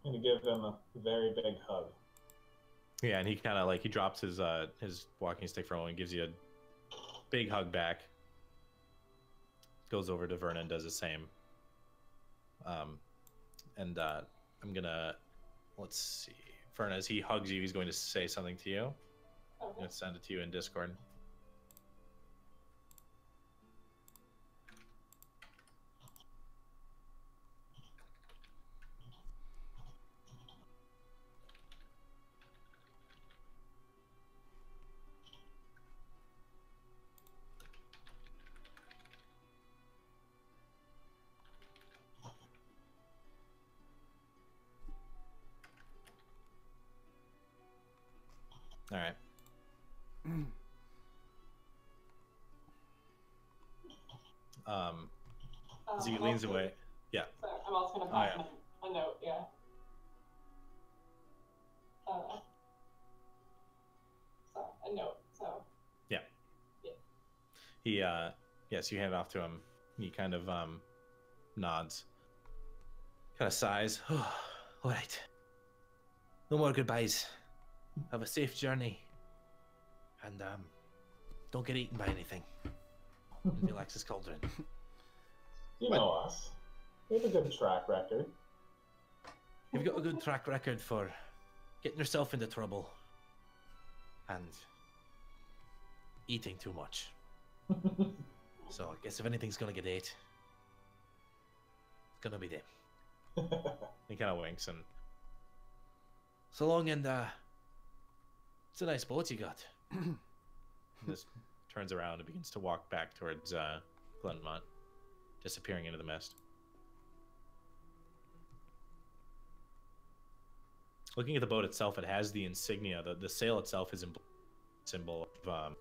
[SPEAKER 5] I'm gonna give him a very big hug.
[SPEAKER 1] Yeah, and he kind of like he drops his walking stick for a moment and gives you a big hug back. Goes over to Verna and does the same. I'm gonna, let's see, Verna, as he hugs you, he's going to say something to you. I'm gonna send it to you in Discord. All right. As he leans away. Yeah.
[SPEAKER 7] Sorry, I'm also gonna pass him a note. Yeah. Sorry, a note. So.
[SPEAKER 1] Yeah.
[SPEAKER 7] Yeah.
[SPEAKER 1] He yes, you hand it off to him. He kind of nods. Kind of sighs. All right. No more goodbyes. Have a safe journey. And don't get eaten by anything. In the Alexis Cauldron.
[SPEAKER 5] You know us. We have a good track record.
[SPEAKER 9] You've got a good track record for getting yourself into trouble and eating too much. So I guess if anything's gonna get ate, it's gonna be them.
[SPEAKER 1] He kind of winks and
[SPEAKER 9] So long, and it's a nice boat you got.
[SPEAKER 1] just turns around and begins to walk back towards Glenmont, disappearing into the mist. Looking at the boat itself, it has the insignia. The sail itself is a symbol of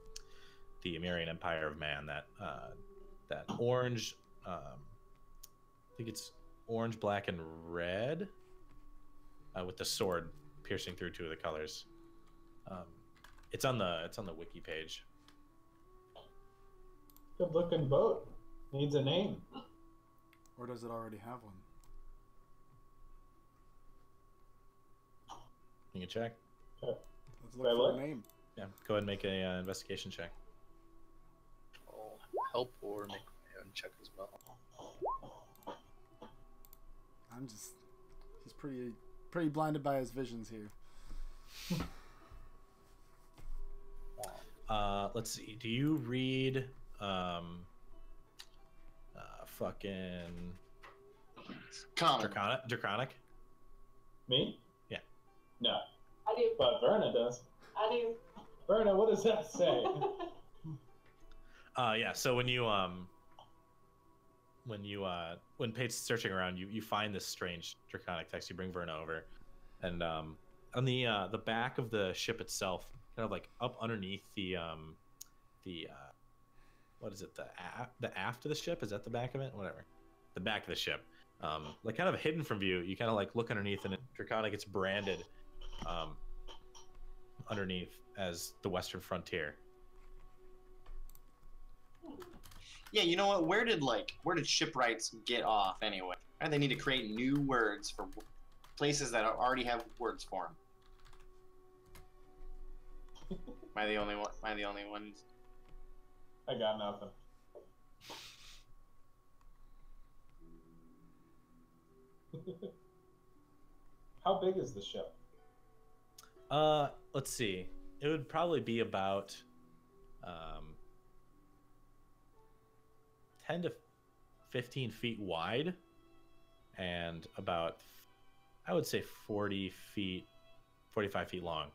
[SPEAKER 1] the Emirian Empire of Man. That orange, I think it's orange, black, and red, with the sword piercing through two of the colors. It's on the wiki page.
[SPEAKER 5] Good looking boat. Needs a name.
[SPEAKER 3] Or does it already have one?
[SPEAKER 1] You can check.
[SPEAKER 3] Let's
[SPEAKER 5] Can I
[SPEAKER 3] look for
[SPEAKER 5] look?
[SPEAKER 3] a name.
[SPEAKER 1] Yeah, go ahead and make a investigation check.
[SPEAKER 6] I'll help or make my own check as well.
[SPEAKER 3] He's pretty blinded by his visions here.
[SPEAKER 1] Let's see. Do you read fucking
[SPEAKER 4] Common.
[SPEAKER 1] Draconic?
[SPEAKER 5] Me?
[SPEAKER 1] Yeah.
[SPEAKER 5] No.
[SPEAKER 7] I do.
[SPEAKER 5] But Verna does.
[SPEAKER 7] I do.
[SPEAKER 5] Verna, what does that say?
[SPEAKER 1] Yeah, so when Pate's searching around, you find this strange Draconic text. You bring Verna over, and on the back of the ship itself, kind of like up underneath the what is it, the aft of the ship, is that the back of it? Whatever, the back of the ship, like kind of hidden from view. You kind of like look underneath, and Draconic gets branded underneath as the Western Frontier.
[SPEAKER 4] Yeah, you know what? Where did shipwrights get off anyway? Why do they need to create new words for places that already have words for them? Am I the only one? Am I the only one?
[SPEAKER 5] I got nothing. How big is the ship?
[SPEAKER 1] Let's see. It would probably be about 10 to 15 feet wide and about, I would say, 45 feet long.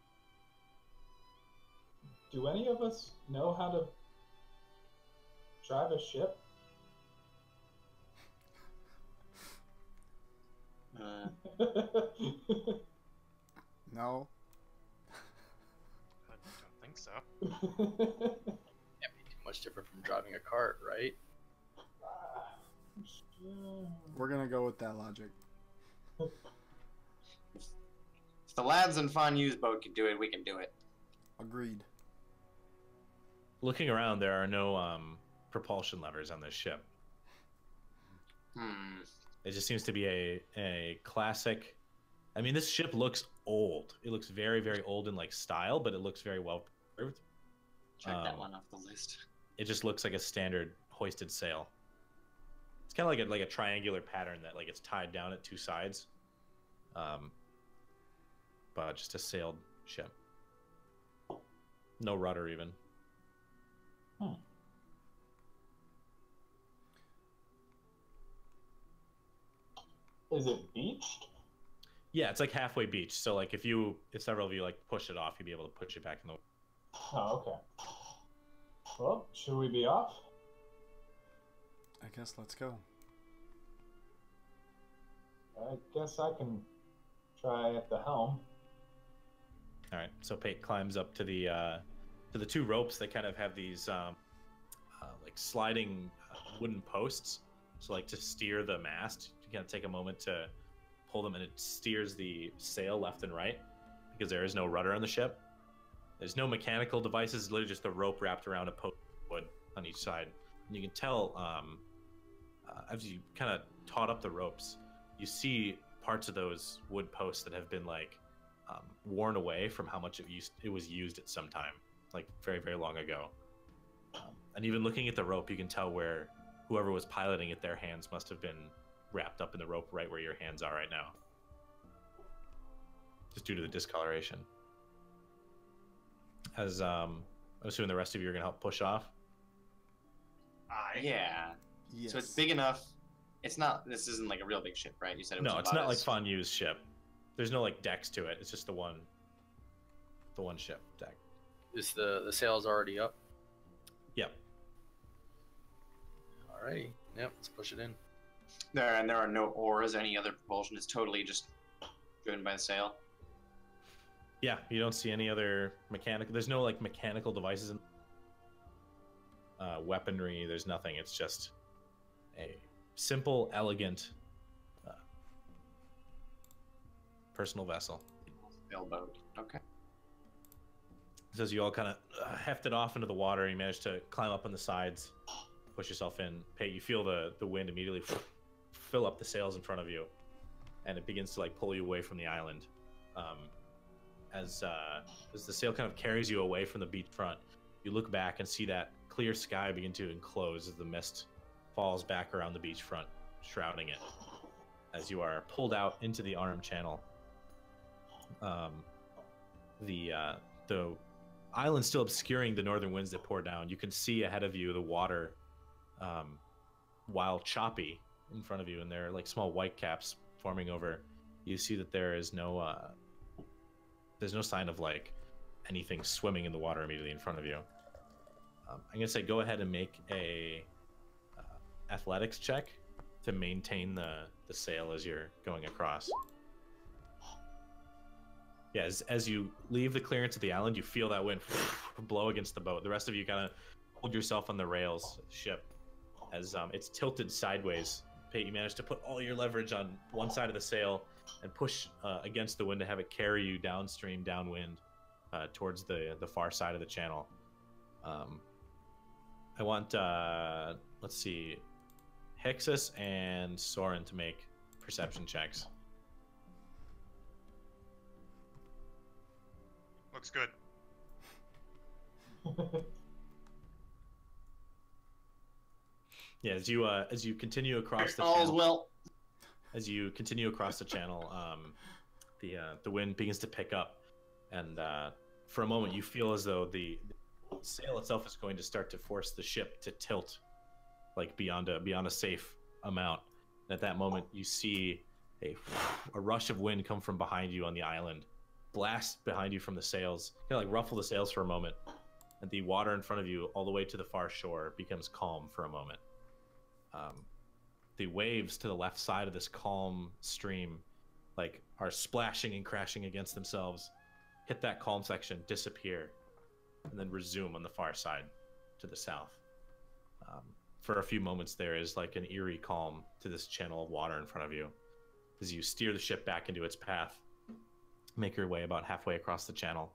[SPEAKER 5] Do any of us know how to drive a ship?
[SPEAKER 3] No.
[SPEAKER 2] so.
[SPEAKER 6] Can't be too much different from driving a cart, right?
[SPEAKER 3] We're gonna go with that logic.
[SPEAKER 4] If the lads in Fun Use boat can do it, we can do it.
[SPEAKER 3] Agreed.
[SPEAKER 1] Looking around, there are no propulsion levers on this ship. It just seems to be a classic. I mean, this ship looks old. It looks very, very old in like style, but it looks very well preserved.
[SPEAKER 4] Check that one off the list.
[SPEAKER 1] It just looks like a standard hoisted sail. It's kind of like a triangular pattern that like it's tied down at two sides. But just a sailed ship. No rudder even.
[SPEAKER 5] Is it beached?
[SPEAKER 1] Yeah, it's like halfway beach. So like if several of you like push it off, you'd be able to push it back in the.
[SPEAKER 5] Oh, okay. Well, should we be off?
[SPEAKER 3] I guess let's go.
[SPEAKER 5] I guess I can try at the helm.
[SPEAKER 1] All right. So Pate climbs up to the two ropes that kind of have these like sliding wooden posts. So like to steer the mast, you kind of take a moment to pull them, and it steers the sail left and right because there is no rudder on the ship. There's no mechanical devices. It's literally just a rope wrapped around a post of wood on each side. And you can tell as you kind of taut up the ropes, you see parts of those wood posts that have been like worn away from how much it was used at some time, like very, very long ago. And even looking at the rope, you can tell where whoever was piloting it, their hands must have been wrapped up in the rope right where your hands are right now, just due to the discoloration. As I'm assuming the rest of you are gonna help push off.
[SPEAKER 4] Yeah.
[SPEAKER 3] Yes.
[SPEAKER 4] So it's big enough. It's not. This isn't like a real big ship, right? You said it was.
[SPEAKER 1] No, it's not like Fanyu's ship. There's no like decks to it. It's just the one ship deck.
[SPEAKER 6] Is the sails already up?
[SPEAKER 1] Yep.
[SPEAKER 6] Alrighty. Yep. Let's push it in.
[SPEAKER 4] There are no oars, any other propulsion. It's totally just driven by the sail.
[SPEAKER 1] Yeah, you don't see any other mechanical. There's no like mechanical devices in weaponry. There's nothing. It's just a simple, elegant personal vessel.
[SPEAKER 4] Sailboat. Okay.
[SPEAKER 1] So as you all kind of heft it off into the water, you manage to climb up on the sides, push yourself in. Pate, you feel the wind immediately fill up the sails in front of you, and it begins to like pull you away from the island. As the sail kind of carries you away from the beach front, you look back and see that clear sky begin to enclose as the mist falls back around the beach front, shrouding it. As you are pulled out into the Arm Channel, the island still obscuring the northern winds that pour down. You can see ahead of you the water, while choppy in front of you, and there are like small white caps forming over. You see that there is there's no sign of like anything swimming in the water immediately in front of you. I'm gonna say go ahead and make a athletics check to maintain the sail as you're going across. Yeah, as you leave the clearance of the island, you feel that wind blow against the boat. The rest of you kind of hold yourself on the rails of the ship as it's tilted sideways. Pate, you manage to put all your leverage on one side of the sail and push against the wind to have it carry you downstream, downwind, towards the far side of the channel. I want, let's see, Hexus and Soren to make perception checks.
[SPEAKER 2] Looks good.
[SPEAKER 1] Yeah, as you continue across the
[SPEAKER 4] All's
[SPEAKER 1] channel,
[SPEAKER 4] well.
[SPEAKER 1] as you continue across the channel, the wind begins to pick up, and for a moment you feel as though the sail itself is going to start to force the ship to tilt, like beyond a safe amount. And at that moment, you see a rush of wind come from behind you on the island, blast behind you from the sails, kind of like ruffle the sails for a moment, and the water in front of you, all the way to the far shore, becomes calm for a moment. The waves to the left side of this calm stream, like, are splashing and crashing against themselves, hit that calm section, disappear, and then resume on the far side to the south. For a few moments, there is like an eerie calm to this channel of water in front of you as you steer the ship back into its path, make your way about halfway across the channel.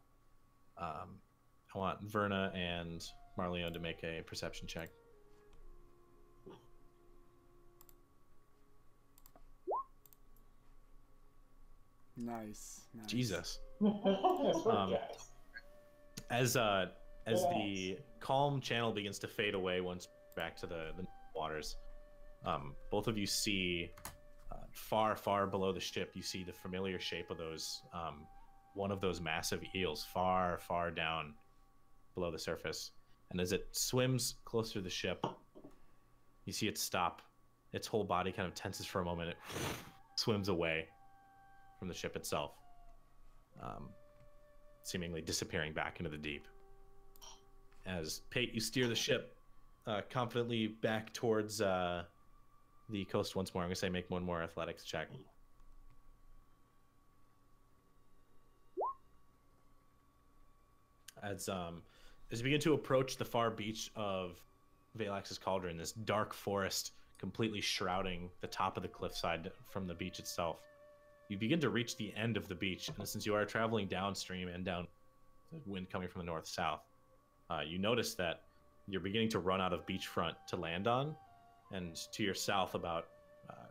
[SPEAKER 1] I want Verna and Marleone to make a perception check.
[SPEAKER 3] Nice.
[SPEAKER 1] Jesus.
[SPEAKER 5] Yes, work, guys.
[SPEAKER 1] As the calm channel begins to fade away once back to the waters, both of you see far below the ship, you see the familiar shape of those one of those massive eels far down below the surface. And as it swims closer to the ship, you see it stop. Its whole body kind of tenses for a moment. It swims away from the ship itself, seemingly disappearing back into the deep. As Pate, you steer the ship confidently back towards the coast once more. I'm going to say make one more athletics check. As you begin to approach the far beach of Valax's Cauldron, this dark forest completely shrouding the top of the cliffside from the beach itself, you begin to reach the end of the beach, and since you are traveling downstream and down the wind coming from the north-south, you notice that you're beginning to run out of beachfront to land on, and to your south about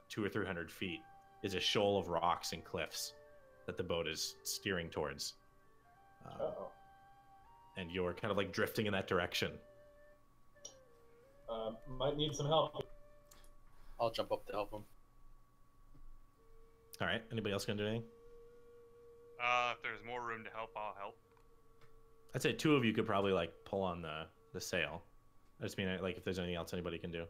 [SPEAKER 1] 200 or 300 feet is a shoal of rocks and cliffs that the boat is steering towards. And you're kind of like drifting in that direction.
[SPEAKER 5] Might need some help.
[SPEAKER 6] I'll jump up to help him.
[SPEAKER 1] All right. Anybody else gonna do anything?
[SPEAKER 2] If there's more room to help, I'll help.
[SPEAKER 1] I'd say two of you could probably like pull on the sail. I just mean like if there's anything else anybody can do.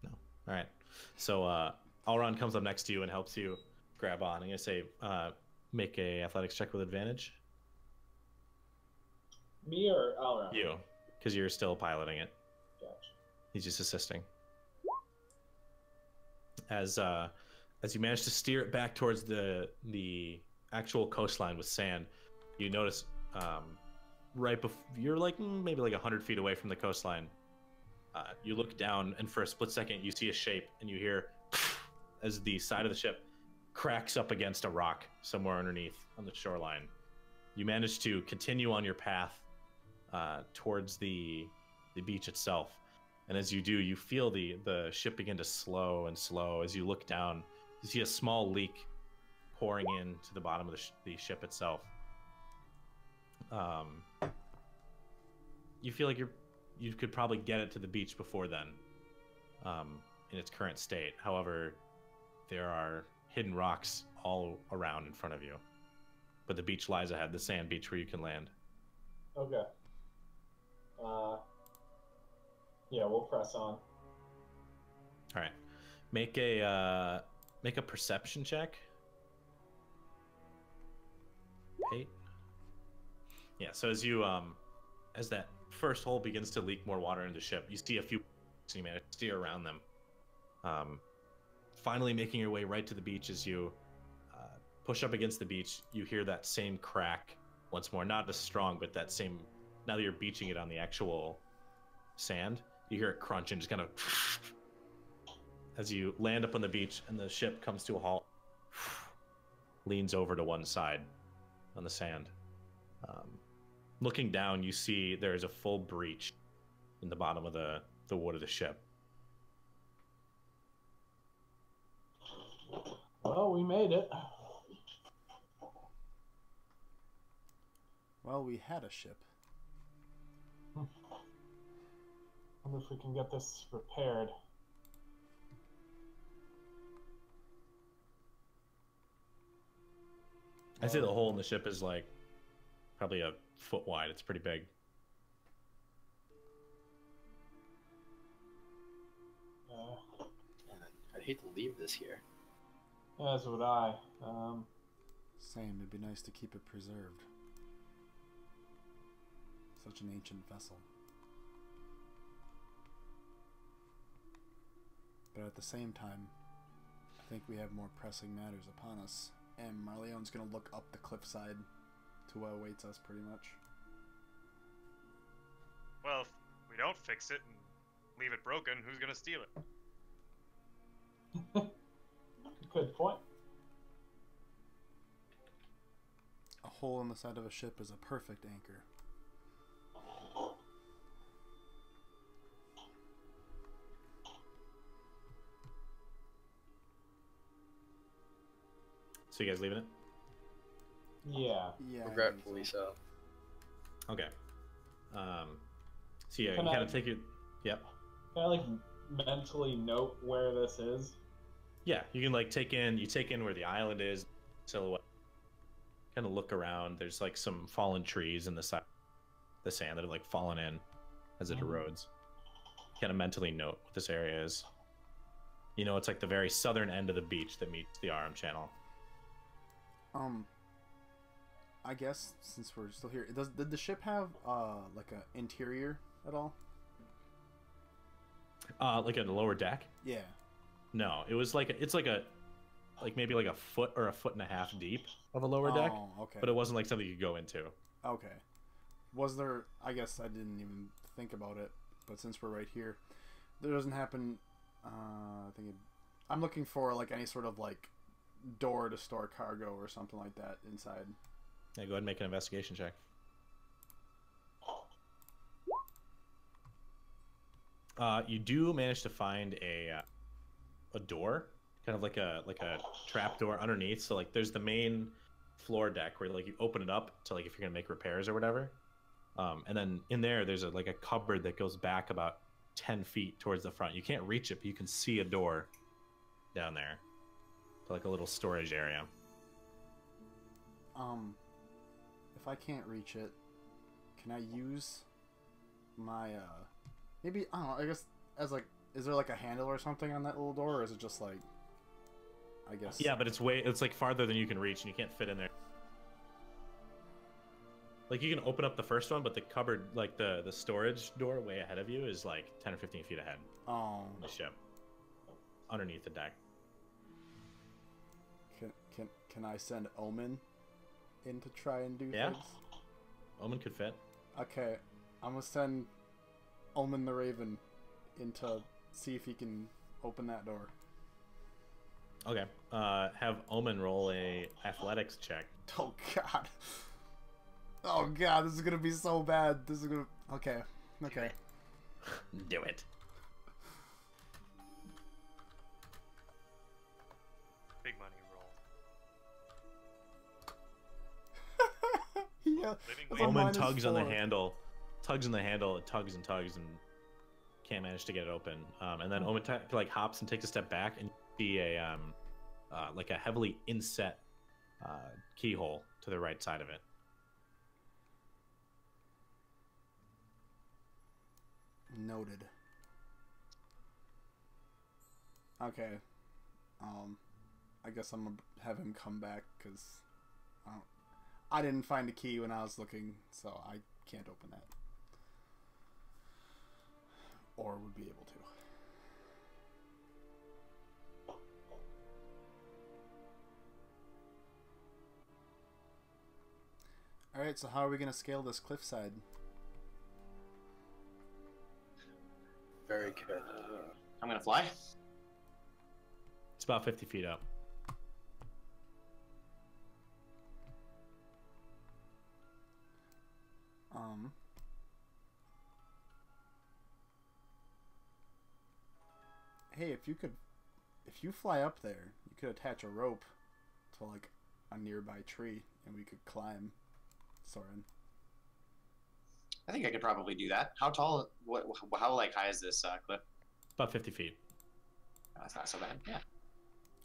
[SPEAKER 1] No. All right. So Alron comes up next to you and helps you grab on. I'm gonna say make a athletics check with advantage.
[SPEAKER 5] Me or Alron?
[SPEAKER 1] You, because you're still piloting it.
[SPEAKER 5] Gotcha.
[SPEAKER 1] He's just assisting. As you manage to steer it back towards the actual coastline with sand, you notice right before you're like maybe like 100 feet away from the coastline. You look down, and for a split second, you see a shape, and you hear as the side of the ship cracks up against a rock somewhere underneath on the shoreline. You manage to continue on your path towards the beach itself. And as you do, you feel the ship begin to slow and slow. As you look down, you see a small leak pouring into the bottom of the ship itself. You feel like you could probably get it to the beach before then, in its current state. However, there are hidden rocks all around in front of you. But the beach lies ahead, the sand beach where you can land.
[SPEAKER 5] Okay. Yeah, we'll press on.
[SPEAKER 1] All right, make a perception check. Pate. Yeah. So as you as that first hole begins to leak more water into the ship, you see a few, so you manage to steer around them. Finally, making your way right to the beach. As you push up against the beach, you hear that same crack once more. Not as strong, but that same. Now that you're beaching it on the actual sand, you hear it crunch and just kind of as you land up on the beach and the ship comes to a halt, leans over to one side on the sand. Looking down, you see there's a full breach in the bottom of the wood of the ship.
[SPEAKER 5] Well, we made it.
[SPEAKER 3] Well, we had a ship.
[SPEAKER 5] Wonder if we can get this repaired.
[SPEAKER 1] I'd say the hole in the ship is like probably a foot wide. It's pretty big.
[SPEAKER 6] I'd hate to leave this here.
[SPEAKER 5] As would I.
[SPEAKER 3] Same. It'd be nice to keep it preserved. Such an ancient vessel. But at the same time, I think we have more pressing matters upon us And Marleone's gonna look up the cliffside to what awaits us, pretty much.
[SPEAKER 2] Well, if we don't fix it and leave it broken, who's gonna steal it?
[SPEAKER 5] Good point.
[SPEAKER 3] A hole in the side of a ship is a perfect anchor.
[SPEAKER 1] So you guys leaving it?
[SPEAKER 5] Yeah.
[SPEAKER 3] Yeah. I
[SPEAKER 6] Regretfully
[SPEAKER 3] think
[SPEAKER 6] so.
[SPEAKER 1] Okay. So yeah,
[SPEAKER 5] Can
[SPEAKER 1] you
[SPEAKER 5] I-
[SPEAKER 1] kind of take it. Yep.
[SPEAKER 5] Can I like mentally note where this is?
[SPEAKER 1] Yeah, you can like take in where the island is, silhouette. Kind of look around. There's like some fallen trees in the side, the sand that have like fallen in as it erodes. Kind of mentally note what this area is. You know, it's like the very southern end of the beach that meets the Aram Channel.
[SPEAKER 3] I guess since we're still here, did the ship have like a interior at all?
[SPEAKER 1] Like a lower deck?
[SPEAKER 3] Yeah.
[SPEAKER 1] No, it was like maybe like a foot or a foot and a half deep of a lower deck,
[SPEAKER 3] Oh, okay.
[SPEAKER 1] but it wasn't like something you could go into.
[SPEAKER 3] Okay. Was there? I guess I didn't even think about it, but since we're right here, there doesn't happen. I'm looking for like any sort of like door to store cargo or something like that inside.
[SPEAKER 1] Yeah, go ahead and make an investigation check. You do manage to find a door, kind of like a trap door underneath. So like there's the main floor deck where like you open it up to like if you're gonna make repairs or whatever. And then in there's like a cupboard that goes back about 10 feet towards the front. You can't reach it, but you can see a door down there to like a little storage area.
[SPEAKER 3] If I can't reach it, can I use my maybe I don't know, I guess as like is there like a handle or something on that little door, or is it just like I guess
[SPEAKER 1] Yeah, but it's like farther than you can reach and you can't fit in there. Like you can open up the first one, but the cupboard, like the storage door way ahead of you is like 10 or 15 feet ahead
[SPEAKER 3] Oh,
[SPEAKER 1] of the ship. Underneath the deck.
[SPEAKER 3] can I send Omen in to try and do
[SPEAKER 1] Yeah.
[SPEAKER 3] things?
[SPEAKER 1] Omen could fit.
[SPEAKER 3] Okay, I'm gonna send Omen the Raven in to see if he can open that door.
[SPEAKER 1] Okay. Have Omen roll a athletics check.
[SPEAKER 3] Oh god. Oh god, this is gonna be so bad. This is gonna. Okay. Okay.
[SPEAKER 1] Do it.
[SPEAKER 2] Big money roll.
[SPEAKER 3] Yeah.
[SPEAKER 2] Living
[SPEAKER 3] That's
[SPEAKER 2] wage.
[SPEAKER 3] a
[SPEAKER 1] Omen
[SPEAKER 3] minus
[SPEAKER 1] tugs on the
[SPEAKER 3] 4.
[SPEAKER 1] handle. Tugs on the handle. It tugs and tugs and can't manage to get it open. And then Omen like hops and takes a step back and you see a like a heavily inset keyhole to the right side of it.
[SPEAKER 3] Noted. Okay. I guess I'm gonna have him come back because I didn't find a key when I was looking, so I can't open that. Or would be able to. Alright, so how are we going to scale this cliffside?
[SPEAKER 6] Very good.
[SPEAKER 4] I'm gonna fly.
[SPEAKER 1] It's about 50 feet up.
[SPEAKER 3] Hey, if you fly up there, you could attach a rope to like a nearby tree, and we could climb. Soren.
[SPEAKER 4] I think I could probably do that. How tall? How like high is this cliff?
[SPEAKER 1] About 50 feet.
[SPEAKER 4] That's not so bad. Yeah.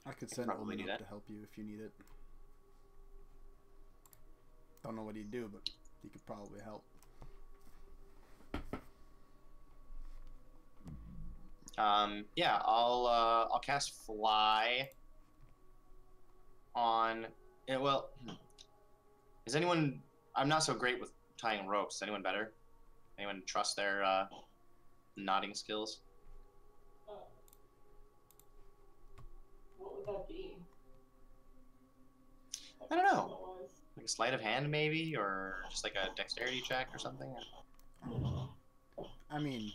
[SPEAKER 3] I could send
[SPEAKER 4] probably
[SPEAKER 3] Omen
[SPEAKER 4] do
[SPEAKER 3] up
[SPEAKER 4] that.
[SPEAKER 3] to help you if you need it. Don't know what he'd do, but he could probably help.
[SPEAKER 4] Yeah, I'll cast fly on. Yeah, well, is anyone? I'm not so great with tying ropes. Anyone better? Anyone trust their knotting skills?
[SPEAKER 7] What would that be?
[SPEAKER 4] I don't know. Like a sleight of hand, maybe, or just like a dexterity check or something.
[SPEAKER 3] I mean,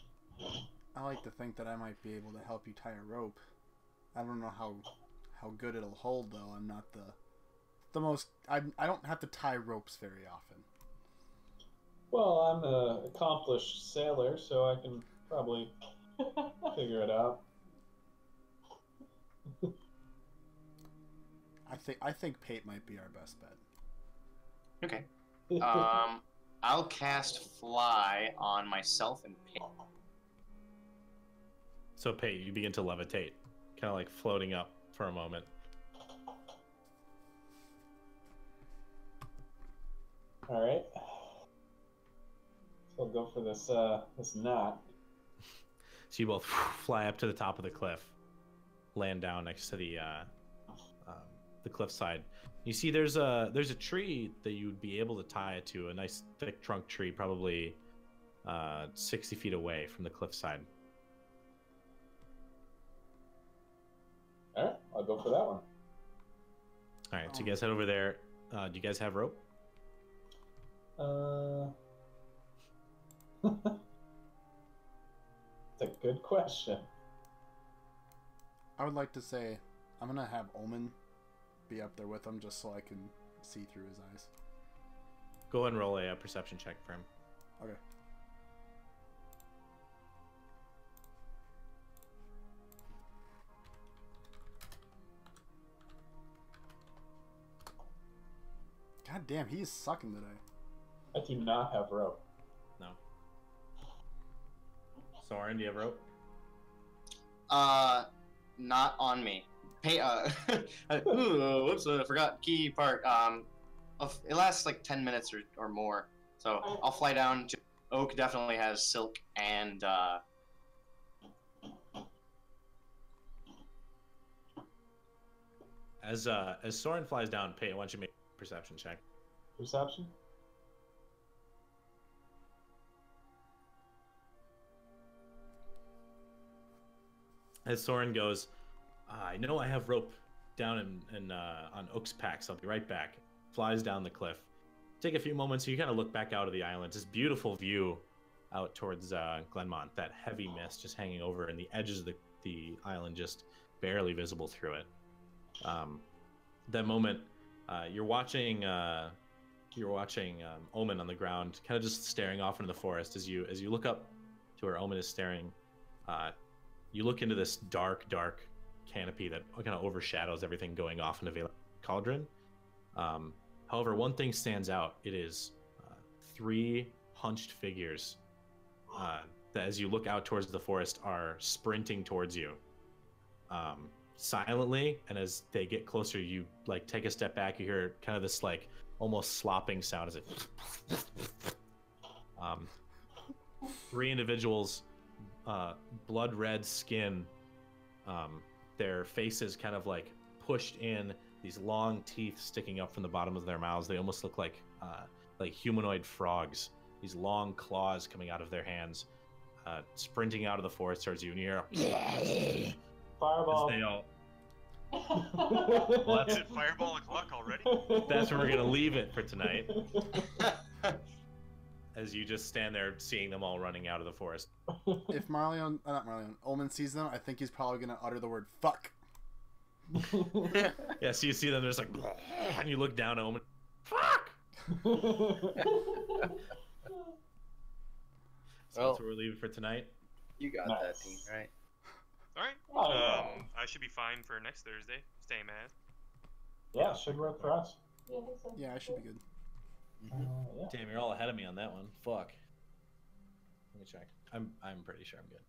[SPEAKER 3] I like to think that I might be able to help you tie a rope. I don't know how good it'll hold though. I'm not the most. I don't have to tie ropes very often.
[SPEAKER 5] Well, I'm an accomplished sailor, so I can probably figure it out.
[SPEAKER 3] I think Pate might be our best bet.
[SPEAKER 4] Okay. I'll cast Fly on myself and Pate.
[SPEAKER 1] So Pate, you begin to levitate, kind of like floating up for a moment.
[SPEAKER 5] All right. So I'll go for this this knot.
[SPEAKER 1] So you both fly up to the top of the cliff, land down next to the cliffside. You see, there's a tree that you'd be able to tie it to, a nice thick trunk tree, probably 60 feet away from the cliffside.
[SPEAKER 5] All right, I'll go for that one.
[SPEAKER 1] All right, so you guys head over there. Do you guys have rope?
[SPEAKER 5] It's a good question.
[SPEAKER 3] I would like to say I'm gonna have Omen be up there with him just so I can see through his eyes.
[SPEAKER 1] Go ahead and roll a perception check for him.
[SPEAKER 3] Okay. God damn, he is sucking today.
[SPEAKER 5] I do not have rope.
[SPEAKER 1] No. Soren, do you have rope?
[SPEAKER 4] Not on me. Hey, whoops, I forgot key part. It lasts like 10 minutes or more. So I'll fly down to Oak. Definitely has silk and
[SPEAKER 1] As Soren flies down, Pate, why don't you make a perception check?
[SPEAKER 5] Perception?
[SPEAKER 1] As Soren goes, I know I have rope down in on Oak's pack, so I'll be right back. Flies down the cliff. Take a few moments, you kind of look back out of the island. This beautiful view out towards Glenmont. That heavy mist just hanging over, and the edges of the island just barely visible through it. That moment, you're watching Omen on the ground, kind of just staring off into the forest. As you look up to where Omen is staring, you look into this dark canopy that kind of overshadows everything going off into Vale Cauldron. However, one thing stands out. It is 3 hunched figures that, as you look out towards the forest, are sprinting towards you silently. And as they get closer, you like take a step back. You hear kind of this like almost slopping sound as it. 3 individuals, blood red skin, their faces kind of like pushed in, these long teeth sticking up from the bottom of their mouths. They almost look like humanoid frogs. These long claws coming out of their hands, sprinting out of the forest towards you. And you hear
[SPEAKER 5] Fireball.
[SPEAKER 1] as they all.
[SPEAKER 2] Well, that's it. Fireball o'clock already.
[SPEAKER 1] That's where we're gonna leave it for tonight. As you just stand there, seeing them all running out of the forest.
[SPEAKER 3] If Omen sees them, I think he's probably gonna utter the word "fuck."
[SPEAKER 1] Yeah, so you see them, there's like, and you look down at Omen. Fuck! So
[SPEAKER 6] Well,
[SPEAKER 1] that's where we're leaving for tonight.
[SPEAKER 6] You got
[SPEAKER 5] Nice.
[SPEAKER 6] that, team, right?
[SPEAKER 2] All right.
[SPEAKER 5] Oh, yeah.
[SPEAKER 2] I should be fine for next Thursday. Same as.
[SPEAKER 5] Yeah, should work for us.
[SPEAKER 7] Yeah, I think so.
[SPEAKER 3] Yeah, I should be good.
[SPEAKER 5] Yeah.
[SPEAKER 1] Damn, you're all ahead of me on that one. Fuck. Let me check. I'm pretty sure I'm good.